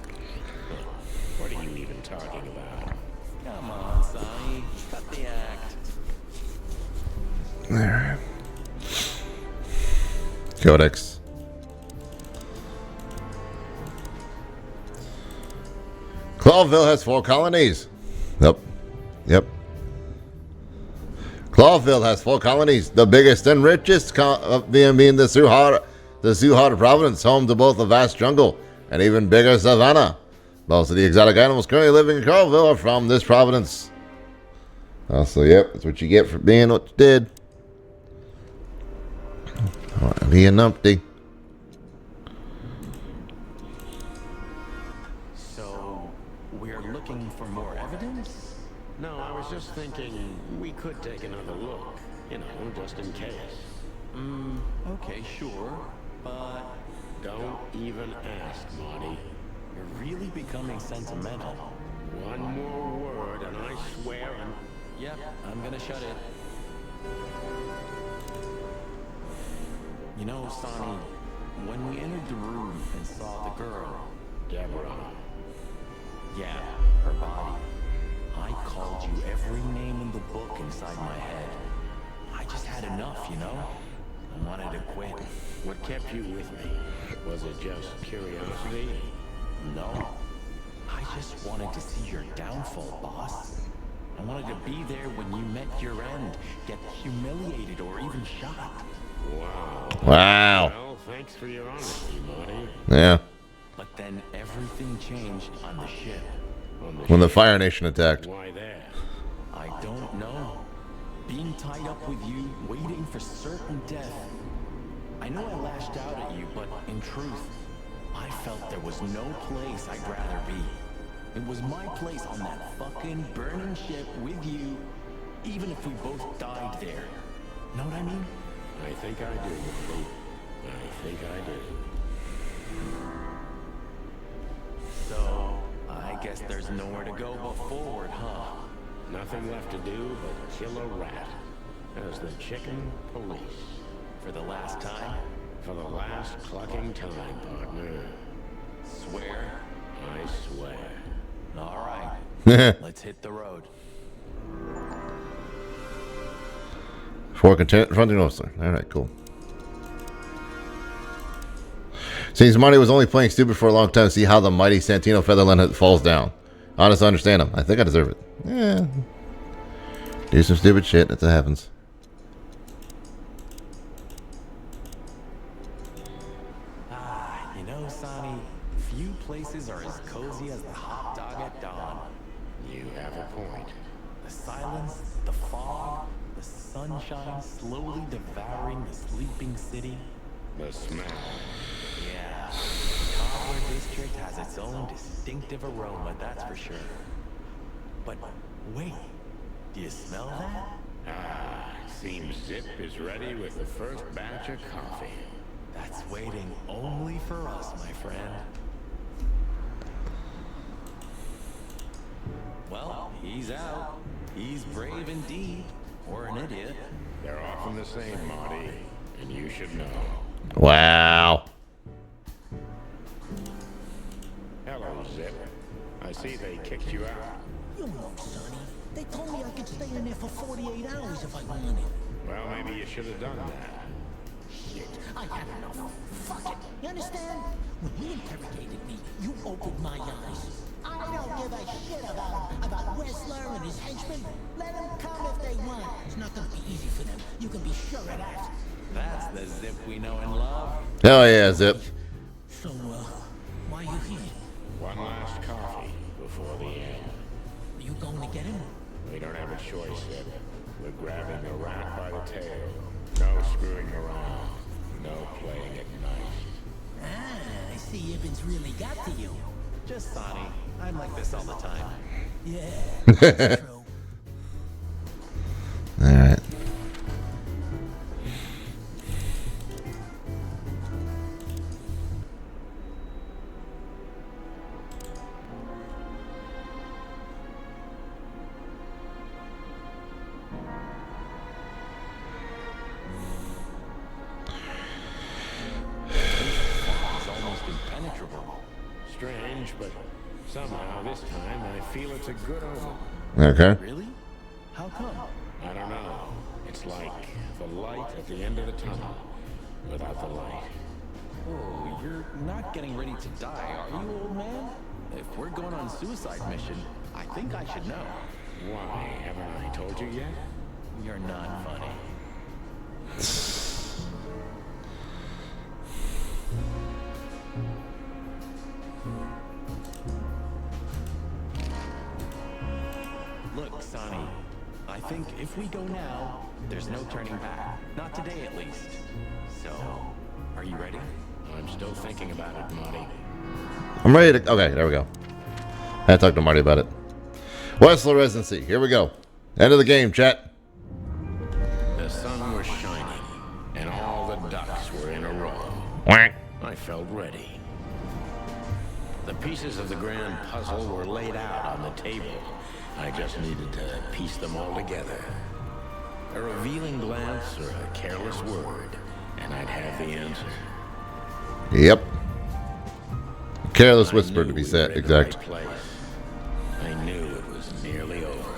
What are you even talking about? Come on, Sonny. Cut the act. Alright. Codex. Clawville has 4 colonies. Yep. Clawville has 4 colonies. The biggest and richest being the Suhara province, home to both a vast jungle and even bigger savanna. Most of the exotic animals currently living in Clawville are from this province. So, yep, that's what you get for being what you did. Be a numpty. So, we're looking for more evidence? No, I was just thinking we could take another look. You know, just in case. Okay, sure. But Don't even ask, Marty. you're really becoming sentimental. One more word and I swear I'm... Yep, I'm gonna shut it. You know, Sonny, when we entered the room and saw the girl, Deborah. yeah, her body, I called you every name in the book inside my head. I just had enough, you know? I wanted to quit. What kept you with me? Was it just curiosity? No. I just wanted to see your downfall, boss. I wanted to be there when you met your end, get humiliated or even shot. Wow. Well, thanks for your honesty, Marty. Yeah. But then everything changed on the ship. When the Fire Nation attacked. Why there? I don't know. Being tied up with you, waiting for certain death. I know I lashed out at you, but in truth, I felt there was no place I'd rather be. It was my place on that fucking burning ship with you, even if we both died there. Know what I mean? I think I do, Marty. I think I do. So, guess there's nowhere to go but forward, huh? Nothing left to do but kill a rat. As the chicken police. For the last time? For the last clucking time, partner. Swear? I swear. All right. Let's hit the road. For confronting officer. All right, cool. Seems Marty was only playing stupid for a long time to see how the mighty Santino Featherland falls down. Honestly, I understand him. I think I deserve it. Yeah. Do some stupid shit. That's what happens. You know, Sonny, few places are as cozy as the hot dog at dawn. You have a point. The silence, the fog, the sunshine slowly devouring the sleeping city. The smell. Yeah, the Cobbler District has its own distinctive aroma, that's for sure. But wait, do you smell that? Seems Zip is ready with the first batch of coffee. That's waiting only for us, my friend. Well, he's out. He's brave indeed, or an idiot. They're often the same, Marty, and you should know. Wow. Hello, Zip. I see they kicked you out. You know, Sonny. They told me I could stay in there for 48 hours if I wanted. Well, maybe you should have done that. Shit, I had enough. Fuck it. You understand? When you interrogated me, you opened my eyes. I don't give a shit about Wrestler and his henchmen. Let them come if they want. It's not gonna be easy for them. You can be sure of that. That's the Zip we know and love. Hell yeah, Zip. So, why are you here? One last coffee before the end. Are you going to get him? We don't have a choice, Zip. We're grabbing the rat by the tail. No screwing around. No playing it nice. Ah, I see Ibben's really got to you. Just Sonny. I'm like this all the time. Yeah, that's true. All right. It's almost impenetrable. Strange, but somehow this time I feel it's a good omen. Okay. Really? How come? I don't know. It's like the light at the end of the tunnel without the light. Oh, you're not getting ready to die, are you, old man? If we're going on suicide mission, I think I should know. Why, haven't I told you yet? You're not funny. Look, Sonny, I think if we go now, there's no turning back. Not today, at least. So, are you ready? I'm still thinking about it, Marty. I'm ready to. Okay, there we go. I had to talk to Marty about it. Westler residency. Here we go. End of the game, chat. The sun was shining, and all the ducks were in a row. Quack. I felt ready. The pieces of the grand puzzle were laid out on the table. I just needed to piece them all together. A revealing glance or a careless word, and I'd have the answer. Yep. Careless I whisper knew to be we said. were in the Exact. right place. I knew it was nearly over.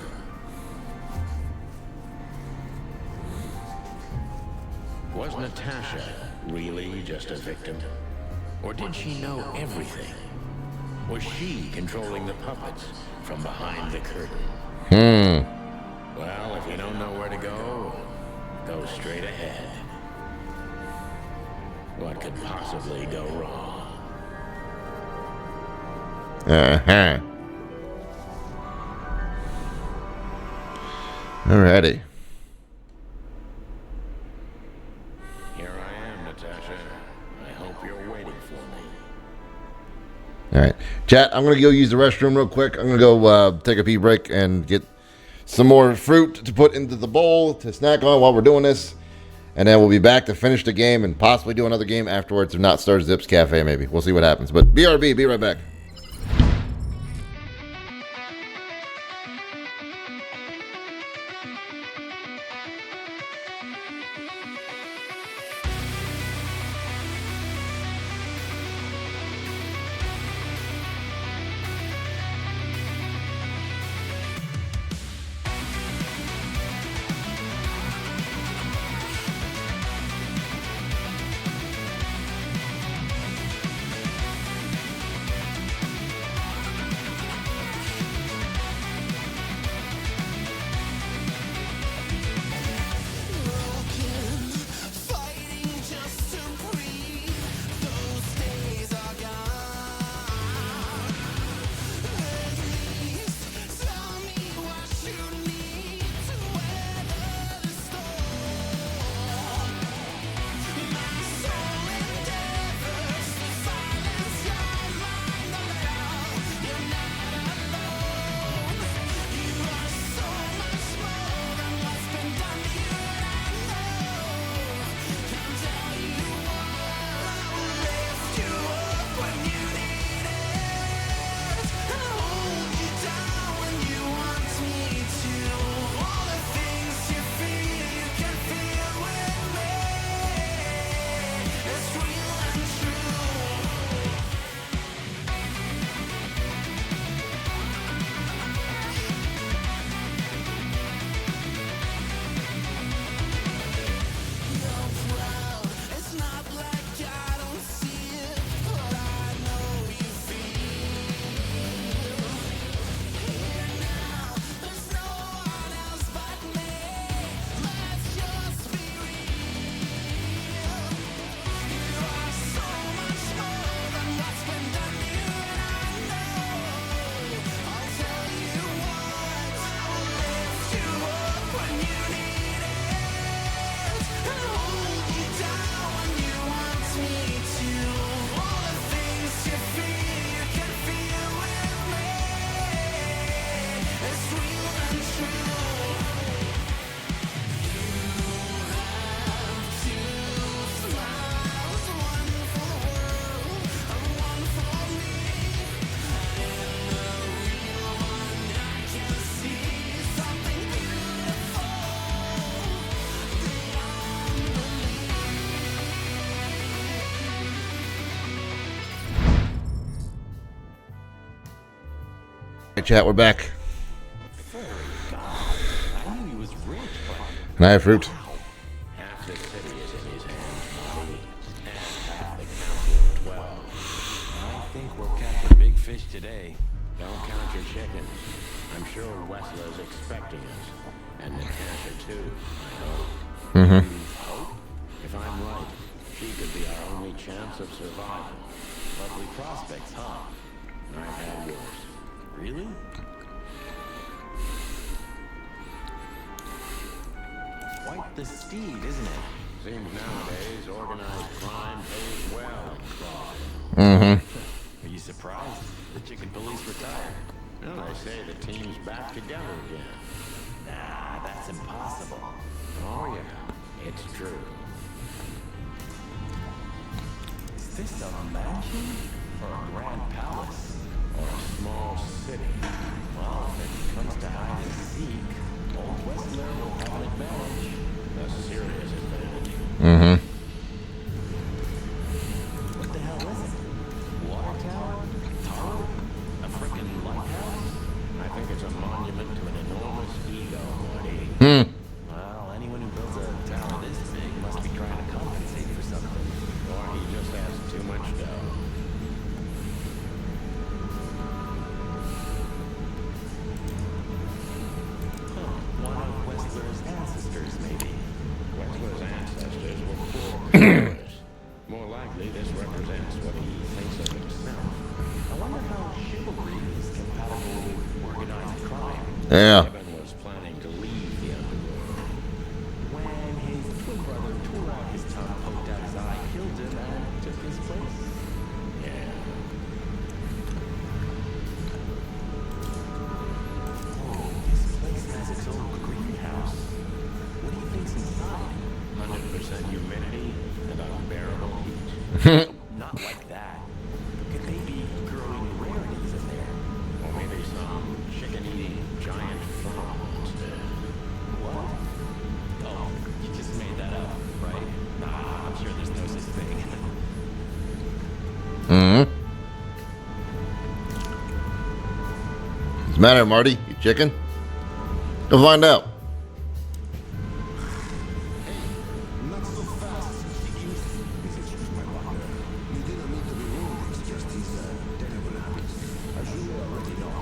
Was Natasha really just a victim? Or did she know everything? Was she controlling the puppets from behind the curtain? Well, if you don't know where to go, go straight ahead. What could possibly go wrong? Uh-huh. Alrighty. Here I am, Natasha. I hope you're waiting for me. Alright. Chat, I'm going to go use the restroom real quick. I'm going to go take a pee break and get some more fruit to put into the bowl to snack on while we're doing this. And then we'll be back to finish the game and possibly do another game afterwards. If not, start Zip's Cafe maybe. We'll see what happens. But BRB, be right back. Hey, chat, we're back. I knew he was rich, but Can I have fruit? Half the city is in his hands, Marty, and half the council of 12. I think we'll catch a big fish today. Don't count your chickens. I'm sure Wessler's expecting us, and Natasha too, I hope. Hope? If I'm right, she could be our only chance of survival. Lovely prospects, huh? I've had worse. Really? Quite the steed, isn't it? Seems nowadays organized crime pays well in Claw. Are you surprised? The chicken police retired. Well, they say the team's back together again. Nah, that's impossible. Oh yeah, it's true. Is this a mansion or a grand palace? Or a small city. Well, if it comes to hide and seek, old Westler will have an advantage. A serious advantage. What the hell is it? Water tower? Tower? A frickin' lighthouse? I think it's a monument to an enormous ego, Marty. Well, anyone who builds a tower this big must be trying to compensate for something. Or he just has too much dough. One of Westler's ancestors, maybe. Wessler's ancestors were poor criminals. More likely, this represents what he thinks of himself. I wonder how chivalry is compatible with organized crime. Yeah. Evan was planning to leave the underworld. When his twin brother tore out his tongue, poked out his eye, killed him, and took his place. Yeah. Oh, this place has its own greenhouse. What do you think's inside? 100% humidity and unbearable heat. Not like that. Could they be growing rarities in there? Or maybe some chicken-eating giant frog monster. What? Oh, you just made that up, right? Nah, I'm sure there's no such thing. What's the matter, Marty? You chicken? Go find out. Not so fast, chickens. Please excuse my partner. You didn't mean to be rude. It's just his terrible habits. As you already know.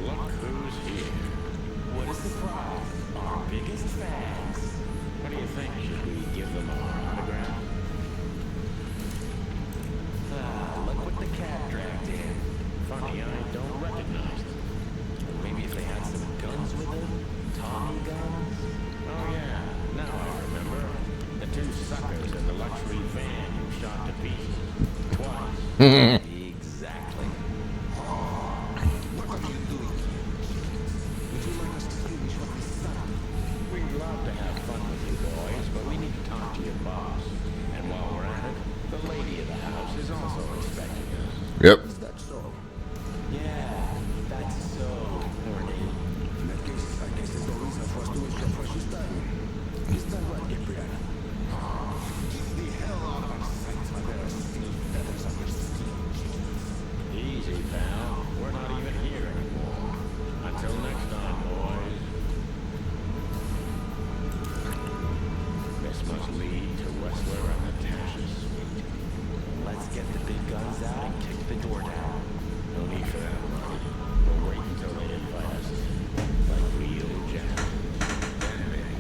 Look who's here. What a surprise. Our biggest fans. What do you think? Should we give them our autograph? Look what the cab dragged in. Funny, I don't recognize them. Maybe if they had some guns with them? Tommy guns? Oh yeah, now I remember. The two suckers in the luxury van you shot to pieces. Twice. Exactly. What are you doing here? Would you like us to finish what we started? We'd love to have fun with you boys, but we need to talk to your boss. And while we're at it, the lady of the house is also expecting us. Yep. Is that so? Yeah, that's so horny. In that case, I guess there's no reason for us to waste your precious time. Is that right, Gabriel? Get the hell out of our sight, or there are still feathers on your skin. Easy, pal. We're not even here anymore. Until next time, boys. This must lead to Wessler and Natasha's suite. Let's get the big guns out and kick the door down. No need for that, Marty. We'll wait until they invite us in. Like real gentlemen. Then maybe.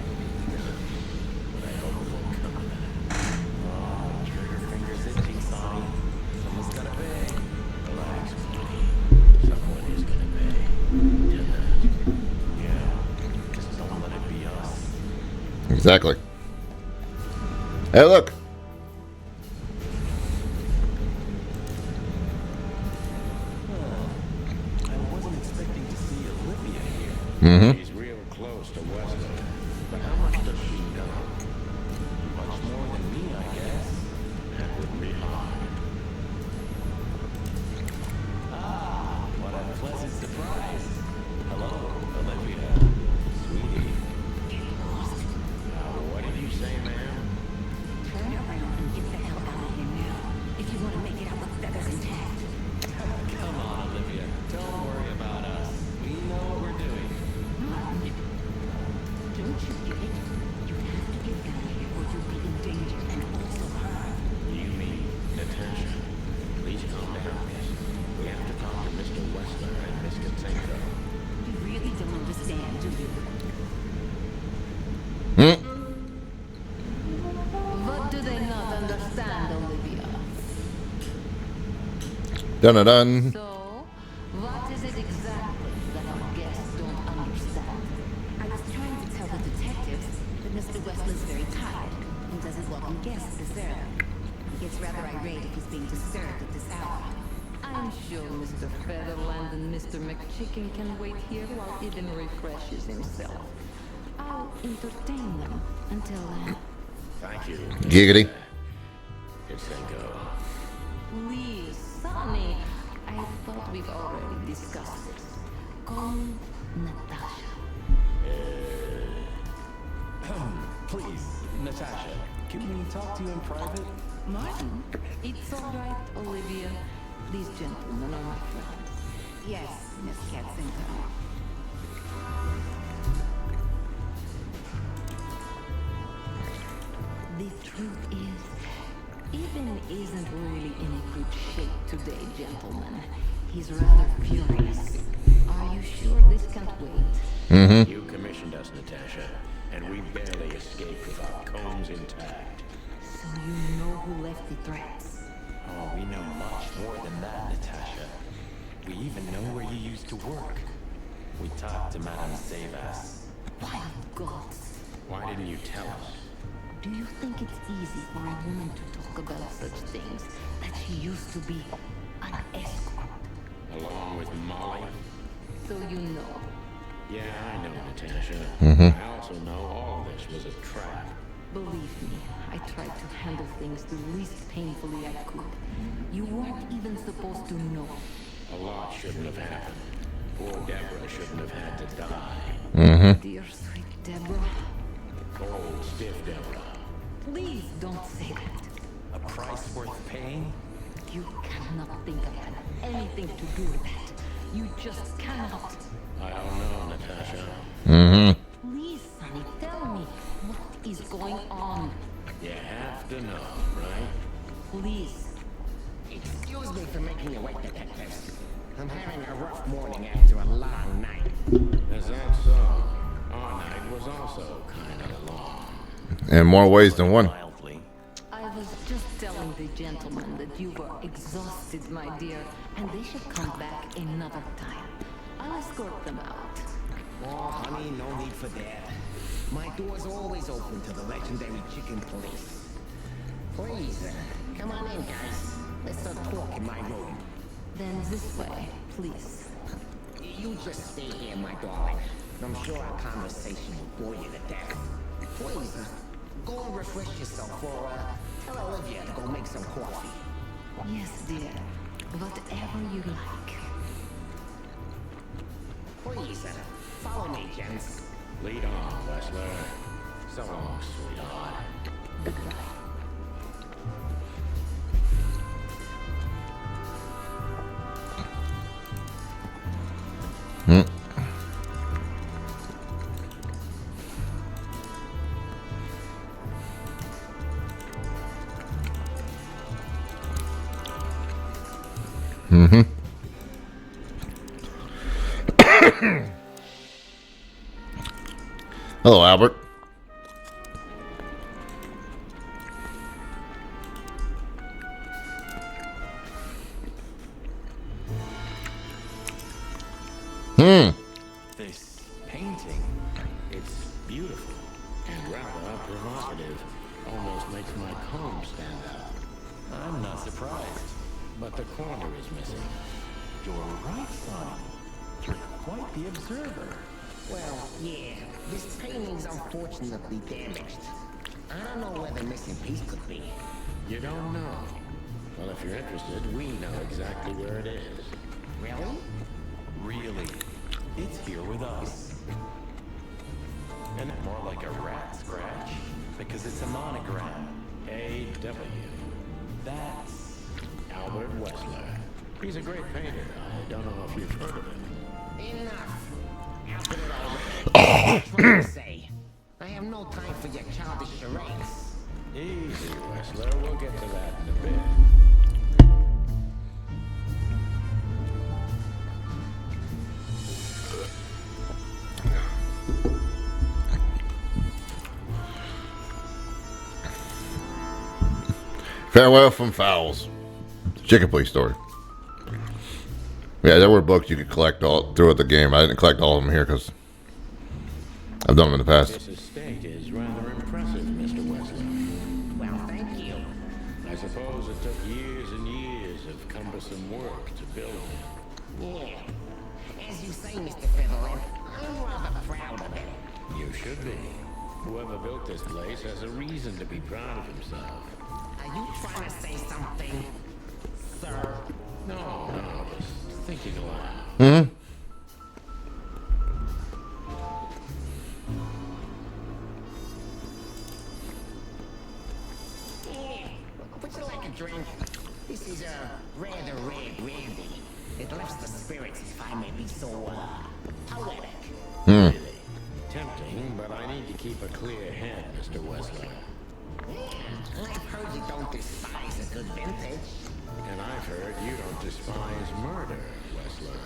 But I hope it won't come to that. Oh, trigger fingers itching, Sonny. Someone's gotta pay. Relax, Marty. Someone is gonna pay. Tonight. Yeah, just don't let it be us. Exactly. Hey, look. I wasn't expecting to see Olivia here. She's real close to Wessler. But how much does she know? Much more than me, I guess. That wouldn't be hard. Ah, what a pleasant surprise. Hello, Olivia. Dun dun dun. So, what is it exactly that our guests don't understand? I was trying to tell the detectives that Mr. Wesley's very tired and doesn't welcome guests this early. He gets rather irate if he's being disturbed at this hour. I'm sure Mr. Featherland and Mr. McChicken can wait here while Eden refreshes himself. I'll entertain them until then. Thank you. Giggity. It's a go. Please, Sonny. I thought we've already discussed this. Call Natasha. Please, Natasha, can we talk to you in private? Martin, it's all right, Olivia. These gentlemen are my friends. Yes, Miss Katzenko. The truth is, Eden isn't really in a good shape today, gentlemen. He's rather furious. Are you sure this can't wait? You commissioned us, Natasha, and we barely escaped with our combs intact. So you know who left the threats? Oh, we know much more than that, Natasha. We even know where you used to work. We talked to Madame Savas. Wild gods. Why didn't you tell us? Do you think it's easy for a woman to talk about such things? That she used to be an escort? Along with Molly? So you know. Yeah, I know, Natasha. I also know all this was a trap. Believe me, I tried to handle things the least painfully I could. You weren't even supposed to know. A lot shouldn't have happened. Poor Deborah shouldn't have had to die. Dear sweet Deborah, Old, stiff Deborah. please don't say that. A price worth paying? You cannot think of anything to do with that. You just cannot. I don't know, Natasha. Please, Sonny, tell me what is going on. You have to know, right? Please. Excuse me for making you wait, detectives. I'm having a rough morning after a long night. Is that so? Our night was also kind of long. In more ways than one. Mildly. I was just telling the gentleman that you were exhausted, my dear, and they should come back another time. I'll escort them out. Oh, honey, no need for that. My door's always open to the legendary chicken police. Please, come on in, guys. Let's talk in my room. Then this way, please. You just stay here, my darling. I'm sure our conversation will bore you to death. Please, go and refresh yourself, or tell Olivia to go make some coffee. Yes, dear. Whatever you like. Please, follow me, gents. Lead on, Wessler. So long, sweetheart. Goodbye. Hello, Albert. This painting, It's beautiful and rather provocative. Almost makes my comb stand out. I'm not surprised. But the corner is missing. You're right, Sonny. You're quite the observer. Well, yeah, this painting's unfortunately damaged. I don't know where the missing piece could be. You don't know? Well, if you're interested, we know exactly where it is. Really? Really? It's here with us. And more like a rat scratch, because it's a monogram. A.W. That's Albert Wessler. He's a great painter. I don't know if you've heard of him. Enough. Happened already. What are you trying to say? I have no time for your childish charades. Easy, Wessler. We'll get to that in a bit. Farewell from Fowls. Chicken police story. Yeah, there were books you could collect all throughout the game. I didn't collect all of them here because I've done them in the past. This estate is rather impressive, Mr. Wesley. Well, thank you. I suppose it took years and years of cumbersome work to build it. Yeah. As you say, Mr. Fiddler, I'm rather proud of it. You should be. Whoever built this place has a reason to be proud of himself. Are you trying to say something, sir? No, just thinking aloud. Mm-hmm. Yeah. Would you like a drink? This is a rather rare brandy. It lifts the spirits, if I may be so, poetic. Really? Tempting, but I need to keep a clear head, Mr. Wesley. I've heard you don't despise a good vintage. And I've heard you don't despise murder, Wesley.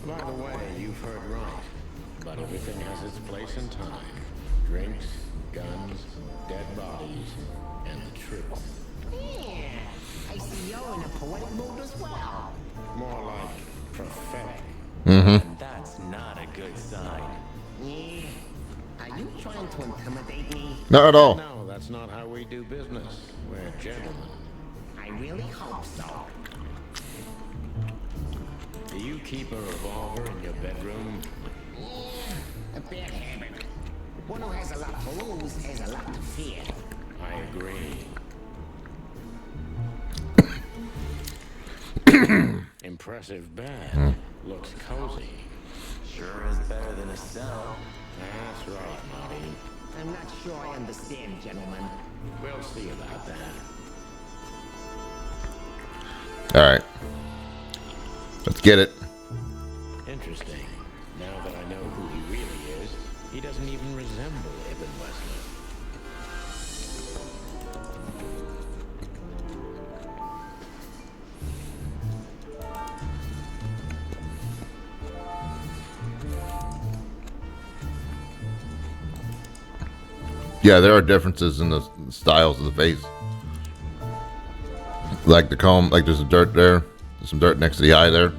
By the way, you've heard right. But everything has its place and time. Drinks, guns, dead bodies, and the truth. Yeah. I see you're in a poetic mood as well. More like prophetic. Mm-hmm. And that's not a good sign. Yeah. Are you trying to intimidate me? Not at all. No, that's not how we do business. We're gentlemen. I really hope so. Do you keep a revolver in your bedroom? Yeah, a bad habit. One who has a lot to lose has a lot to fear. I agree. Impressive bed. Looks cozy. Sure is better than a cell. That's right, Marty. I'm not sure I understand, gentlemen. We'll see about that. All right. Let's get it. Interesting. Now that I know who he really is, he doesn't even resemble Ibn Wesley. Yeah, there are differences in the styles of the face. Like the comb, like there's some dirt there. There's some dirt next to the eye there.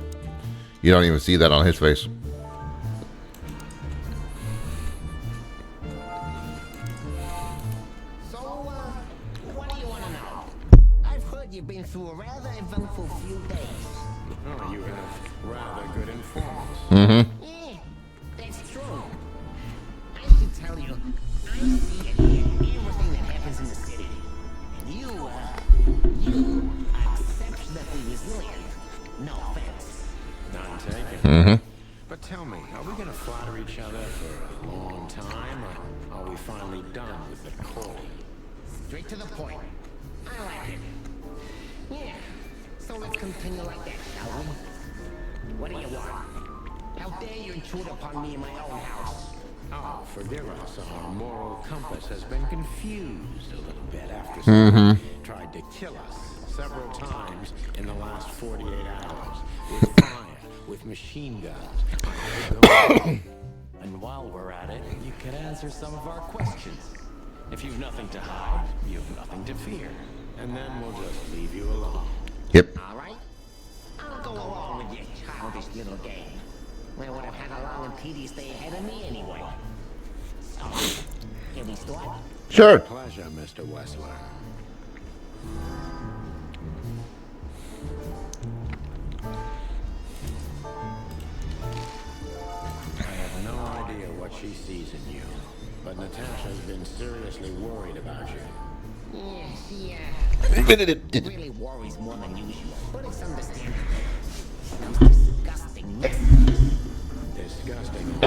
You don't even see that on his face. So, what do you want to know? I've heard you've been through a rather eventful few days. Oh, you have rather good informants. Mm-hmm. Yeah, that's true. I should tell you, I see and hear everything that happens in the city. And you are exceptionally resilient. No offense. None taken. Mm-hmm. But tell me, are we going to flatter each other for a long time, or are we finally done with the cold? Straight to the point. I like it. Yeah, so let's continue like that, shall we? What do you want? How dare you intrude upon me in my own house? Oh, forgive us. Our moral compass has been confused a little bit after someone tried to kill us several times in the last 48 hours with fire, with machine guns. And while we're at it, you could answer some of our questions. If you've nothing to hide, you've nothing to fear. And then we'll just leave you alone. Yep. All right? I'll go along with your childish little game. I would have had a long and tedious day ahead of me anyway. So, can we start? Sure. Pleasure, Mr. Wessler. I have no idea what she sees in you, but Natasha's been seriously worried about you. Yeah, she, really worries more than usual, but it's understandable. Those disgusting messes. Disgusting. Do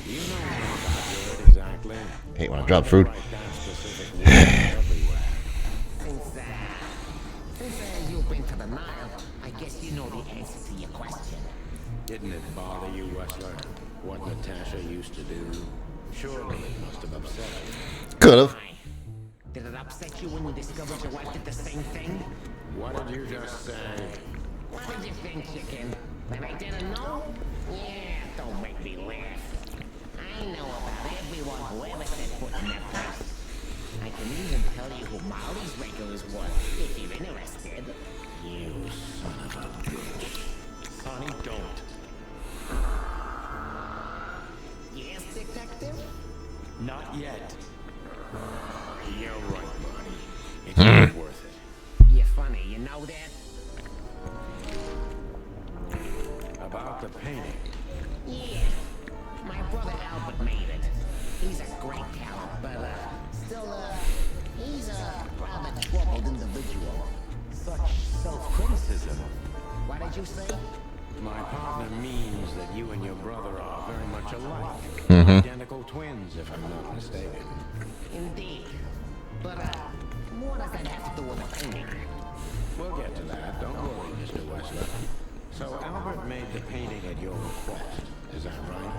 you know more about it exactly? Hate when I drop food. Write that specific word everywhere. Since you've been to the Nile, I guess you know the answer to your question. Didn't it bother you, Wessler, what Natasha used to do? Surely it must have upset you. Could have. Did it upset you when you discovered your wife did the same thing? What did you just say? What did you think, chicken? That I didn't know? Yeah, don't make me laugh. I know about everyone who ever set foot in that place. I can even tell you who Molly's regulars were, if you're interested. You son of a bitch. Sonny, don't. Yes, detective? Not yet. You're right, Marty. It's not worth it. You're funny, you know that? About the painting. Yeah. My brother Albert made it. He's a great talent, but, he's a rather troubled individual. Such self-criticism. What did you say? My partner means that you and your brother are very much alike. Identical twins, if I'm not mistaken. Indeed. But, what does that have to do with the painting? We'll get to that. Don't worry, Mr. Wessler. So Albert made the painting at your request. Is that right?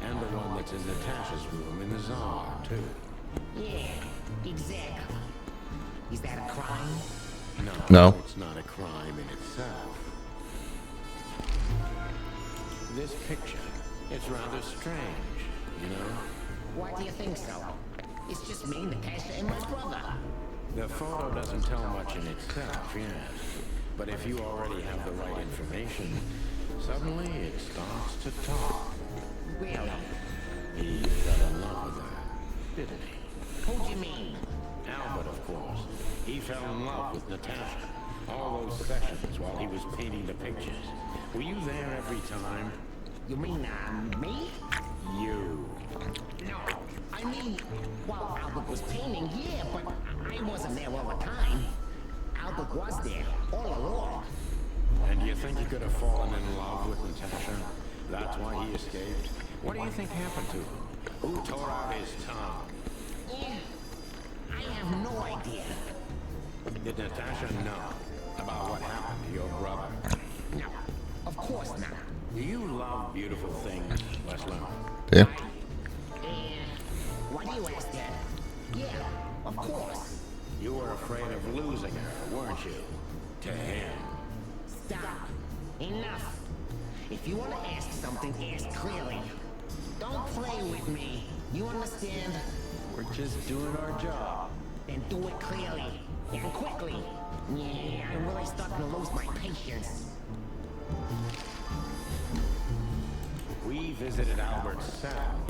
And the one that's in Natasha's room in the Czar, too. Yeah, exactly. Is that a crime? No. It's not a crime in itself. This picture, it's rather strange, you know? Why do you think so? It's just me, Natasha, and my brother. The photo doesn't tell much in itself, yes. But if you already have the right information, suddenly it starts to talk. Really? He fell in love with her, didn't he? Who do you mean? Albert, of course. He fell in love with Natasha. All those sessions while he was painting the pictures. Were you there every time? You mean, me? You. No, I mean, while Albert was painting, yeah, but I wasn't there all the time. Albert was there, all along. And do you think he could have fallen in love with Natasha? That's why he escaped? What do you think happened to him? Who tore out his tongue? Yeah, I have no idea. Did Natasha know about what happened to your brother? No, of course not. Do you love beautiful things, Wessler? Yeah. Why do you ask that? Yeah, of course. You were afraid of losing her, weren't you? To him. Stop. Enough. If you want to ask something, ask clearly. Don't play with me. You understand? We're just doing our job. Then do it clearly. And quickly. Yeah, I'm really starting to lose my patience. We visited Albert's cell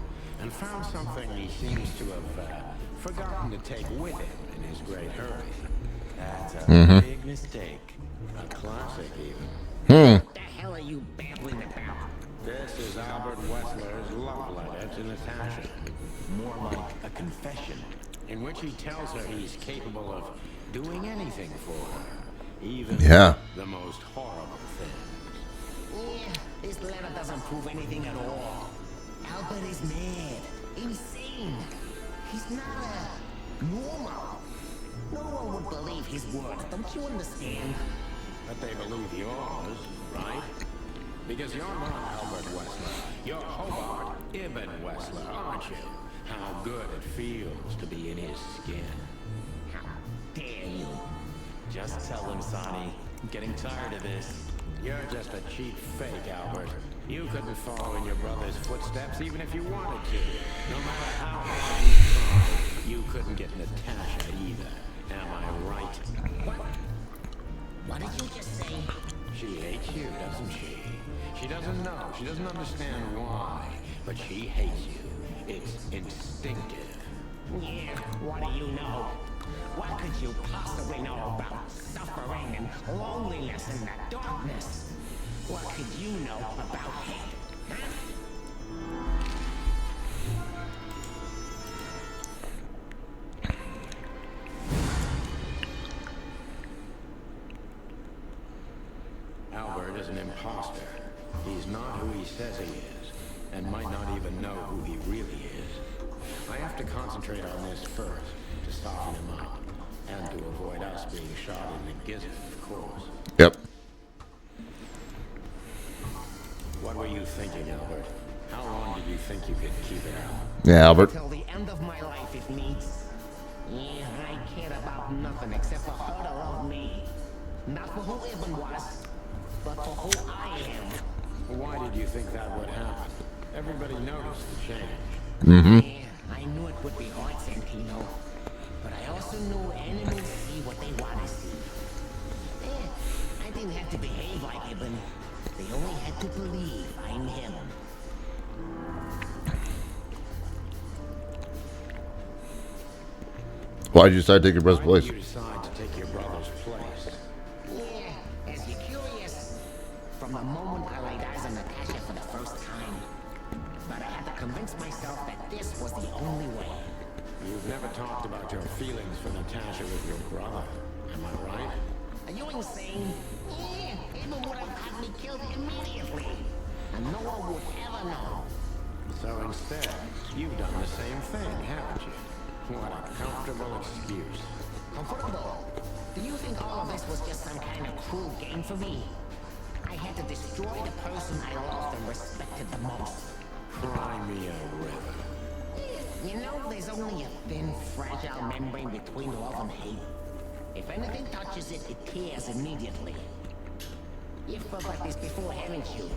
and found something he seems to have forgotten to take with him in his great hurry. That's a big mistake. A classic, even. What the hell are you babbling about? This is Albert Wessler's love letter to Natasha. More like a confession. In which he tells her he's capable of doing anything for her. Even the most horrible things. Yeah, this letter doesn't prove anything at all. Albert is mad. Insane. He's not normal. No one would believe his words, don't you understand? But they believe yours, right? Because you're not Albert Wessler. You're Hobart Ibn Wessler, aren't you? How good it feels to be in his skin. How dare you? Just tell him, Sonny. I'm getting tired of this. You're just a cheap fake, Albert. You couldn't follow in your brother's footsteps even if you wanted to. No matter how hard you tried, you couldn't get Natasha either. Am I right? What did you just say? She hates you, doesn't she? She doesn't know. She doesn't understand why. But she hates you. It's instinctive. Yeah, what do you know? What could you possibly know about suffering and loneliness and the darkness? What could you know about hate? Huh? Albert is an imposter. He's not who he says he is, and might not even know who he really is. I have to concentrate on this first, to soften him up, and to avoid us being shot in the gizzard, of course. Yep. What were you thinking, Albert? How long did you think you could keep it out? Yeah, Albert. Till the end of my life, if needs. Yeah, I cared about nothing except for her to love me. Not for who Ibn was, but for who I am. Why did you think that would happen? Everybody noticed the change. Yeah, I knew it would be hard, Santino. But I also knew enemies see what they want to see. I didn't have to behave like Ibn. They only had to believe I'm him. Why did you decide to take your brother's Why did place? you decide to take your brother's place? Yeah, as you're curious, from the moment I laid eyes on Natasha for the first time. But I had to convince myself that this was the only way. You've never talked about your feelings for Natasha with your brother. Am I right? Are you insane? Yeah, Abel would have had me killed immediately. And no one would ever know. So instead, you've done the same thing, haven't you? What a comfortable excuse. Comfortable? Do you think all of this was just some kind of cruel game for me? I had to destroy the person I loved and respected the most. Cry me a river. You know, there's only a thin, fragile membrane between love and hate. If anything touches it, it tears immediately. You've felt like this before, haven't you?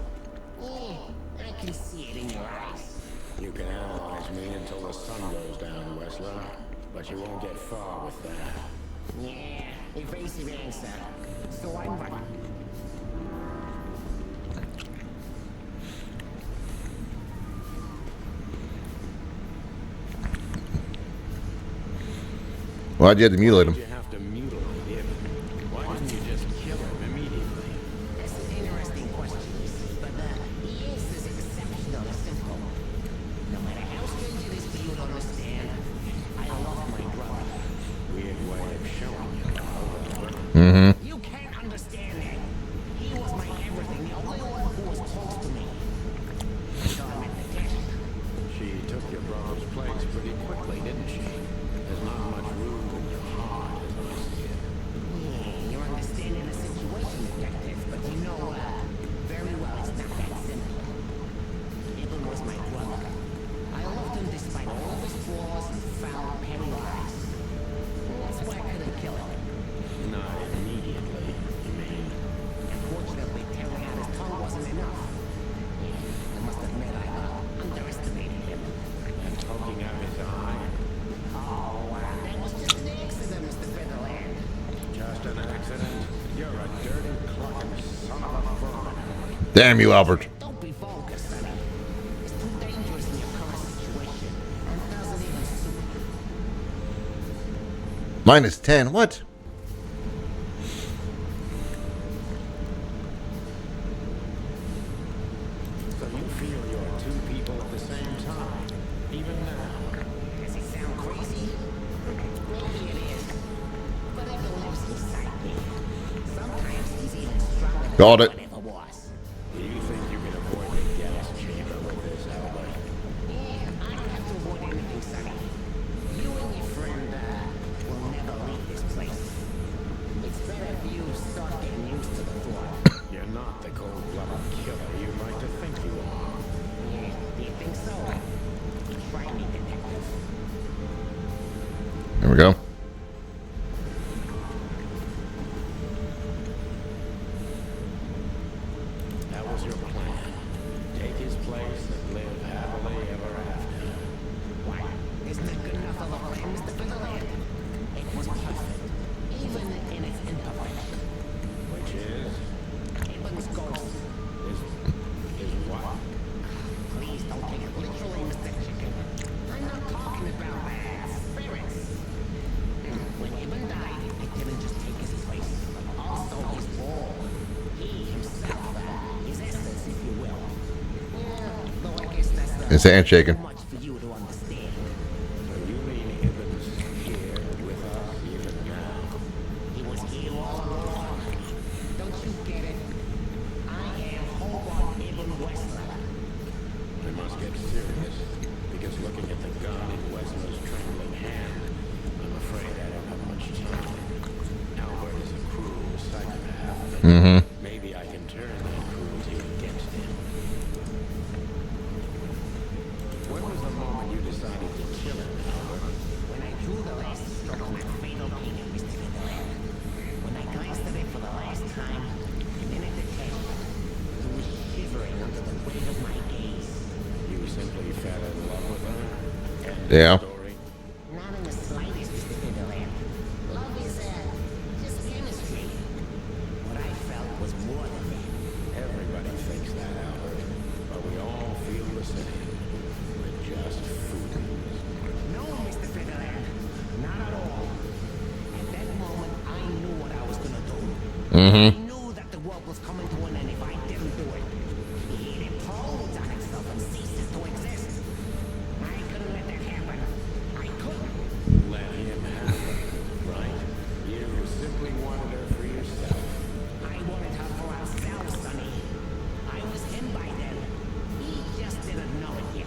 Yeah, I can see it in your eyes. You can analyze me until the sun goes down, Wessler. But you won't get far with that. Yeah, evasive answer. So I'm right. Why'd you have to mutilate him? Why'd you have to mutilate him? Why didn't you just kill him immediately? That's an interesting question, but the answer is exceptionally simple. No matter how strange it is for you to understand, I love my brother. Weird way of showing you love. You can't understand that. He was my everything, the only one who was close to me. Until I met Natasha. She took your brother's place pretty quickly, didn't she? There's not much room in your heart, as I see it. Yeah, you're understanding the situation, detective, but you know, very well it's not that simple. Ibn was my brother. I loved him despite all of his flaws and foul, petty lies. That's why I couldn't kill him. Not immediately, you mean? Unfortunately, tearing out his tongue wasn't enough. I must admit I underestimated him. And poking out his eye? Oh, that was just an accident, Mr. Featherland. Just an accident? You're a dirty, clucking son of a vermin. Damn you, Albert. Don't be vulgar, Sonny. It's too dangerous in your current situation, and it doesn't even suit you. Minus 10. What? So you feel you're two people at the same time, even now? Does it sound crazy? Maybe it is. But Evan lives inside me. Sometimes he's even stronger than Got it. anyone ever was. Do you think you can avoid the gas chamber with this, Albert? Yeah, I don't have to avoid anything, Sonny. You and your friend, will never leave this place. It's better if you start getting used to the thought. You're not the cold-blooded killer you'd like to think you are. Yeah, do you think so? Try me, detective. There we go. That was your plan. Take his place and live happily ever after. Why? Isn't it good enough of a plan, Mr. Featherland? It was perfect, even in its imperfection. Which is? Abel's ghost. Is what? Please don't take it literally, Mr. Chicken. I'm not talking about spirits. When Ibn died, it didn't just take his place, but also his role. He himself, his essence, if you will. Yeah, though I guess that's His hand shaking. too much for you to understand. So you mean Ibn's here with us even now? He was here all along. Don't you get it? I am Hobart Ibn Wessler. I must get serious, because looking at the gun in Wessler's trembling hand, I'm afraid I don't have much time. Albert is a cruel psychopath, but maybe I can turn that cruelty against him. When was the moment you decided to kill him, Albert? When I drew the last stroke of my fatal pinion, Mr. Featherland. When I glanced at it for the last time, and then at the table, he was shivering under the weight of my gaze. You simply fell in love with her? End of Yeah. story? Not in the slightest, Mr. Featherland. Love is, just chemistry. What I felt was more than that. Everybody I knew that the world was coming to an end if I didn't do it. It implodes on itself and ceases to exist. I couldn't let that happen. I couldn't. Let him have her, right? You simply wanted her for yourself. I wanted her for ourselves, Sonny. I was him by then. He just didn't know it yet.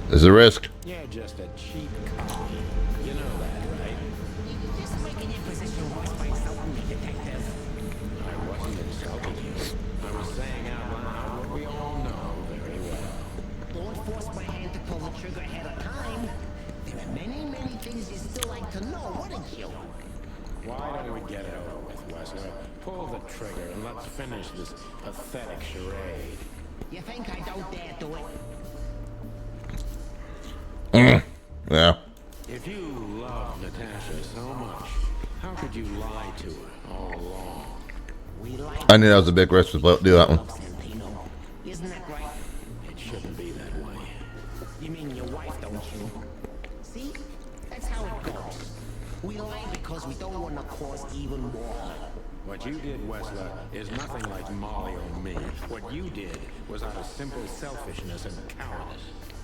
There's a risk. You're just a cheap copy. You know that, right? You're just making your position worse by insulting me, detective. I wasn't insulting you. I was saying out loud what we all know very well. Don't force my hand to pull the trigger ahead of time. There are many, many things you still like to know, wouldn't you? Why don't we get it over with, Wesley? Pull the trigger and let's finish this pathetic charade. You think I don't dare do it? Yeah. If you love Natasha so much, how could you lie to her all along? We like I knew that was a big risk to do that one. Santino. Isn't that right? It shouldn't be that way. You mean your wife, don't you? See? That's how it goes. We lie because we don't want to cause even more. What you did, Wesley, is nothing like Molly or me. What you did was out of simple selfishness and cowardice.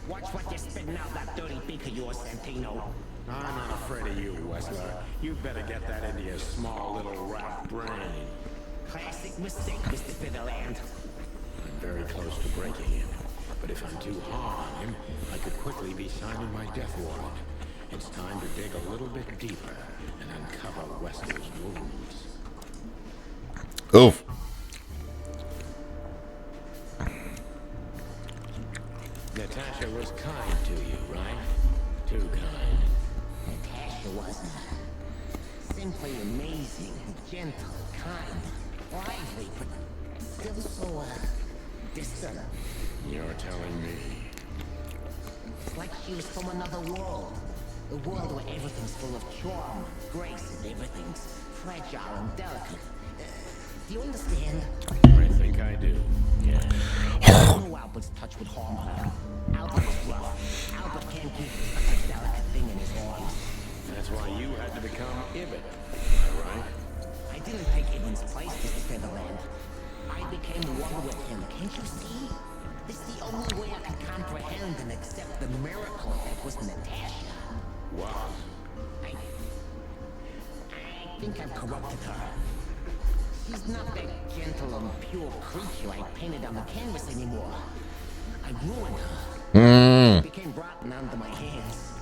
Watch what you're spitting out that dirty beak of yours, Santino. I'm not afraid of you, Wesley. You'd better get that into your small little rat brain. Classic mistake, Mr. Fiddleland. I'm very close to breaking it. But if I'm too hard on him, I could quickly be signing my death warrant. It's time to dig a little bit deeper and uncover Wesley's wounds. Oof. Natasha was kind to you, right? Too kind. Natasha was simply amazing, gentle, kind, lively, but still so, distant. You're telling me. It's like she was from another world. A world where everything's full of charm, grace, and everything's fragile and delicate. Do you understand? I think I do. Yeah. No Albert's touch would harm her. Albert was rough. Albert can't keep such a delicate thing in his arms. That's why you had to become Ibn. Am I right? I didn't take Ibn's place, Mr. Featherland. I became one with him, can't you see? It's the only way I can comprehend and accept the miracle that was Natasha. What? I think I've corrupted her. She's not that gentle and pure creature I painted on the canvas anymore. I ruined her. She became rotten under my hands.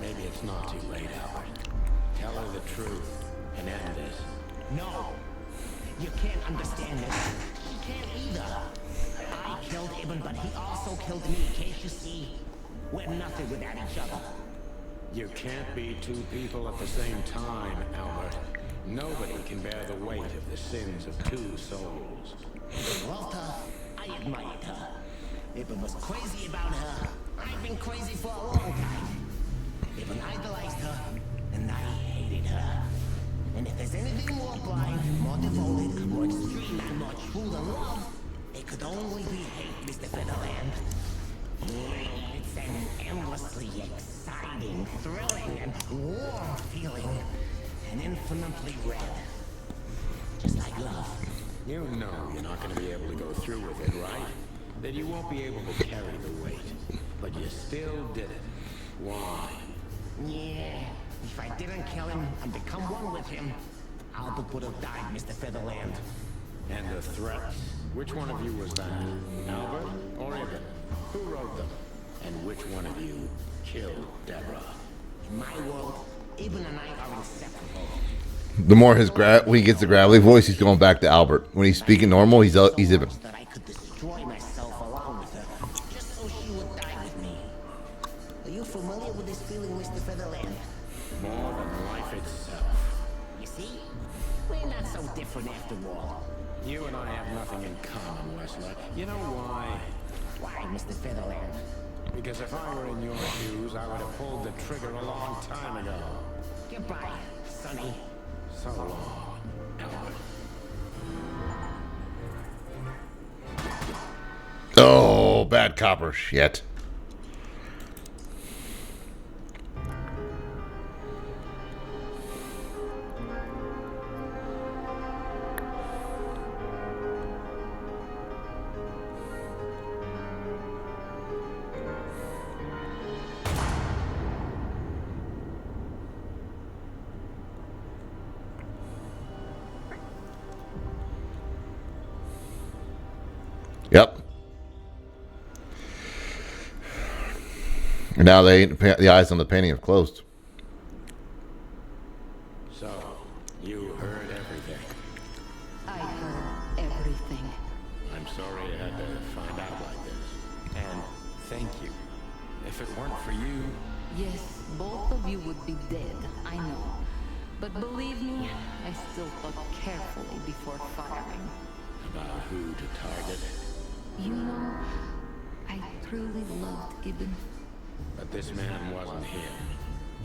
Maybe it's not too late, Albert. Tell her the truth and end this. No. You can't understand this. She can't either. I killed Ibn, but he also killed me. Can't you see? We're nothing without each other. You can't be two people at the same time, Albert. Nobody can bear the weight of the sins of two souls. Ibn loved her. I admired her. Ibn was crazy about her. I've been crazy for a long time. Ibn idolized her, and I hated her. And if there's anything more blind, more devoted, more extreme, and more true than love, it could only be hate, Mr. Featherland. It's an endlessly exciting, thrilling, and warm feeling. And infinitely red. Just like love. You know you're not going to be able to go through with it, right? That you won't be able to carry the weight. But you still did it. Why? Yeah, if I didn't kill him and become one with him, Albert would have died, Mr. Featherland. And the threats? Which one of you was that? Albert or Ibn? Who wrote them? And which one of you killed Deborah? In my world, Ibn and I are inseparable. The more when he gets the gravelly voice, he's going back to Albert. When he's speaking normal, he's Ibn. That I could destroy myself along with her, just so she would die with me. Are you familiar with this feeling, Mr. Featherland? More than life itself. You see? We're not so different after all. You and I have nothing in common, Wesley. You know why? Why, Mr. Featherland? Because if I were in your shoes, I would have pulled the trigger a long time ago. Goodbye, Sonny. So long, Albert. Oh, bad copper. Shit. Yep. And now the eyes on the painting have closed. So, you heard everything. I heard everything. I'm sorry I had to find out like this. And thank you. If it weren't for you, Yes, both of you would be dead, I know. But believe me, I still thought carefully before firing. About who to target. You know, I truly loved Ibn. But this man wasn't him.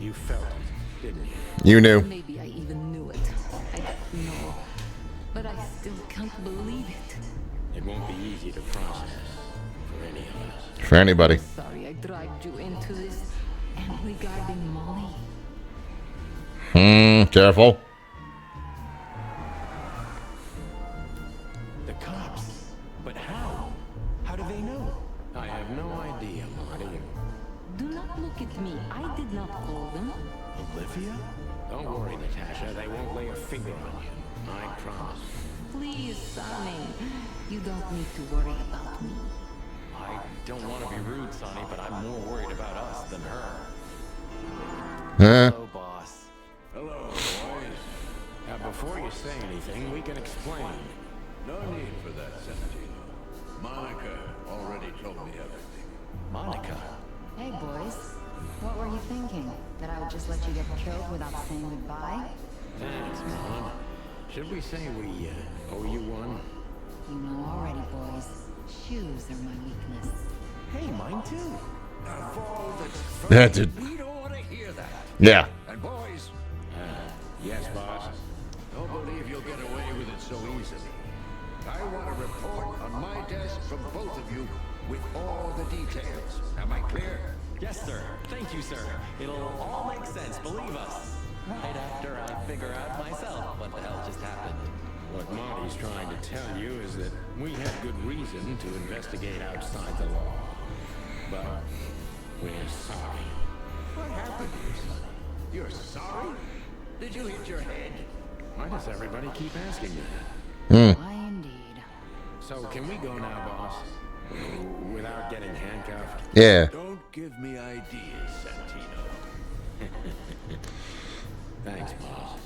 You felt it, didn't you? You knew. Maybe I even knew it. I don't know. But I still can't believe it. It won't be easy to process for any of us. For anybody. Sorry I dragged you into this. And regarding Molly, Careful. the cops. But how? How do they know? I have no idea, Marty. do not look at me. I did not call them. Olivia? Don't worry, Natasha. They won't lay a finger on you. I promise. Please, Sonny. You don't need to worry about me. I don't want to be rude, Sonny, but I'm more worried about us than her. Huh? Hello, boss. Hello, boys. Now, before you say anything, we can explain. No need for that, Santino. Monica already told me everything. Monica. Hey, boys. What were you thinking? That I would just let you get killed without saying goodbye? Thanks, Mom. Should we say we owe you one? You know already, boys. Shoes are my weakness. Hey, mine too. Of all that's Yeah, dude. we don't want to hear that. Yeah. And boys, Yes, boss. don't believe you'll get away with it so easily. I want a report on my desk from both of you with all the details. Am I clear? Yes, sir. Thank you, sir. It'll all make sense, believe us. Right after I figure out myself what the hell just happened. What Marty's trying to tell you is that we had good reason to investigate outside the law. But we're sorry. What happened here, Sonny? You're sorry? Did you hit your head? Why does everybody keep asking that? Why indeed. So can we go now, boss? Without getting handcuffed? Yeah. Don't give me ideas, Santino. Thanks, boss.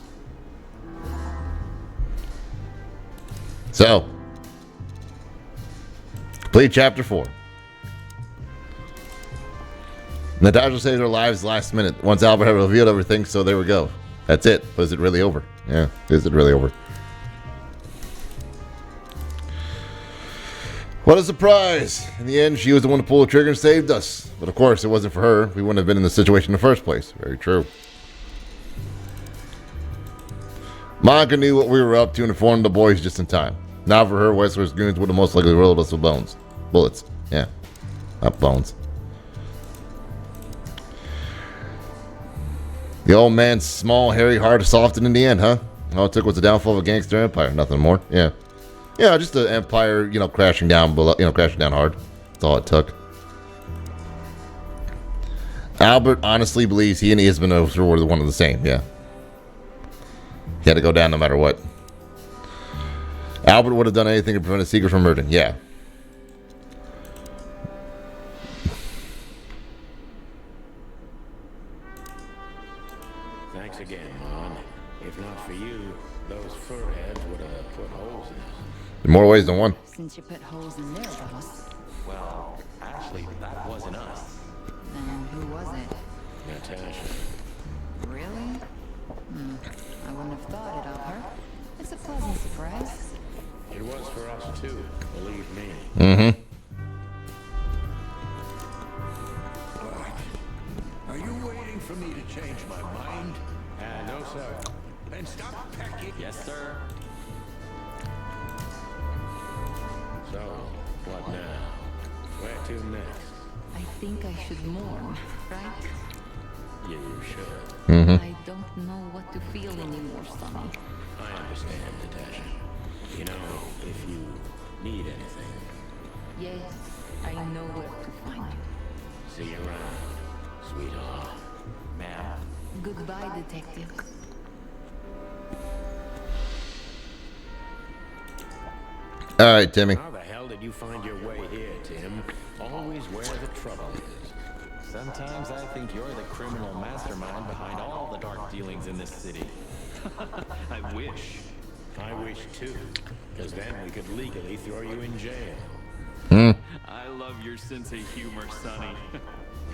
So, complete chapter 4. Natasha saved her lives last minute. Once Albert had revealed everything, so there we go. That's it. But is it really over? Yeah. Is it really over? What a surprise! In the end, she was the one to pull the trigger and saved us. But of course, it wasn't for her. We wouldn't have been in this situation in the first place. Very true. Monica knew what we were up to and informed the boys just in time. Now for her, Wesley's goons would have most likely riddled us with bullets. Yeah. Not bones. The old man's small, hairy heart softened in the end, huh? All it took was the downfall of a gangster empire. Nothing more. Yeah. Yeah, just an empire, crashing down below, crashing down hard. That's all it took. Albert honestly believes he and Ismanos were one of the same, yeah. He had to go down no matter what. Albert would have done anything to prevent a secret from murdering, yeah. Thanks again, Mon. If not for you, those fur heads would have put holes in us. In more ways than one. Since you put holes in their boss, Well, actually, that wasn't us. then who was it? Natasha. Really? I wouldn't have thought it of her. It's a pleasant surprise. It was for us too, believe me. Mm-hmm. for me to change my mind? No, sir. Then stop pecking. Yes, sir. So, what now? Where to next? I think I should mourn, right? Yeah, you should. I don't know what to feel anymore, Sonny. I understand, Natasha. You know, if you need anything, Yes, I know where to find you. see you around, sweetheart. Ma'am. Goodbye, detective. All right, Timmy. How the hell did you find your way here, Tim? Always where the trouble is. Sometimes I think you're the criminal mastermind behind all the dark dealings in this city. I wish. I wish too, because then we could legally throw you in jail. I love your sense of humor, Sonny.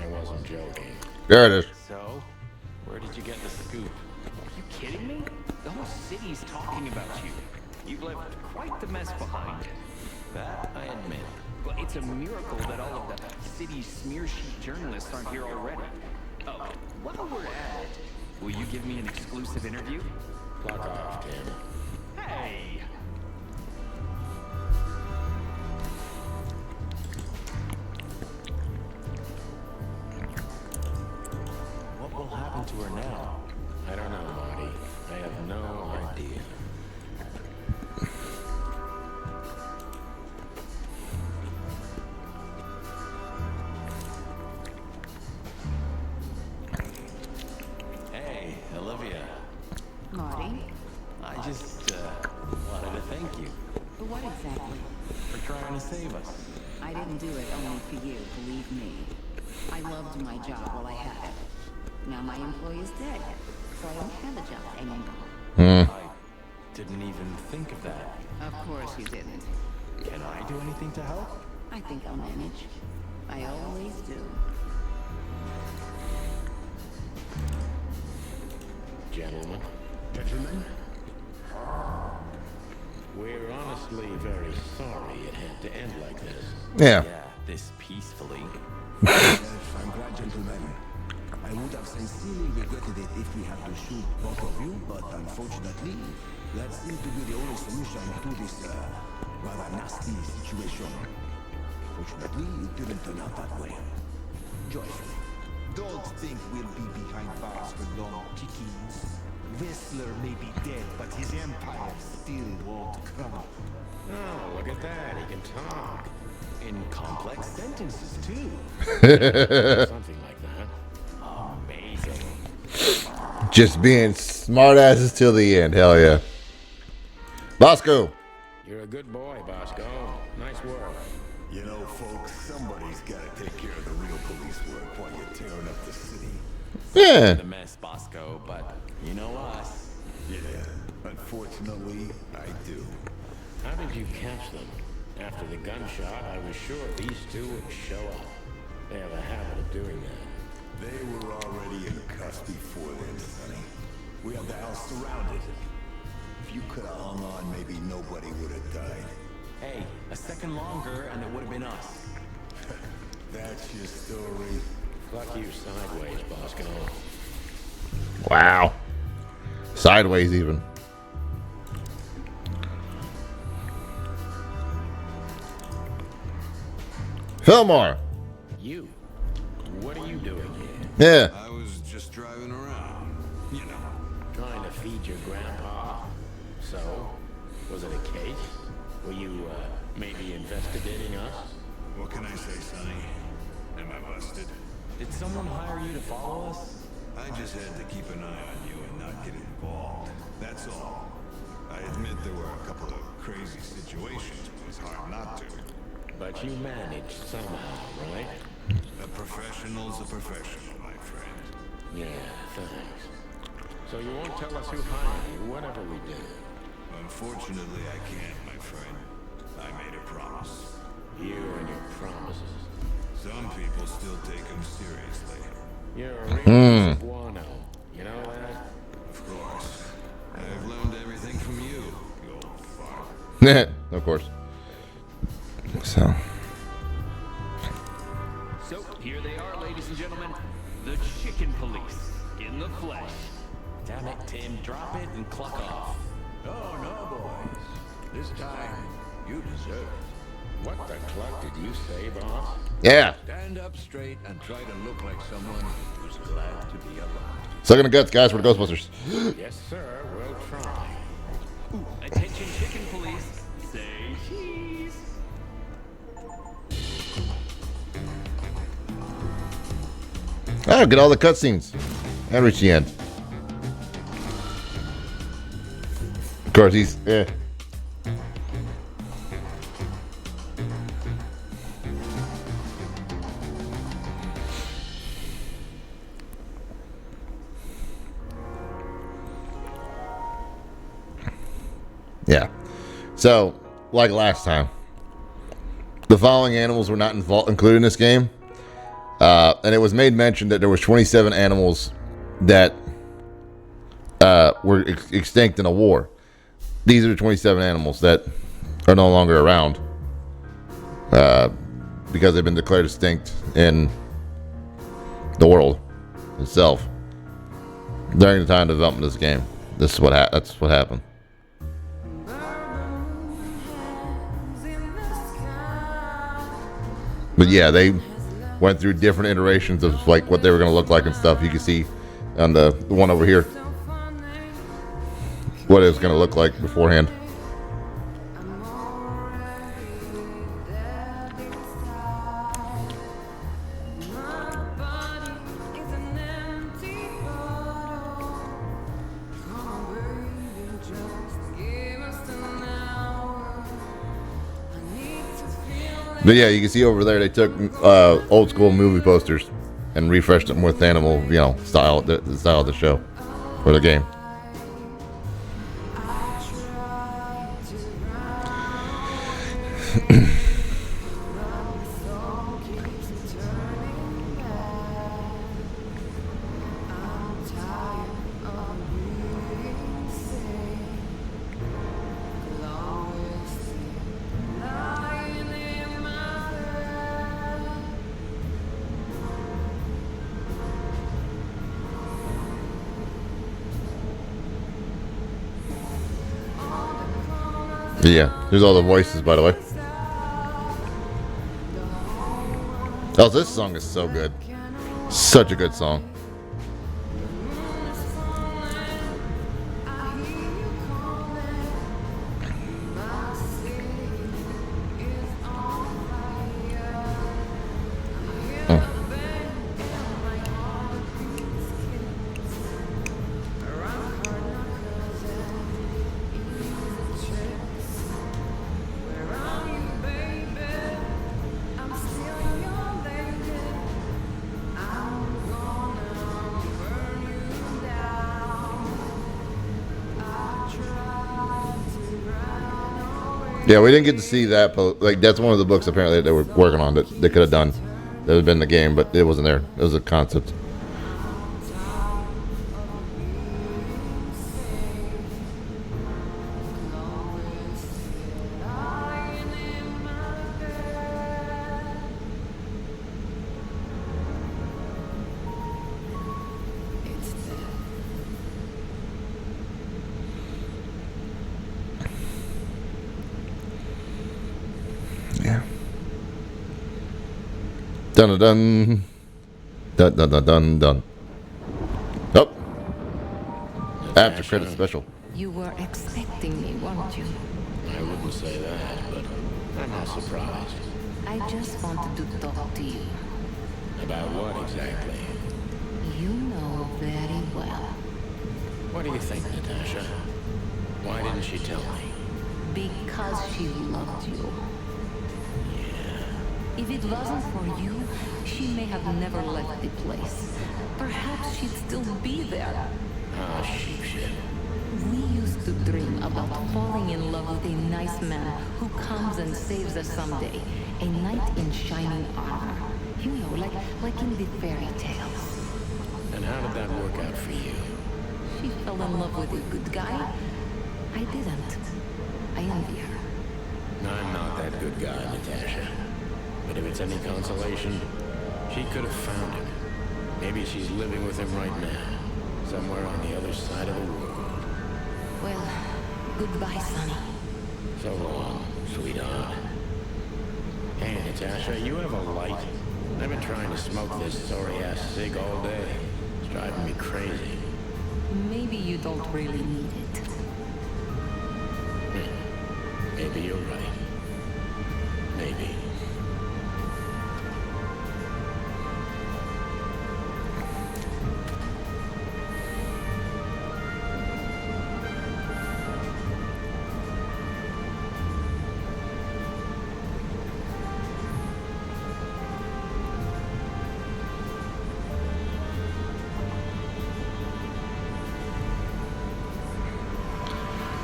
I wasn't joking. There it is. So, where did you get the scoop? You kidding me? The whole city's talking about you. You've left quite the mess behind. That I admit. But it's a miracle that all of the city's smear sheet journalists aren't here already. Oh, while we're at it, will you give me an exclusive interview? Fuck off, Tim. Hey! What will happen to her now? I don't know, Marty. I have no idea. Hey, Olivia. Marty? I just, wanted to thank you For what exactly? for trying to save us. I didn't do it only for you, believe me. I loved my job while I had it. Now my employee's dead, so I don't have a job anymore. I didn't even think of that. Of course you didn't. Can I do anything to help? I think I'll manage. I always do. Gentlemen, Gentlemen? we're honestly very sorry it had to end like this. Yeah. Yeah, this peacefully. Yes, I'm glad, gentlemen. I would have sincerely regretted it if we had to shoot both of you, but unfortunately, that seemed to be the only solution to this rather nasty situation. Fortunately, it didn't turn out that way. Joyful. Don't think we'll be behind bars for long, chickens. Whistler may be dead, but his empire still won't crumble. Oh, look at that. He can talk. In complex sentences, too. Something like that. Amazing. Just being smart asses till the end. Hell yeah. Bosco. You're a good boy, Bosco. Nice work. You know, folks, somebody's got to take care of the real police work while you're tearing up the city. Yeah. The mess, Bosco, but you know us. Yeah, unfortunately, I do. How did you catch them? After the gunshot, I was sure these two would show up. They have a habit of doing that. They were already in cuffs before then, Sonny. We had the house surrounded. If you could have hung on, maybe nobody would have died. Hey, a second longer and it would have been us. That's your story. Fuck you sideways, Bosco. Wow. Sideways even. Fillmore. You? What are you doing here? Yeah. I was just driving around, you know. Trying to feed your grandpa? So, was it a case? Were you, maybe investigating us? What can I say, Sonny? Am I busted? Did someone hire you to follow us? I just had to keep an eye on you and not get involved. That's all. I admit there were a couple of crazy situations. It was hard not to. But you managed somehow, right? A professional's a professional, my friend. Yeah, thanks. So you won't tell us who hired you, whatever we do? Unfortunately, I can't, my friend. I made a promise. You and your promises. Some people still take them seriously. You're a real piece of guano. You know that? Of course. I've learned everything from you, you old fart. Of course. So. So, here they are, ladies and gentlemen. The Chicken Police. the flesh. Damn it, Tim, drop it and cluck off. Oh, no, boys. This time, you deserve it. What the cluck did you say, boss? Yeah. Stand up straight and try to look like someone who's glad to be alone. Suck in the guts, guys, for the Ghostbusters. Yes, sir, we'll try. Ooh, attention chicken police. Say cheese. Oh, get all the cutscenes. And reach the end. Of course, he's... Yeah. So, like last time, the following animals were not included in this game. And it was made mention that there was 27 animals that were extinct in a war. These are the 27 animals that are no longer around because they've been declared extinct in the world itself during the time of development of this game. That's what happened. But yeah, they went through different iterations of like what they were going to look like and stuff. You can see on the one over here what it was going to look like beforehand. But yeah, you can see over there they took old school movie posters and refreshed them with animal, style, the style of the show or the game. Yeah, here's all the voices, by the way. Oh, this song is so good. Such a good song. Yeah, we didn't get to see that, but like that's one of the books apparently that they were working on that they could have done. That would have been in the game, but it wasn't there. It was a concept. Yeah. Dun dun dun dun dun dun dun. Oh. After credit special. You were expecting me, weren't you? I wouldn't say that, but I'm not surprised. I just wanted to talk to you. About what exactly? You know very well. What do you think, Natasha? Why didn't she tell me? Because she loved you. If it wasn't for you, she may have never left the place. Perhaps she'd still be there. Ah, sheepshit. We used to dream about falling in love with a nice man who comes and saves us someday. A knight in shining armor. You know, like in the fairy tales. And how did that work out for you? She fell in love with a good guy. I didn't. I envy her. I'm not that good guy, Natasha. But if it's any consolation, she could have found him. Maybe she's living with him right now. somewhere on the other side of the world. Well, goodbye, Sonny. So long, sweetheart. Hey, Natasha, you have a light? I've been trying to smoke this sorry-ass cig all day. It's driving me crazy. Maybe you don't really need it. Maybe you're right. Maybe.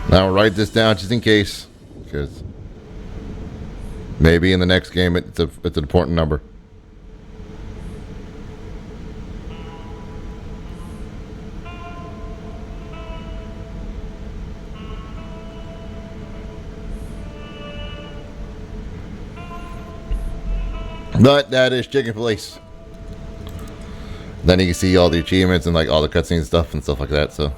Now I'll write this down just in case, because maybe in the next game it's an important number. But that is Chicken Police. Then you can see all the achievements and like all the cutscene stuff and stuff like that. So,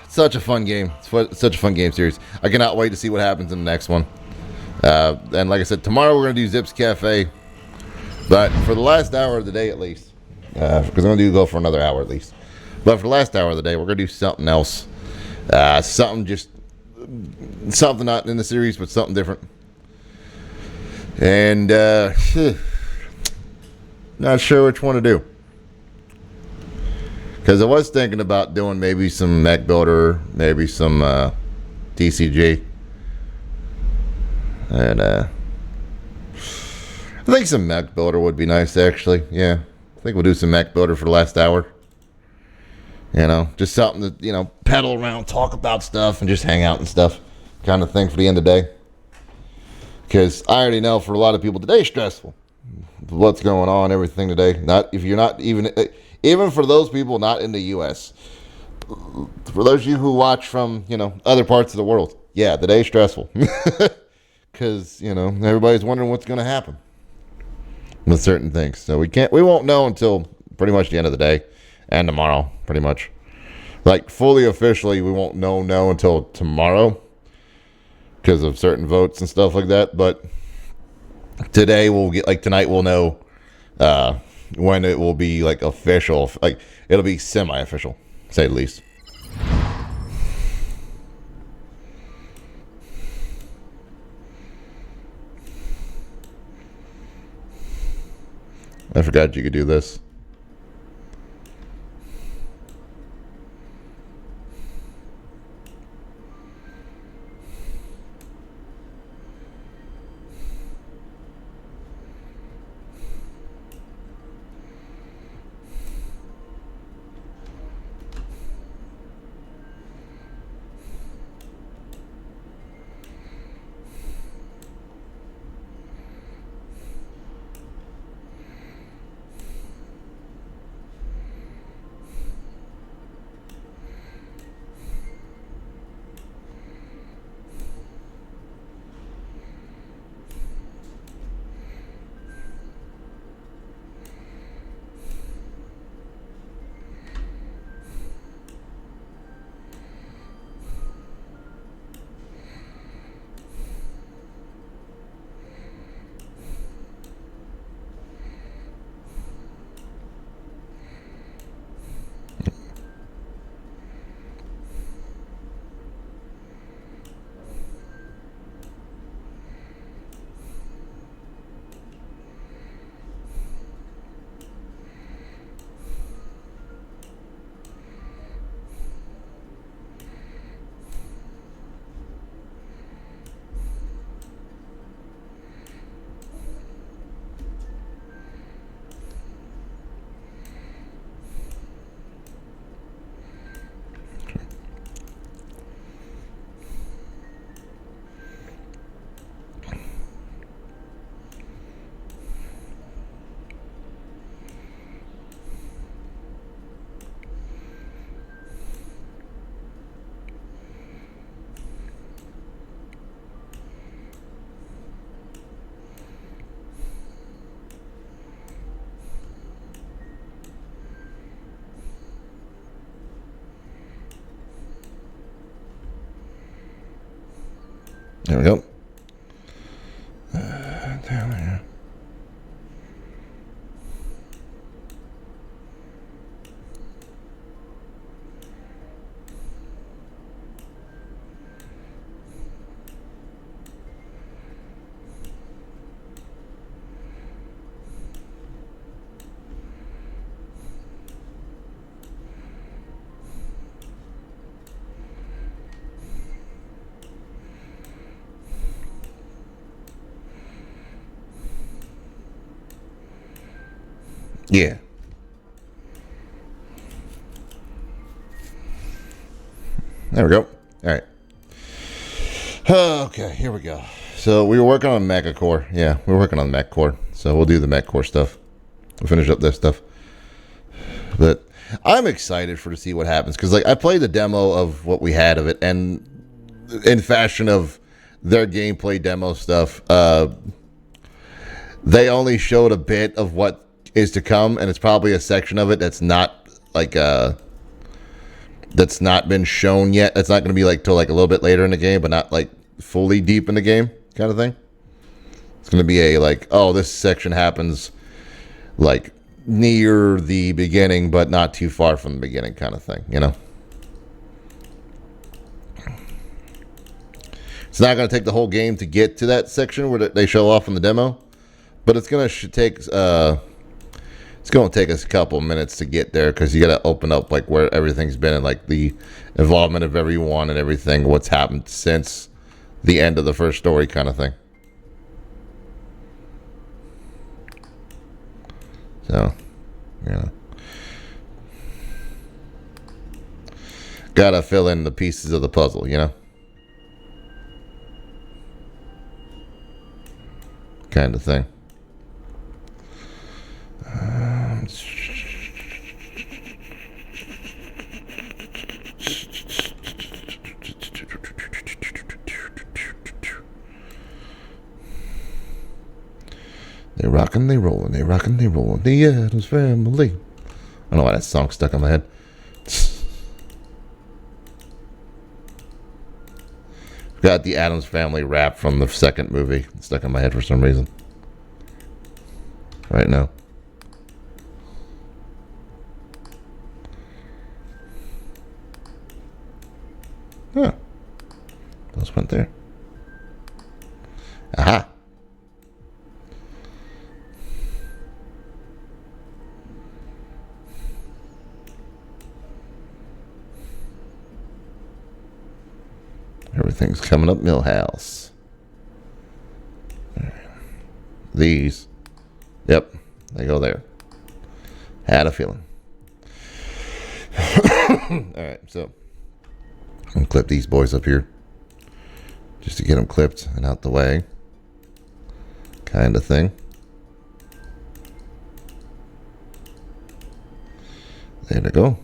such a fun game. It's such a fun game series. I cannot wait to see what happens in the next one. And like I said, tomorrow we're going to do Zips Cafe. But for the last hour of the day at least, because I'm going to go for another hour at least. But for the last hour of the day, we're going to do something else. Something not in the series, but something different. And not sure which one to do. Because I was thinking about doing maybe some Mech Builder, maybe some TCG. And I think some Mech Builder would be nice, actually. Yeah, I think we'll do some Mech Builder for the last hour. You know, just something to, you know, pedal around, talk about stuff, and just hang out and stuff kind of thing for the end of the day. Because I already know for a lot of people, today's stressful. What's going on, everything today. Not if you're not even for those people not in the U.S. For those of you who watch from, you know, other parts of the world, yeah, today's stressful. Because, you know, everybody's wondering what's going to happen with certain things. So we won't know until pretty much the end of the day and tomorrow, pretty much. Like fully officially, we won't know until tomorrow because of certain votes and stuff like that. But today tonight we'll know when it will be like official, like it'll be semi-official, to say the least. I forgot you could do this. There we go. Down there. Yeah. There we go. All right. Okay, here we go. So we were working on Mecha Core. Yeah, we were working on Mech Core. So we'll do the Mech Core stuff. We'll finish up this stuff. But I'm excited to see what happens. Because like I played the demo of what we had of it. And in fashion of their gameplay demo stuff, they only showed a bit of what is to come, and it's probably a section of it that's not like that's not been shown yet. It's not going to be like till like a little bit later in the game, but not like fully deep in the game kind of thing. It's going to be a like, oh, this section happens like near the beginning, but not too far from the beginning kind of thing, you know? It's not going to take the whole game to get to that section where they show off in the demo, but it's going to take it's going to take us a couple of minutes to get there because you got to open up like where everything's been and like the involvement of everyone and everything, what's happened since the end of the first story kind of thing. So, you know, got to fill in the pieces of the puzzle, you know, kind of thing. They rockin', they rollin', they rockin', they rollin', the Addams Family. I don't know why that song stuck in my head. Got the Addams Family rap from the second movie stuck in my head for some reason. Right now. Huh. Those went there. Aha. Everything's coming up Millhouse. These. Yep. They go there. Had a feeling. Alright, so I'm going to clip these boys up here. Just to get them clipped and out the way. Kind of thing. There they go.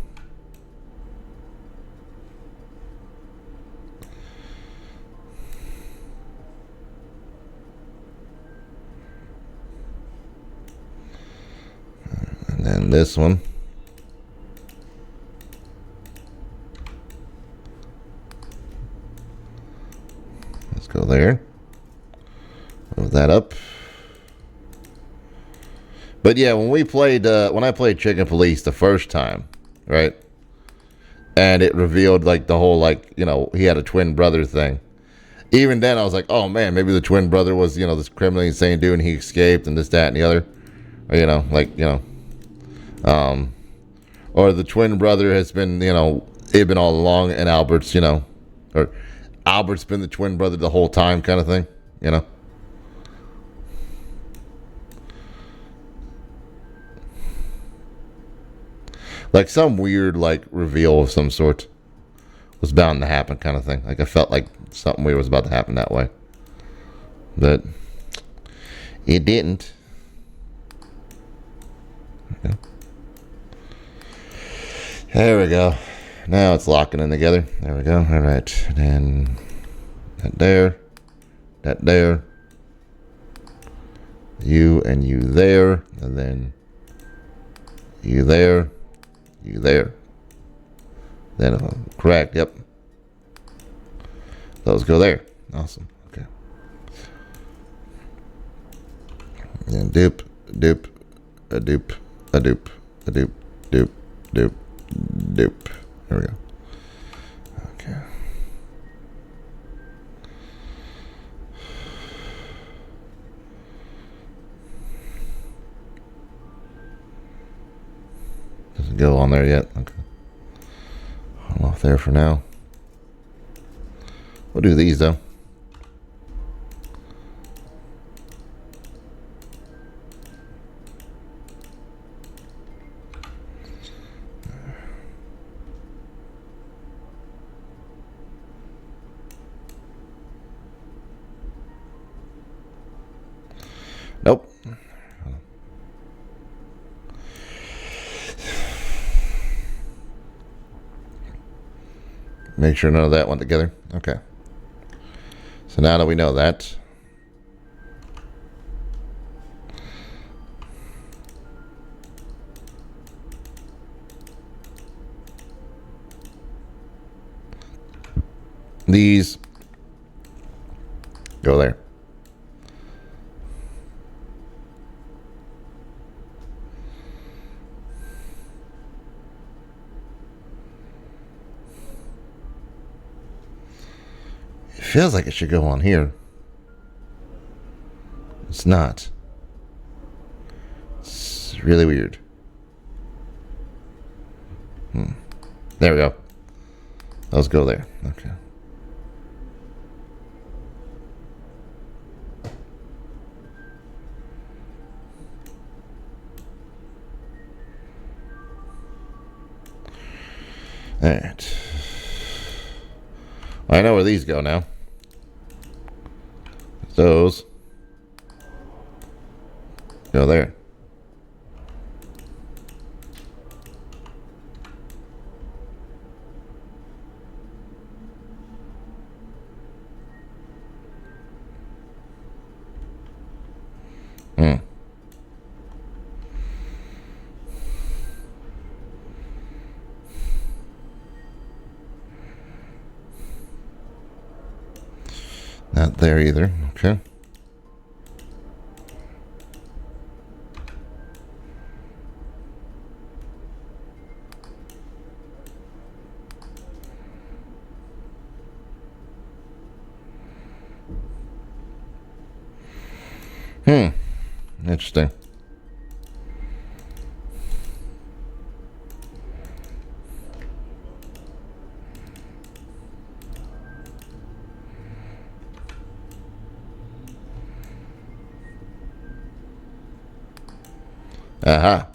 And then this one. Let's go there. Move that up. But yeah, when I played Chicken Police the first time, right? And it revealed like the whole like, you know, he had a twin brother thing. Even then I was like, oh man, maybe the twin brother was, you know, this criminally insane dude and he escaped and this, that, and the other. Or, you know, like, you know. Or the twin brother has been, you know, they've been all along and Albert's, you know, or Albert's been the twin brother the whole time kind of thing, you know. Like some weird, like, reveal of some sort was bound to happen kind of thing. Like I felt like something weird was about to happen that way. But it didn't. Okay. There we go. Now it's locking in together. There we go. All right. And then that there. That there. You and you there. And then you there. You there. Then correct. Yep. Those go there. Awesome. Okay. And doop, doop, a doop, a doop, a doop, doop, doop, doop. There we go. Okay. Doesn't go on there yet. Okay. I'm off there for now. We'll do these though. Nope. Make sure none of that went together. Okay. So now that we know that, these go there. It feels like it should go on here. It's not. It's really weird. There we go. Let's go there. Okay. All right. I know where these go now. Those go there. Not there either. Okay. Interesting. Aha.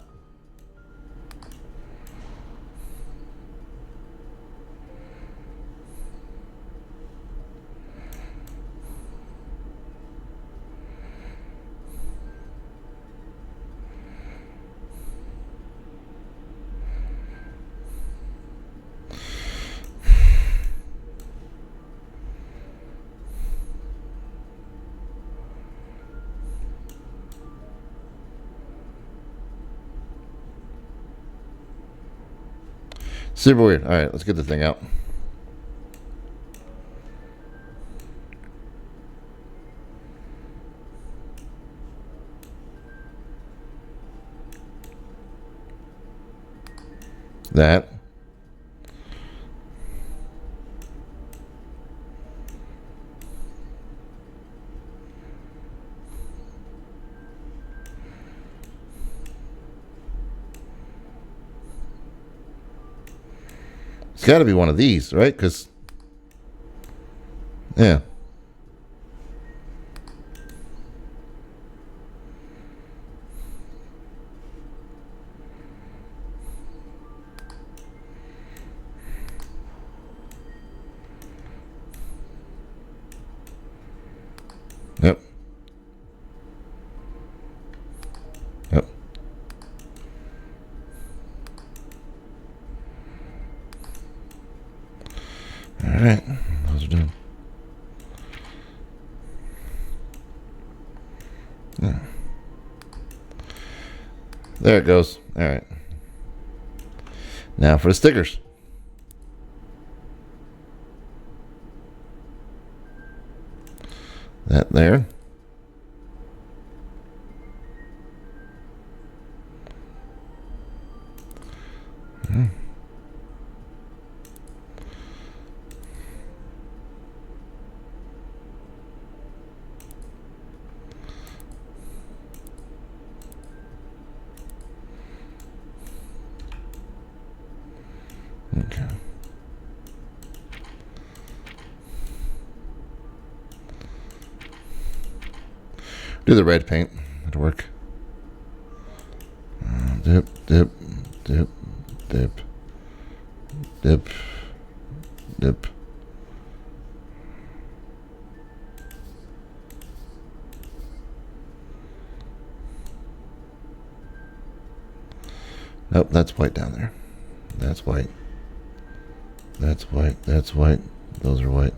Super weird. All right, let's get the thing out. That. It's got to be one of these, right? Because, yeah. Yep. Yep. All right. Those are done. Yeah. There it goes. All right. Now for the stickers. That there. Do the red paint. It'll work. Dip, dip, dip, dip, dip, dip. Nope, that's white down there. That's white. That's white. That's white. Those are white.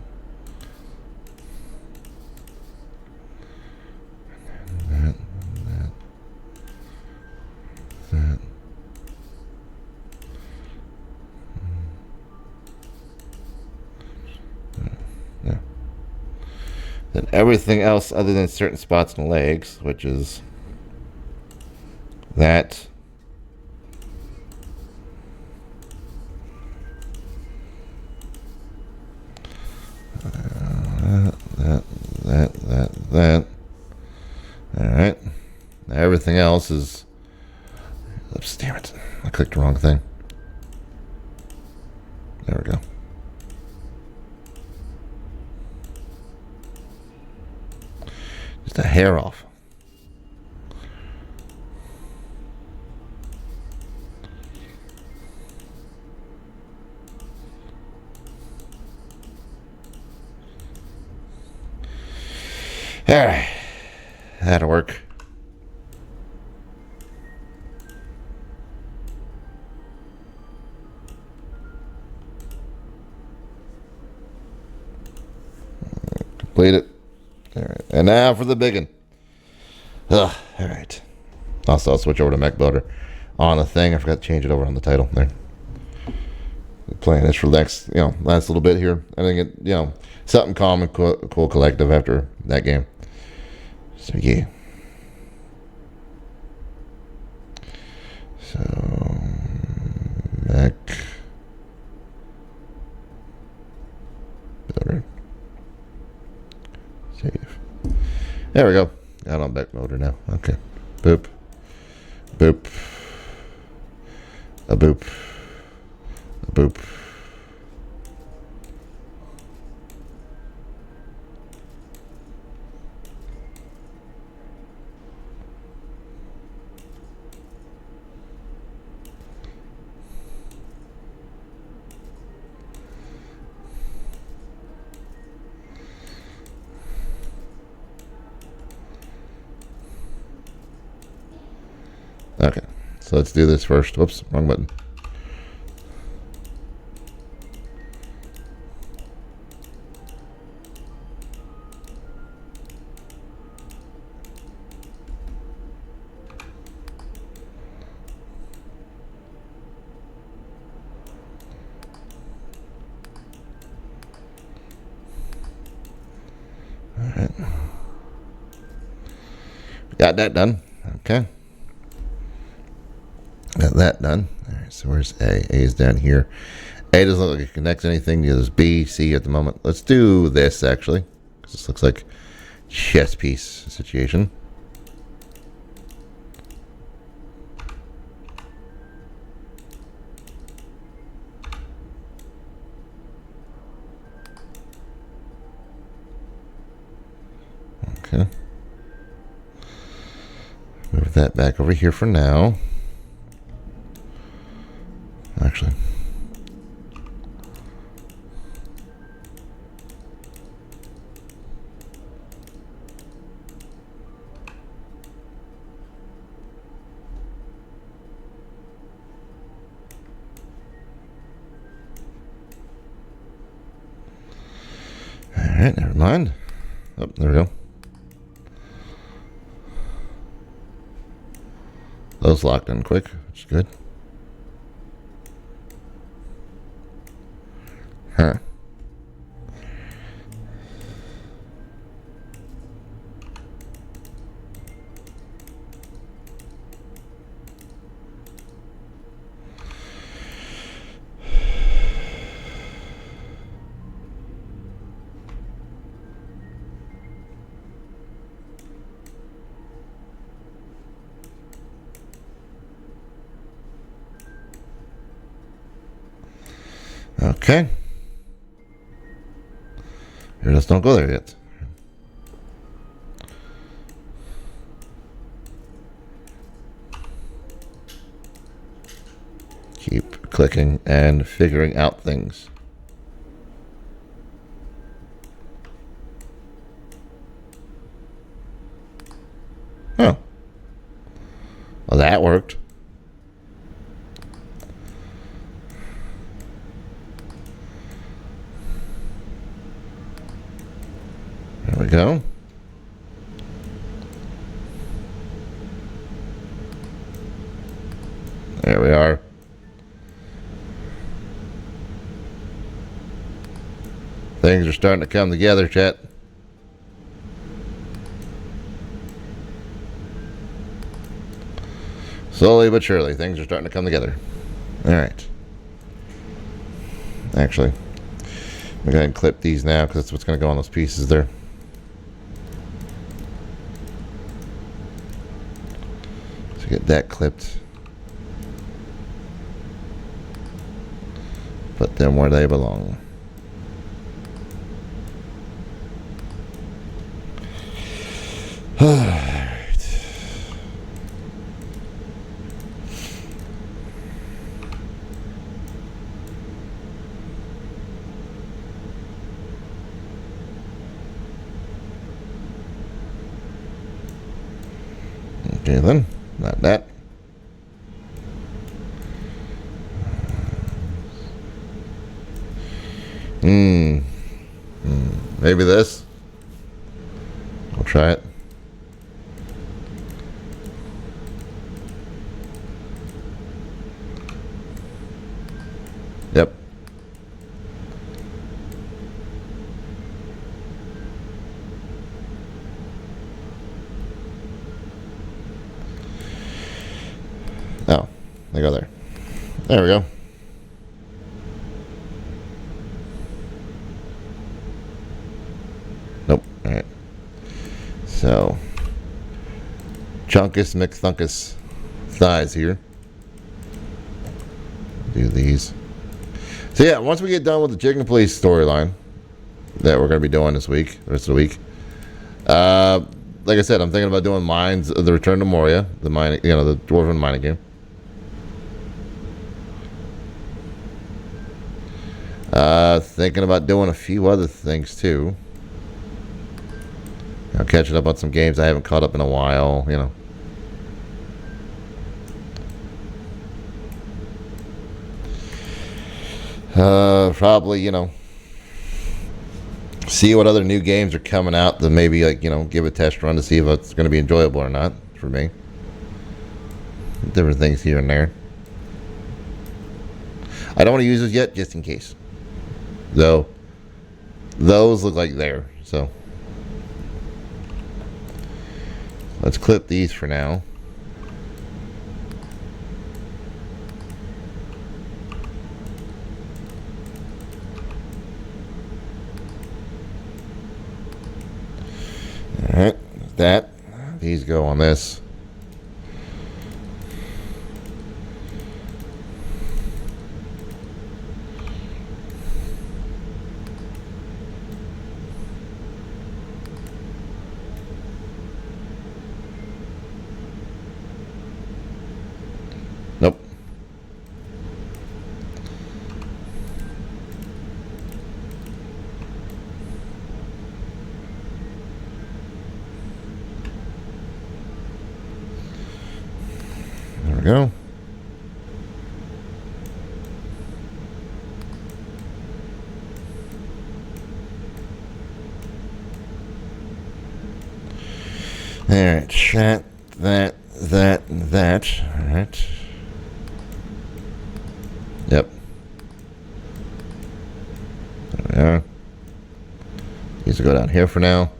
That. Yeah. Then everything else other than certain spots in the legs, which is that. That. All right. Now everything else is. Oops, damn it! I clicked the wrong thing. There we go. Just a hair off. All right. That'll work. Complete it. All right. And now for the big one. Ugh. All right. Also, I'll switch over to Mech Builder on the thing. I forgot to change it over on the title there. Playing this for the next, last little bit here. I think it, something calm and cool collective after that game. So yeah. So Mech Builder. Save. There we go. Out on Mech Builder now. Okay. Boop. Boop. A boop. A boop. Okay, so let's do this first. Whoops, wrong button. All right. Got that done. Okay. Got that done. All right, so where's A? A is down here. A doesn't look like it connects anything. There's B, C at the moment. Let's do this, actually. Because this looks like chess piece situation. Okay. Move that back over here for now. Actually. All right, never mind. Oh, there we go. Those locked in quick, which is good. Huh. Okay. Here, let's don't go there yet. clicking and figuring out things. Oh. Well, that worked. There we go. There we are. Things are starting to come together, chat. Slowly but surely, things are starting to come together. All right. Actually, I'm going to go ahead and clip these now because that's what's going to go on those pieces there. So get that clipped. Put them where they belong. Okay then, not that. Maybe this. I'll try it. Yep. Oh, they go there. There we go. Nope. All right. So, Chunkus McThunkus thighs here. Do these. So yeah, once we get done with the Chicken Police storyline that we're going to be doing this week, the rest of the week, like I said, I'm thinking about doing Mines of the Return to Moria, the mine, the Dwarven mining game. Thinking about doing a few other things too. Catching up on some games I haven't caught up in a while, Probably, see what other new games are coming out that maybe, give a test run to see if it's going to be enjoyable or not for me. Different things here and there. I don't want to use those yet, just in case. Though, those look like there, so. Let's clip these for now. Alright, that. These go on this. Nope. There we go. All right, chat, that, and that. All right. Yep. There we are. These will go down here for now.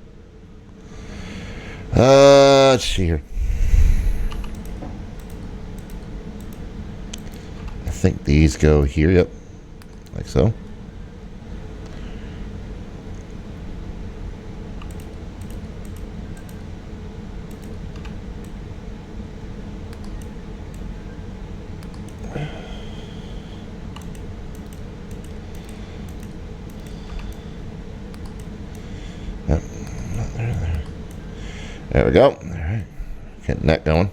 Let's see here. I think these go here, yep. Like so. There we go. All right. Getting that going.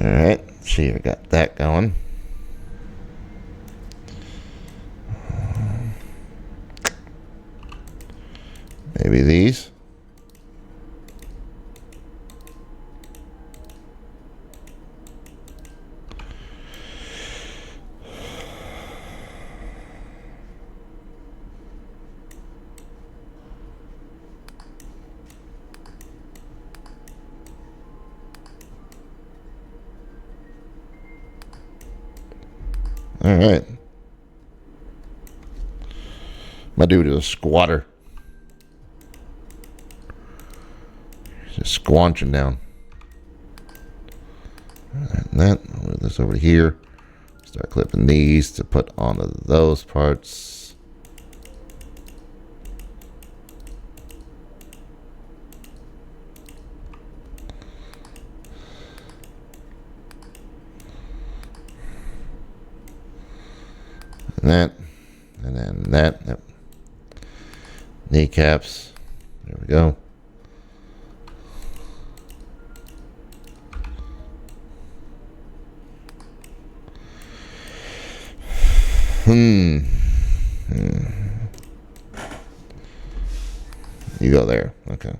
All right, see, I got that going. Maybe these. All right. My dude is a squatter. Just squanching down. And that, move this over here. Start clipping these to put onto those parts. And that. And then that. Yep. Kneecaps. There we go. You go there. Okay.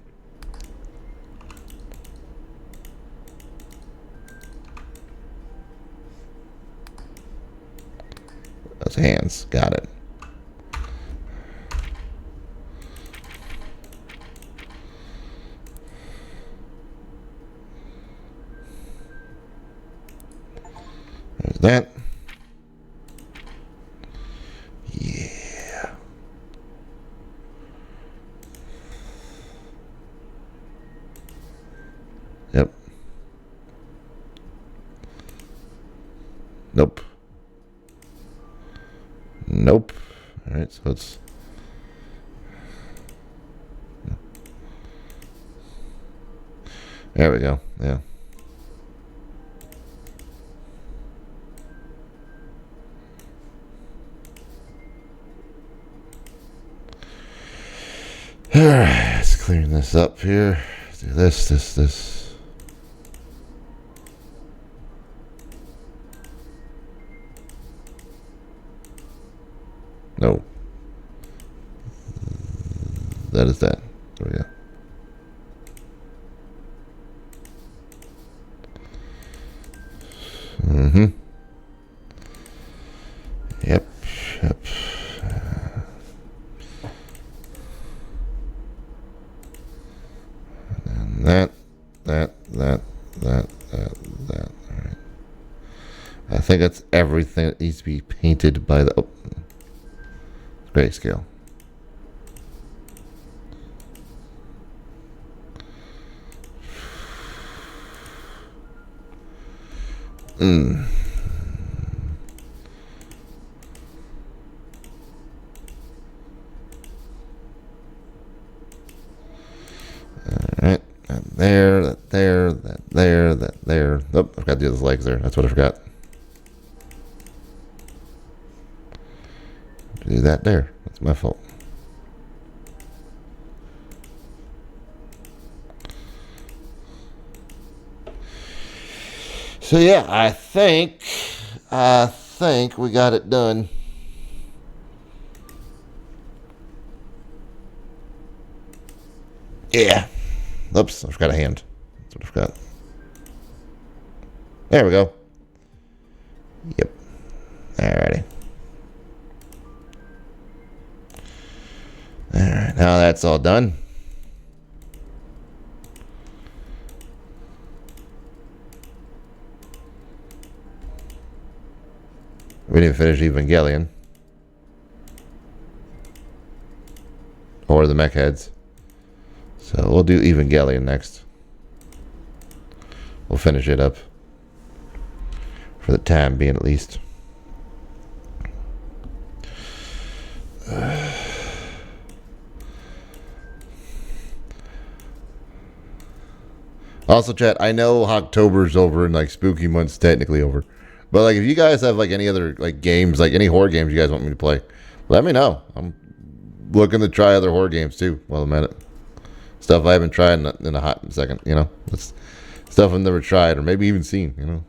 Those hands. Got it. There's that. Yeah. Yep. Nope. Nope. All right, so it's there we go. Yeah. All right, let's clean this up here. Do this. No. That is that. There we go. Yep. And that. All right. I think that's everything that needs to be painted by the grayscale. Alright, and there. Oh, I forgot to do those legs there. That's what I forgot. Do that there. That's my fault. So yeah, I think we got it done. Yeah. Oops, I forgot a hand. That's what I forgot. There we go. Yep. Alrighty. Alright, now that's all done. We didn't finish Evangelion. Or the mech heads. So we'll do Evangelion next. We'll finish it up. For the time being, at least. Also, chat, I know October's over and like spooky month's technically over. But like if you guys have like any other like games, like any horror games you guys want me to play, let me know. I'm looking to try other horror games too while I'm at it. Stuff I haven't tried in a hot second, you know. Let's Stuff I've never tried or maybe even seen, you know.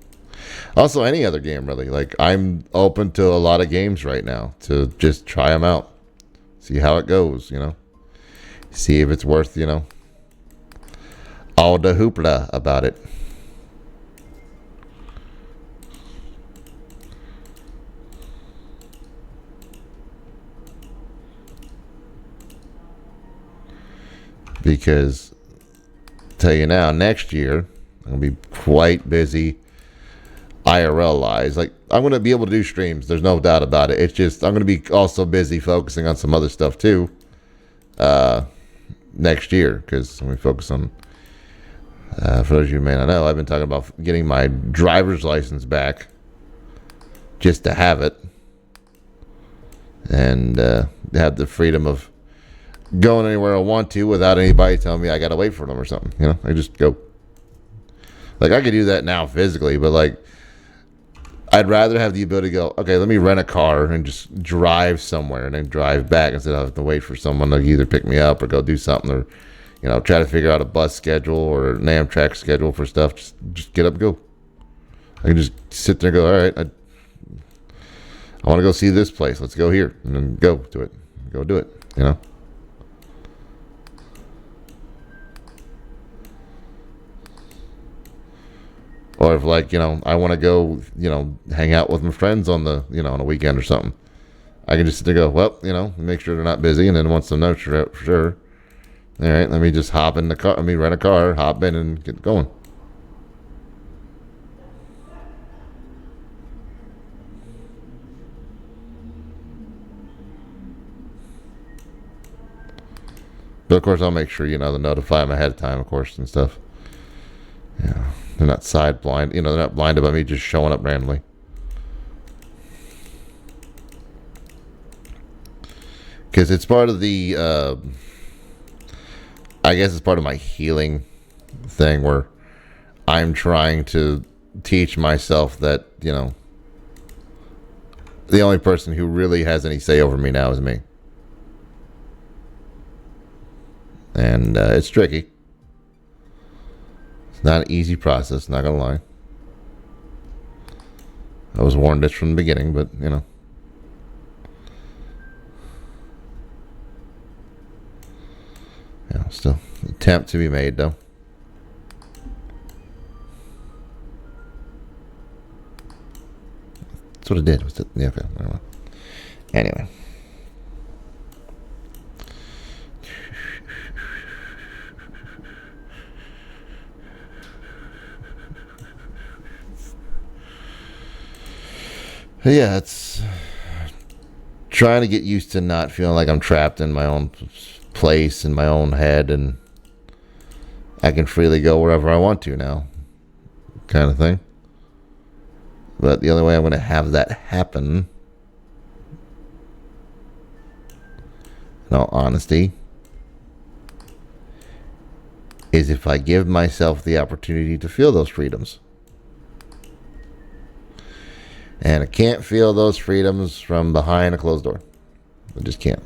Also, any other game, really. Like, I'm open to a lot of games right now to just try them out. See how it goes, you know. See if it's worth, you know, all the hoopla about it. Because, tell you now, next year, I'm going to be quite busy IRL-wise. Like, I'm going to be able to do streams. There's no doubt about it. It's just, I'm going to be also busy focusing on some other stuff, too, next year. Because I'm going to focus on, for those of you who may not know, I've been talking about getting my driver's license back just to have it. And have the freedom of going anywhere I want to without anybody telling me I gotta wait for them or something. You know, I just go. Like, I could do that now physically, but like, I'd rather have the ability to go, okay, let me rent a car and just drive somewhere and then drive back instead of having to wait for someone to either pick me up or go do something, or, you know, try to figure out a bus schedule or an Amtrak schedule for stuff. Just get up and go. I can just sit there and go, all right, I want to go see this place. Let's go here, and then go to it. Go do it, you know. Or if, like, you know, I want to go, you know, hang out with my friends on the, you know, on a weekend or something. I can just sit there and go, well, you know, make sure they're not busy, and then once they know for sure, all right, let me just hop in the car. Let me rent a car, hop in, and get going. But of course, I'll make sure, you know, to notify them ahead of time, of course, and stuff. Yeah, they're not side blind. You know, they're not blinded by me just showing up randomly. Because it's part of the, I guess it's part of my healing thing where I'm trying to teach myself that, you know, the only person who really has any say over me now is me. And it's tricky. It's not an easy process, not gonna lie. I was warned this from the beginning, but, you know. Yeah, still an attempt to be made, though. That's what it did. Was it? Yeah, okay. Anyway. Yeah, it's trying to get used to not feeling like I'm trapped in my own place, in my own head, and I can freely go wherever I want to now, kind of thing. But the only way I'm going to have that happen, in all honesty, is if I give myself the opportunity to feel those freedoms. And I can't feel those freedoms from behind a closed door. I just can't.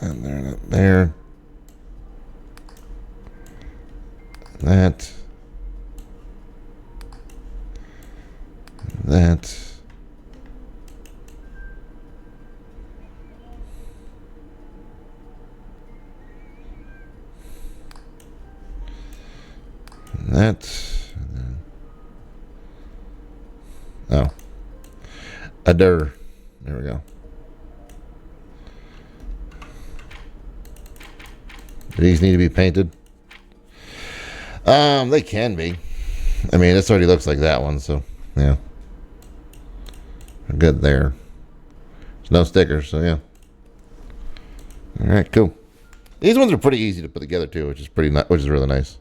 And there. That. That. That. Oh. A der. There we go. Do these need to be painted? They can be. I mean, this already looks like that one, so yeah. Good there. There's no stickers, so yeah. All right, cool. These ones are pretty easy to put together too, which is which is really nice.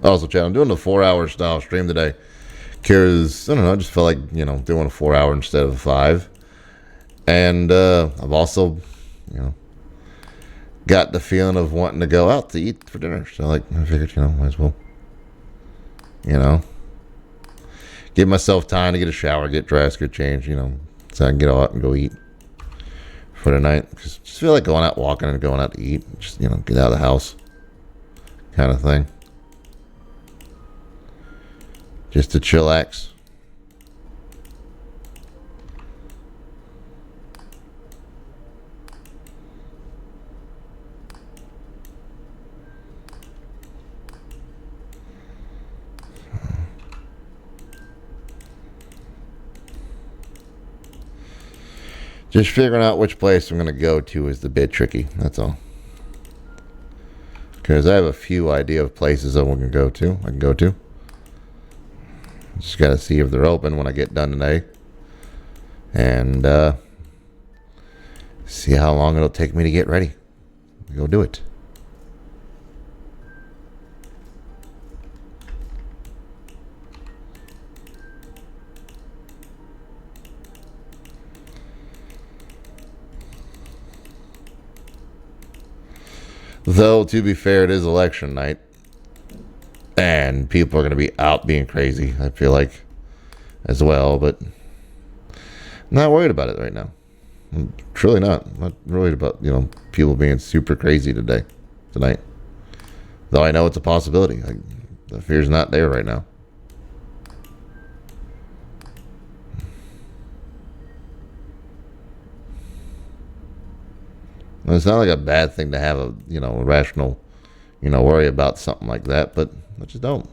Also, Chad, I'm doing a 4-hour style stream today because, I don't know, I just felt like, doing a 4-hour instead of a 5. And I've also, got the feeling of wanting to go out to eat for dinner. So, I figured, might as well, give myself time to get a shower, get dressed, get changed, so I can get out and go eat for the night. Because I just feel like going out walking and going out to eat. Just, get out of the house kind of thing. Just to chillax. Just figuring out which place I'm going to go to is the bit tricky. That's all. Because I have a few idea of places I can go to. Just got to see if they're open when I get done today. And see how long it'll take me to get ready. Go do it. Though, to be fair, it is election night. And people are going to be out being crazy, I feel like, as well. But I'm not worried about it right now. I'm truly not. I'm not worried about, people being super crazy tonight. Though I know it's a possibility. The fear's not there right now. It's not like a bad thing to have a rational, worry about something like that, but I just don't.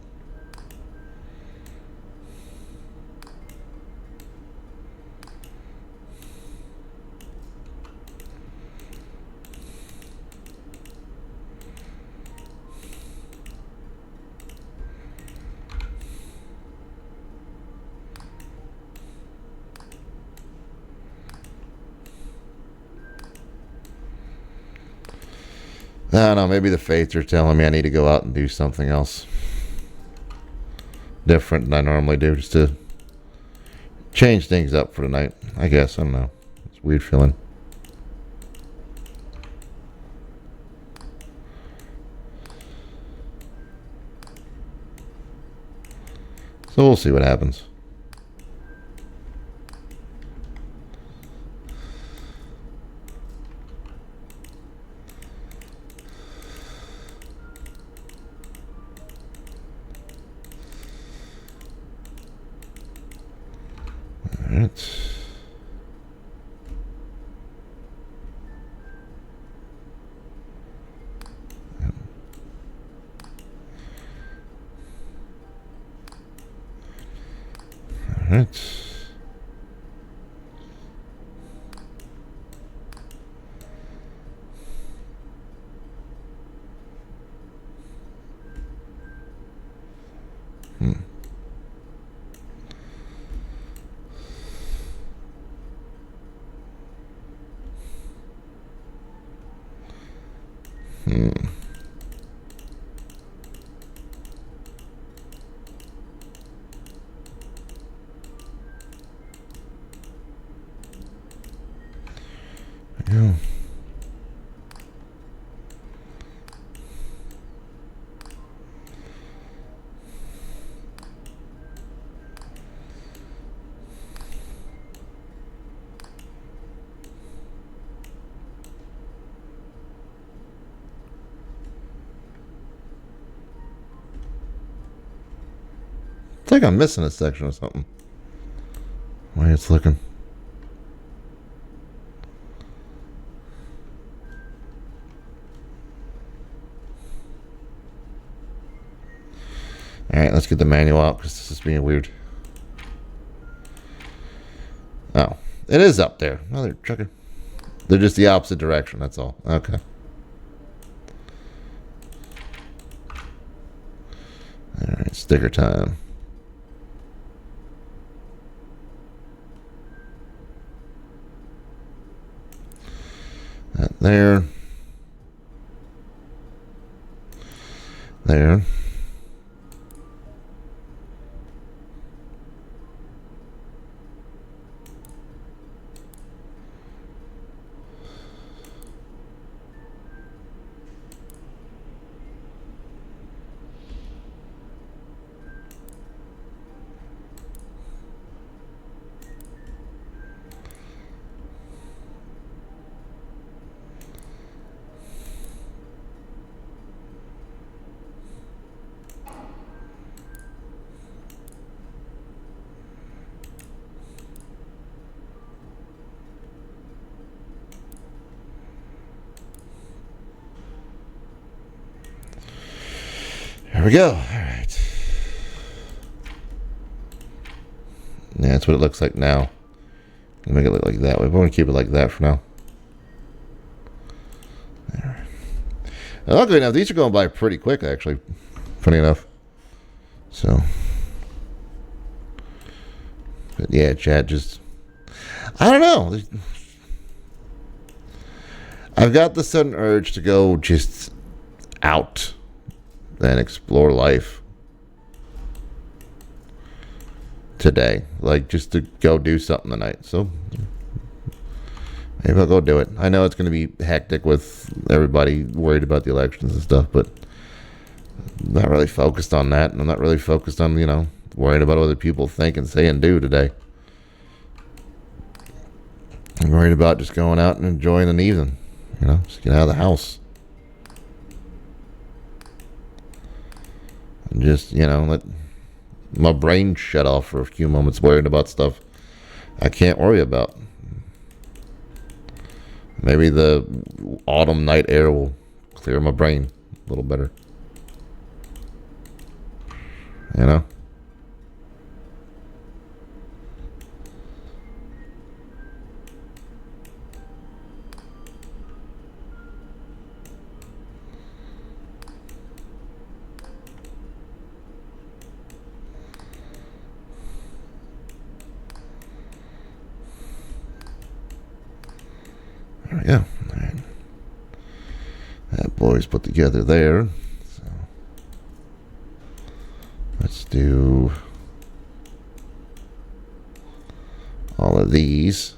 I don't know, maybe the fates are telling me I need to go out and do something else different than I normally do, just to change things up for tonight. I guess, I don't know. It's a weird feeling. So we'll see what happens. Alright. Alright. Yeah. think I'm missing a section or something. Why it's looking. Alright, let's get the manual out because this is being weird. Oh, it is up there. Mother trucker. They're just the opposite direction, that's all. Okay. Alright, sticker time. That there. There. There we go. All right. Yeah, that's what it looks like now. I'll make it look like that. We want to keep it like that for now. There. Luckily enough, these are going by pretty quick, actually. Funny enough. So. But yeah, chat just... I don't know. I've got the sudden urge to go just out and explore life today, like just to go do something tonight. So maybe I'll go do it. I know it's going to be hectic with everybody worried about the elections and stuff, but I'm not really focused on that. I'm not really focused on, worrying about what other people think and say and do today. I'm worried about just going out and enjoying an evening, just get out of the house. And just, let my brain shut off for a few moments worrying about stuff I can't worry about. Maybe the autumn night air will clear my brain a little better. There we go. All right. That boy's put together there. So let's do all of these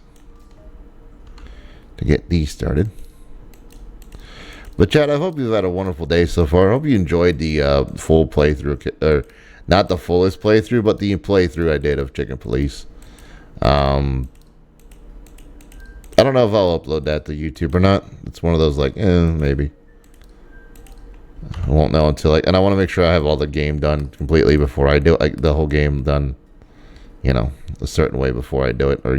to get these started. But Chad, I hope you've had a wonderful day so far. I hope you enjoyed the full playthrough, or not the fullest playthrough, but the playthrough I did of Chicken Police. I don't know if I'll upload that to YouTube or not. It's one of those maybe. I won't know until and I want to make sure I have all the game done completely before I do it. The whole game done, a certain way before I do it, or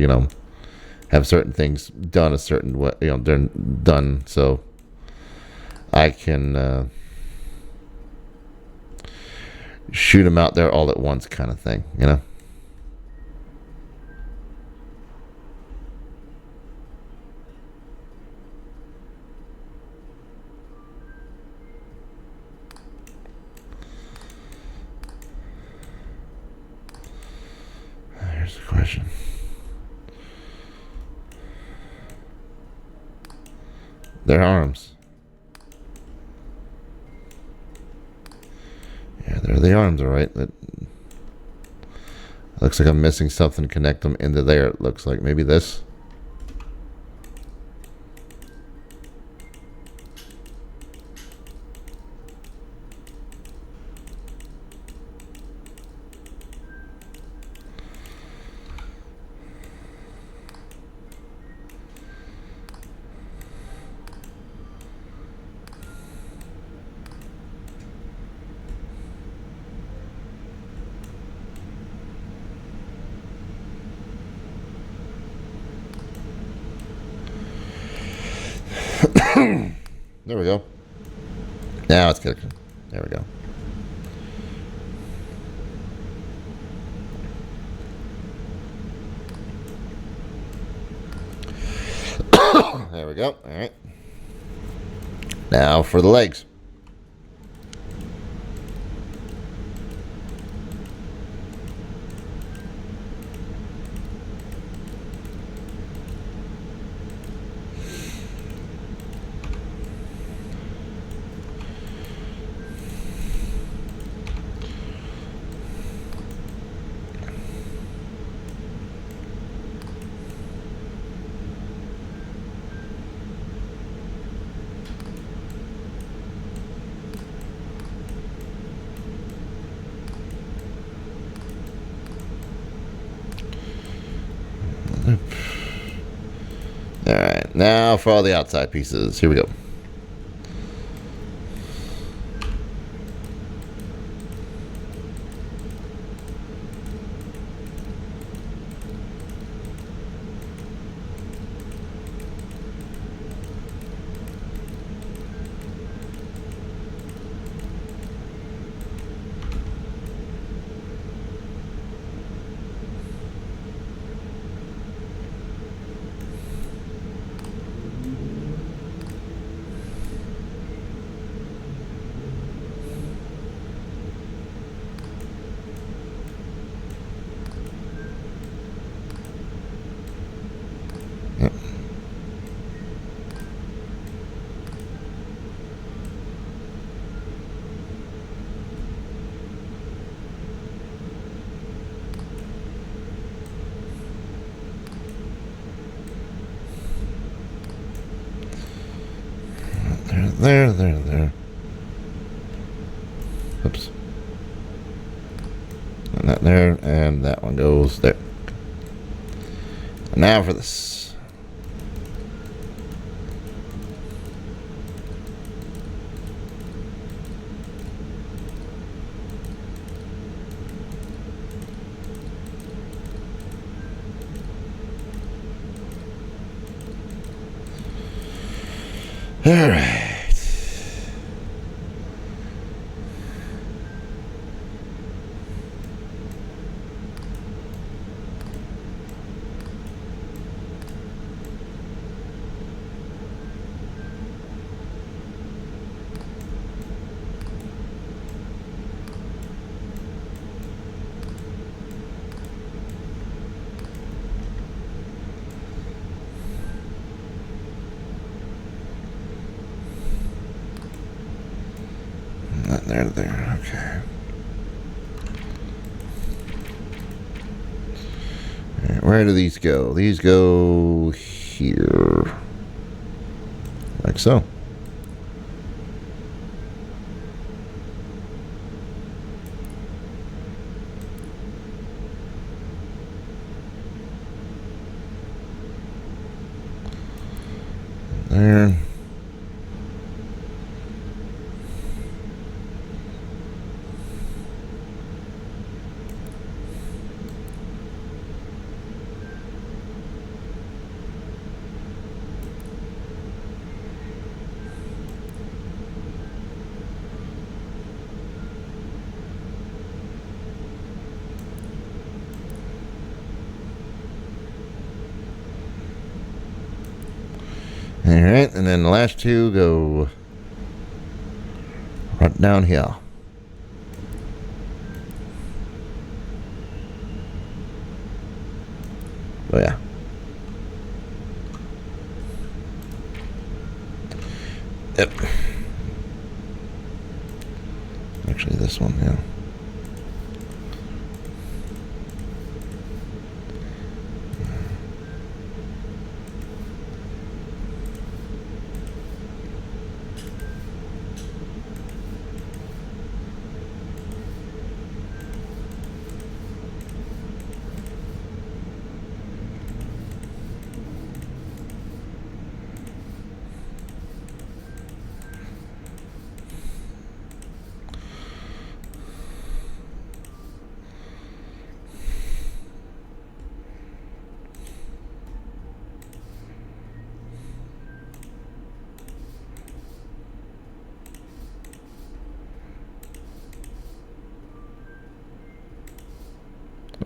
have certain things done a certain way, they're done so I can shoot them out there all at once, kind of thing, Here's the question. Their arms. Yeah, they're the arms, all right. That looks like I'm missing something to connect them into there. It looks like maybe this. There we go. Now it's cooking. There we go. There we go. All right. Now for the legs. Alright, now for all the outside pieces. Here we go. There. Oops. And that there, and that one goes there. And now for this. All right. There. Okay. All right, where do these go? These go here, like so. There. All right, and then the last two go right down here. Oh yeah. Yep. Actually, this one, yeah.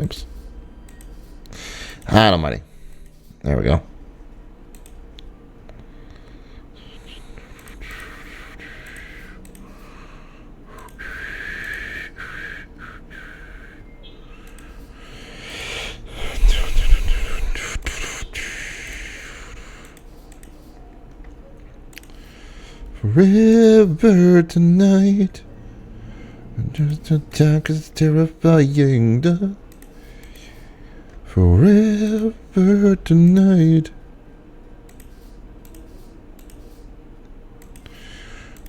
Oops. Almighty. There we go. Forever tonight. Just attack is terrifying. Forever tonight.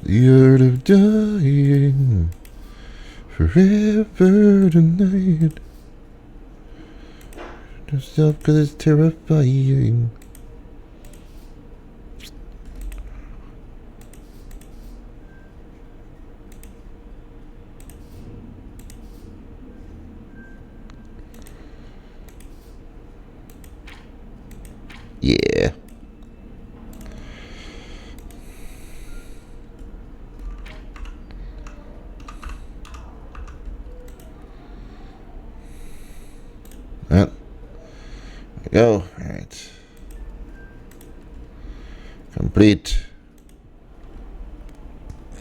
The art of dying. Forever tonight. Just stop cause it's terrifying. Yeah. Well, there we go. All right. Complete.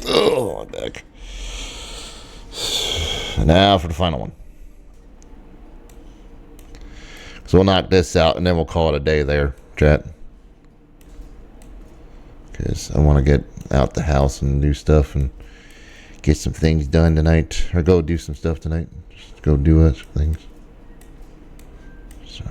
Oh, my back. Now for the final one. So we'll knock this out and then we'll call it a day there, chat. Because I want to get out the house and do stuff and get some things done tonight. Or go do some stuff tonight. Just go do things. So.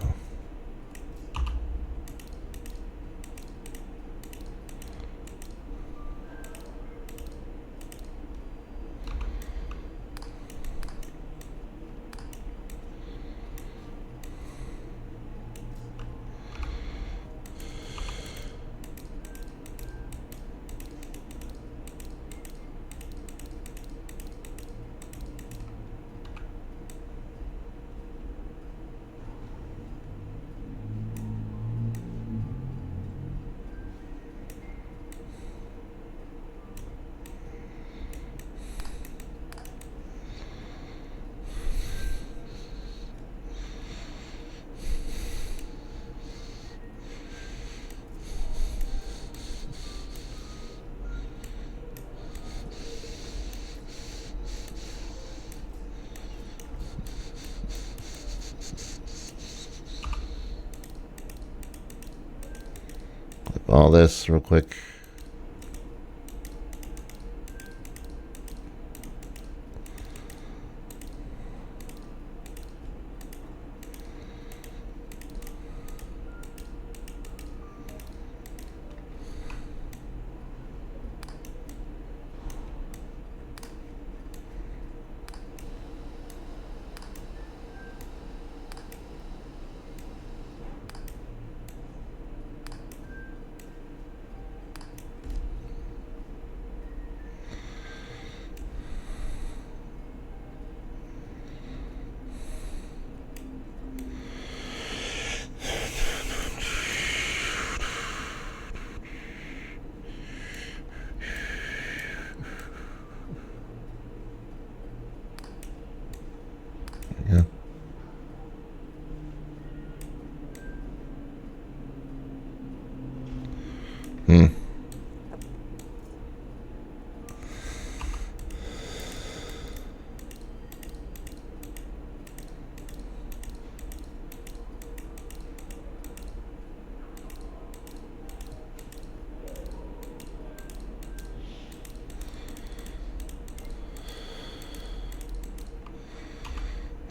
All this real quick. Yeah.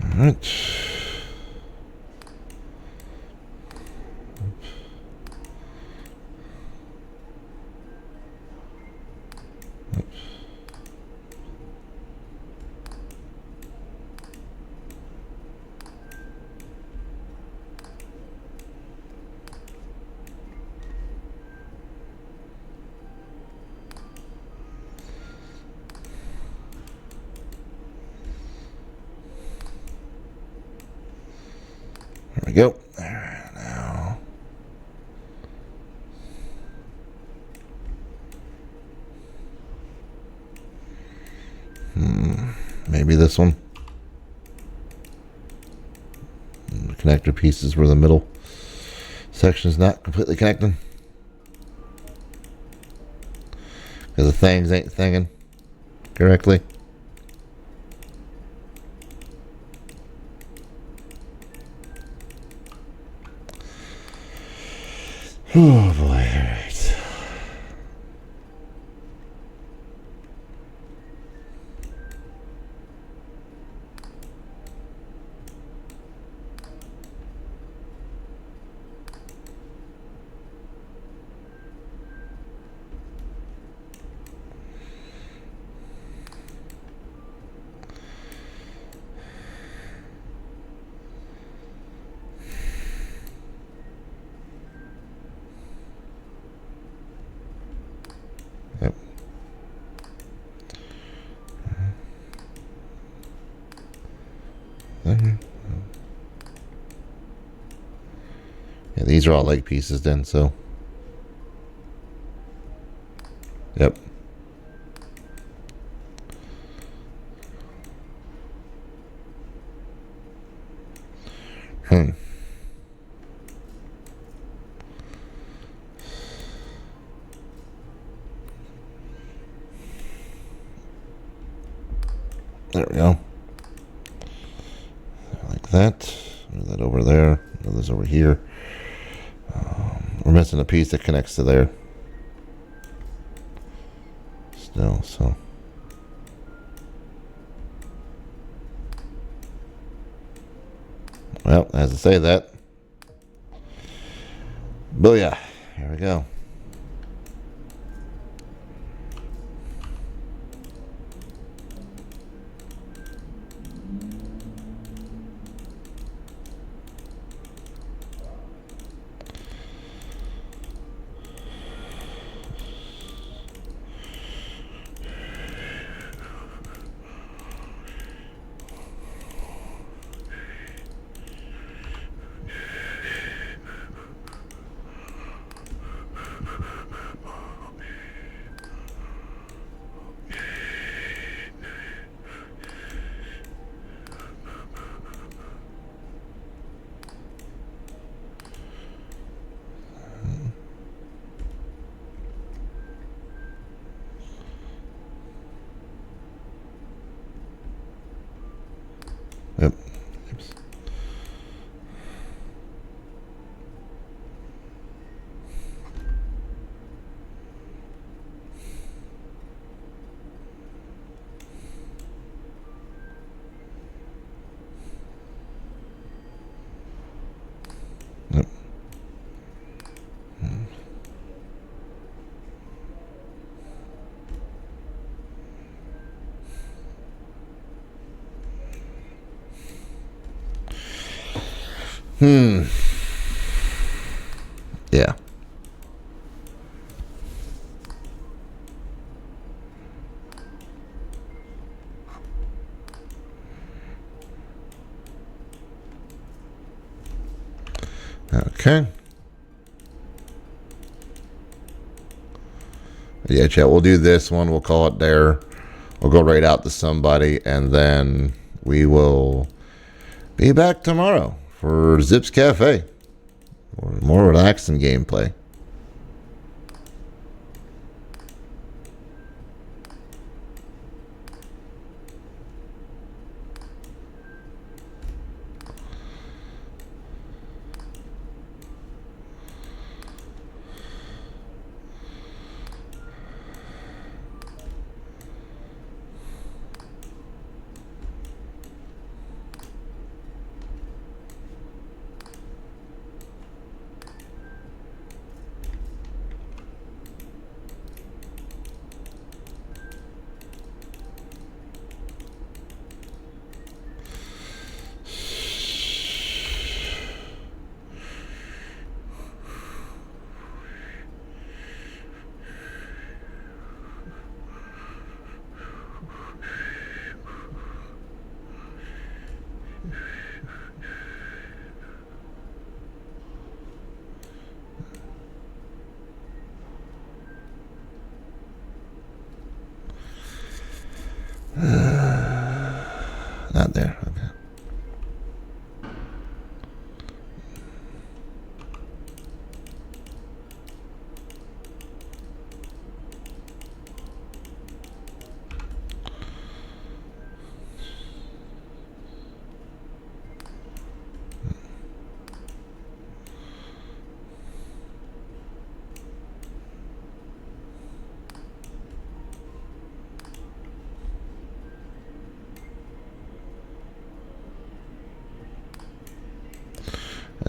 All right. There we go. There, now. Maybe this one. connector pieces where the middle section is not completely connecting. Because the things ain't thinging correctly. Oh boy, alright. Yep. There. Yeah, these are all leg pieces then, so. Yep. There we go. Like that. Move that over there. Others over here. We're missing a piece that connects to there. Still, so. Well, as I say that. Booyah. Here we go. Yep. Oops. Yep. Yeah. Okay. Yeah, chat. We'll do this one. We'll call it there. We'll go right out to somebody, and then we will be back tomorrow for Zips Cafe or more relaxing gameplay.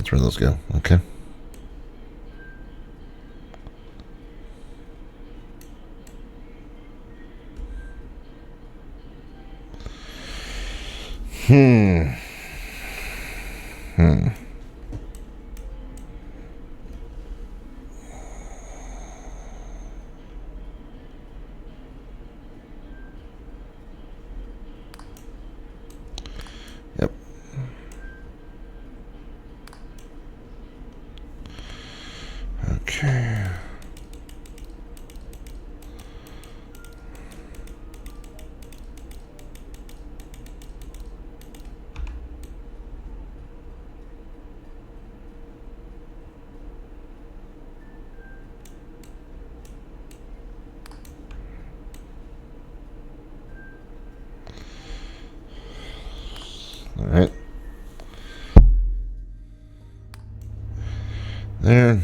That's where those go. Okay. Hmm. Yep. Okay. All right. There.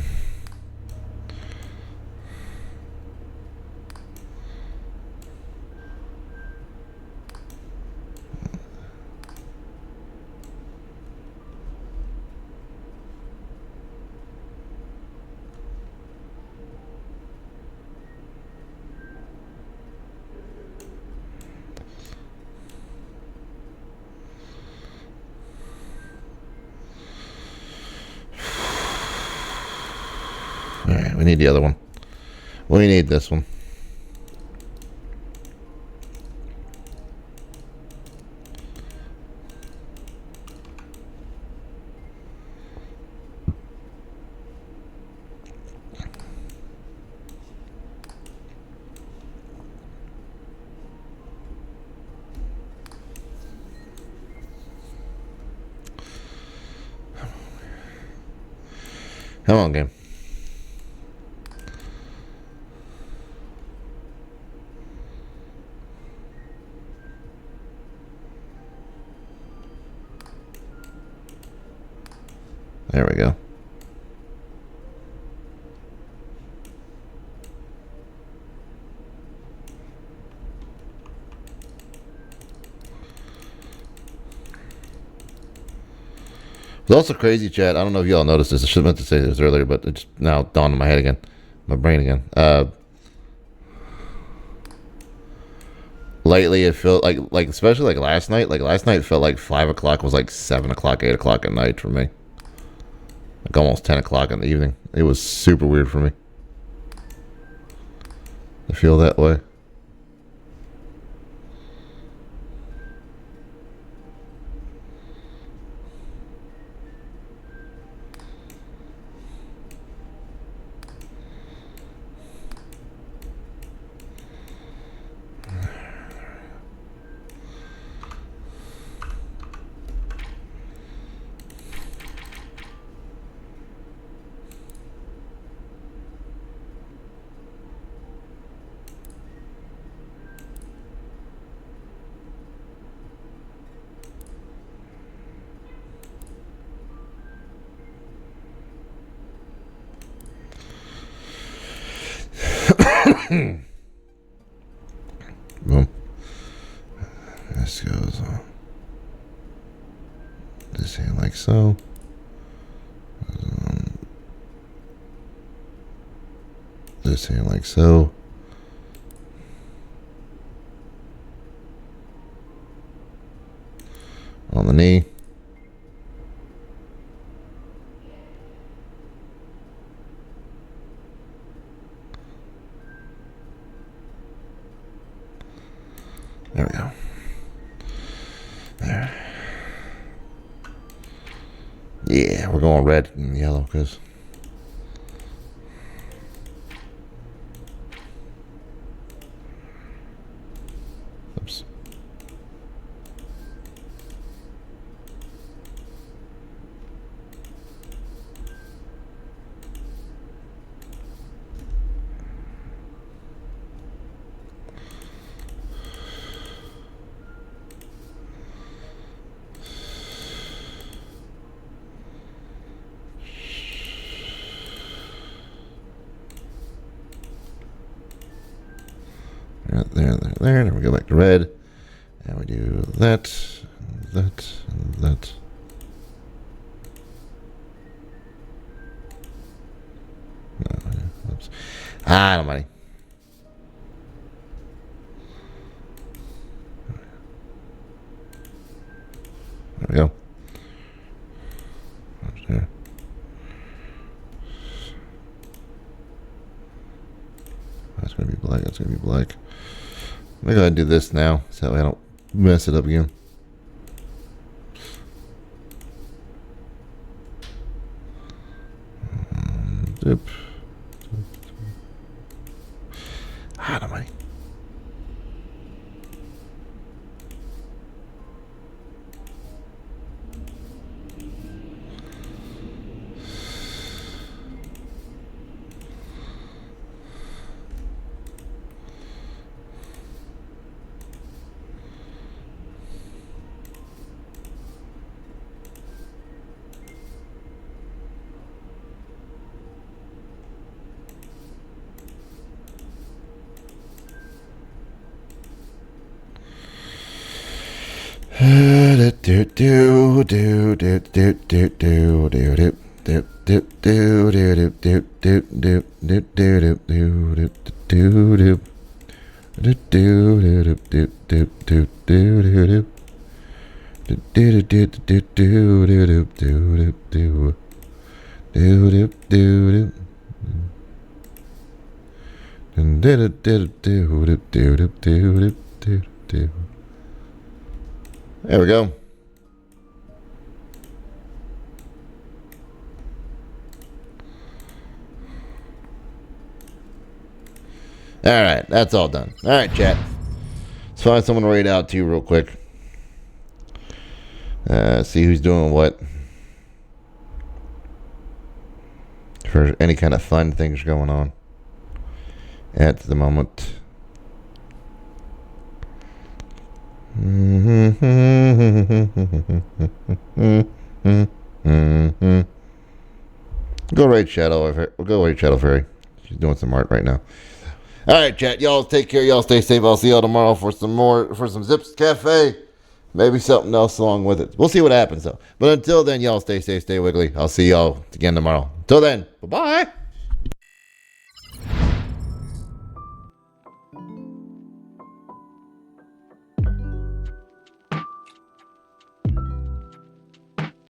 All right, we need the other one. We need this one. Come on, game. There we go. It's also crazy, chat. I don't know if y'all noticed this. I should have meant to say this earlier, but it just now dawned in my head again. My brain again. Lately, it felt like especially like last night. Like last night felt like 5 o'clock was like 7 o'clock, 8 o'clock at night for me. Like almost 10 o'clock in the evening. It was super weird for me to feel that way. Boom. This goes on. This here like so. This here like so. On the knee. There we go. There. Yeah, we're going red and yellow because. Oops. There. And we go back to red. And we do that, that, and that. Ah, no money. There we go. That's gonna be black. That's gonna be black. I'm gonna go ahead and do this now, so that way I don't mess it up again. Dip. Ah, no money. There we go. All right, that's all done. All right, chat. Let's find someone to read out to you real quick. See who's doing what. For any kind of fun things going on at the moment. Go raid Shadow. We'll go raid Shadow Fairy. She's doing some art right now. All right, chat. Y'all take care. Y'all stay safe. I'll see y'all tomorrow for some Zips Cafe. Maybe something else along with it. We'll see what happens though. But until then, y'all stay safe, stay wiggly. I'll see y'all again tomorrow. Until then, bye-bye.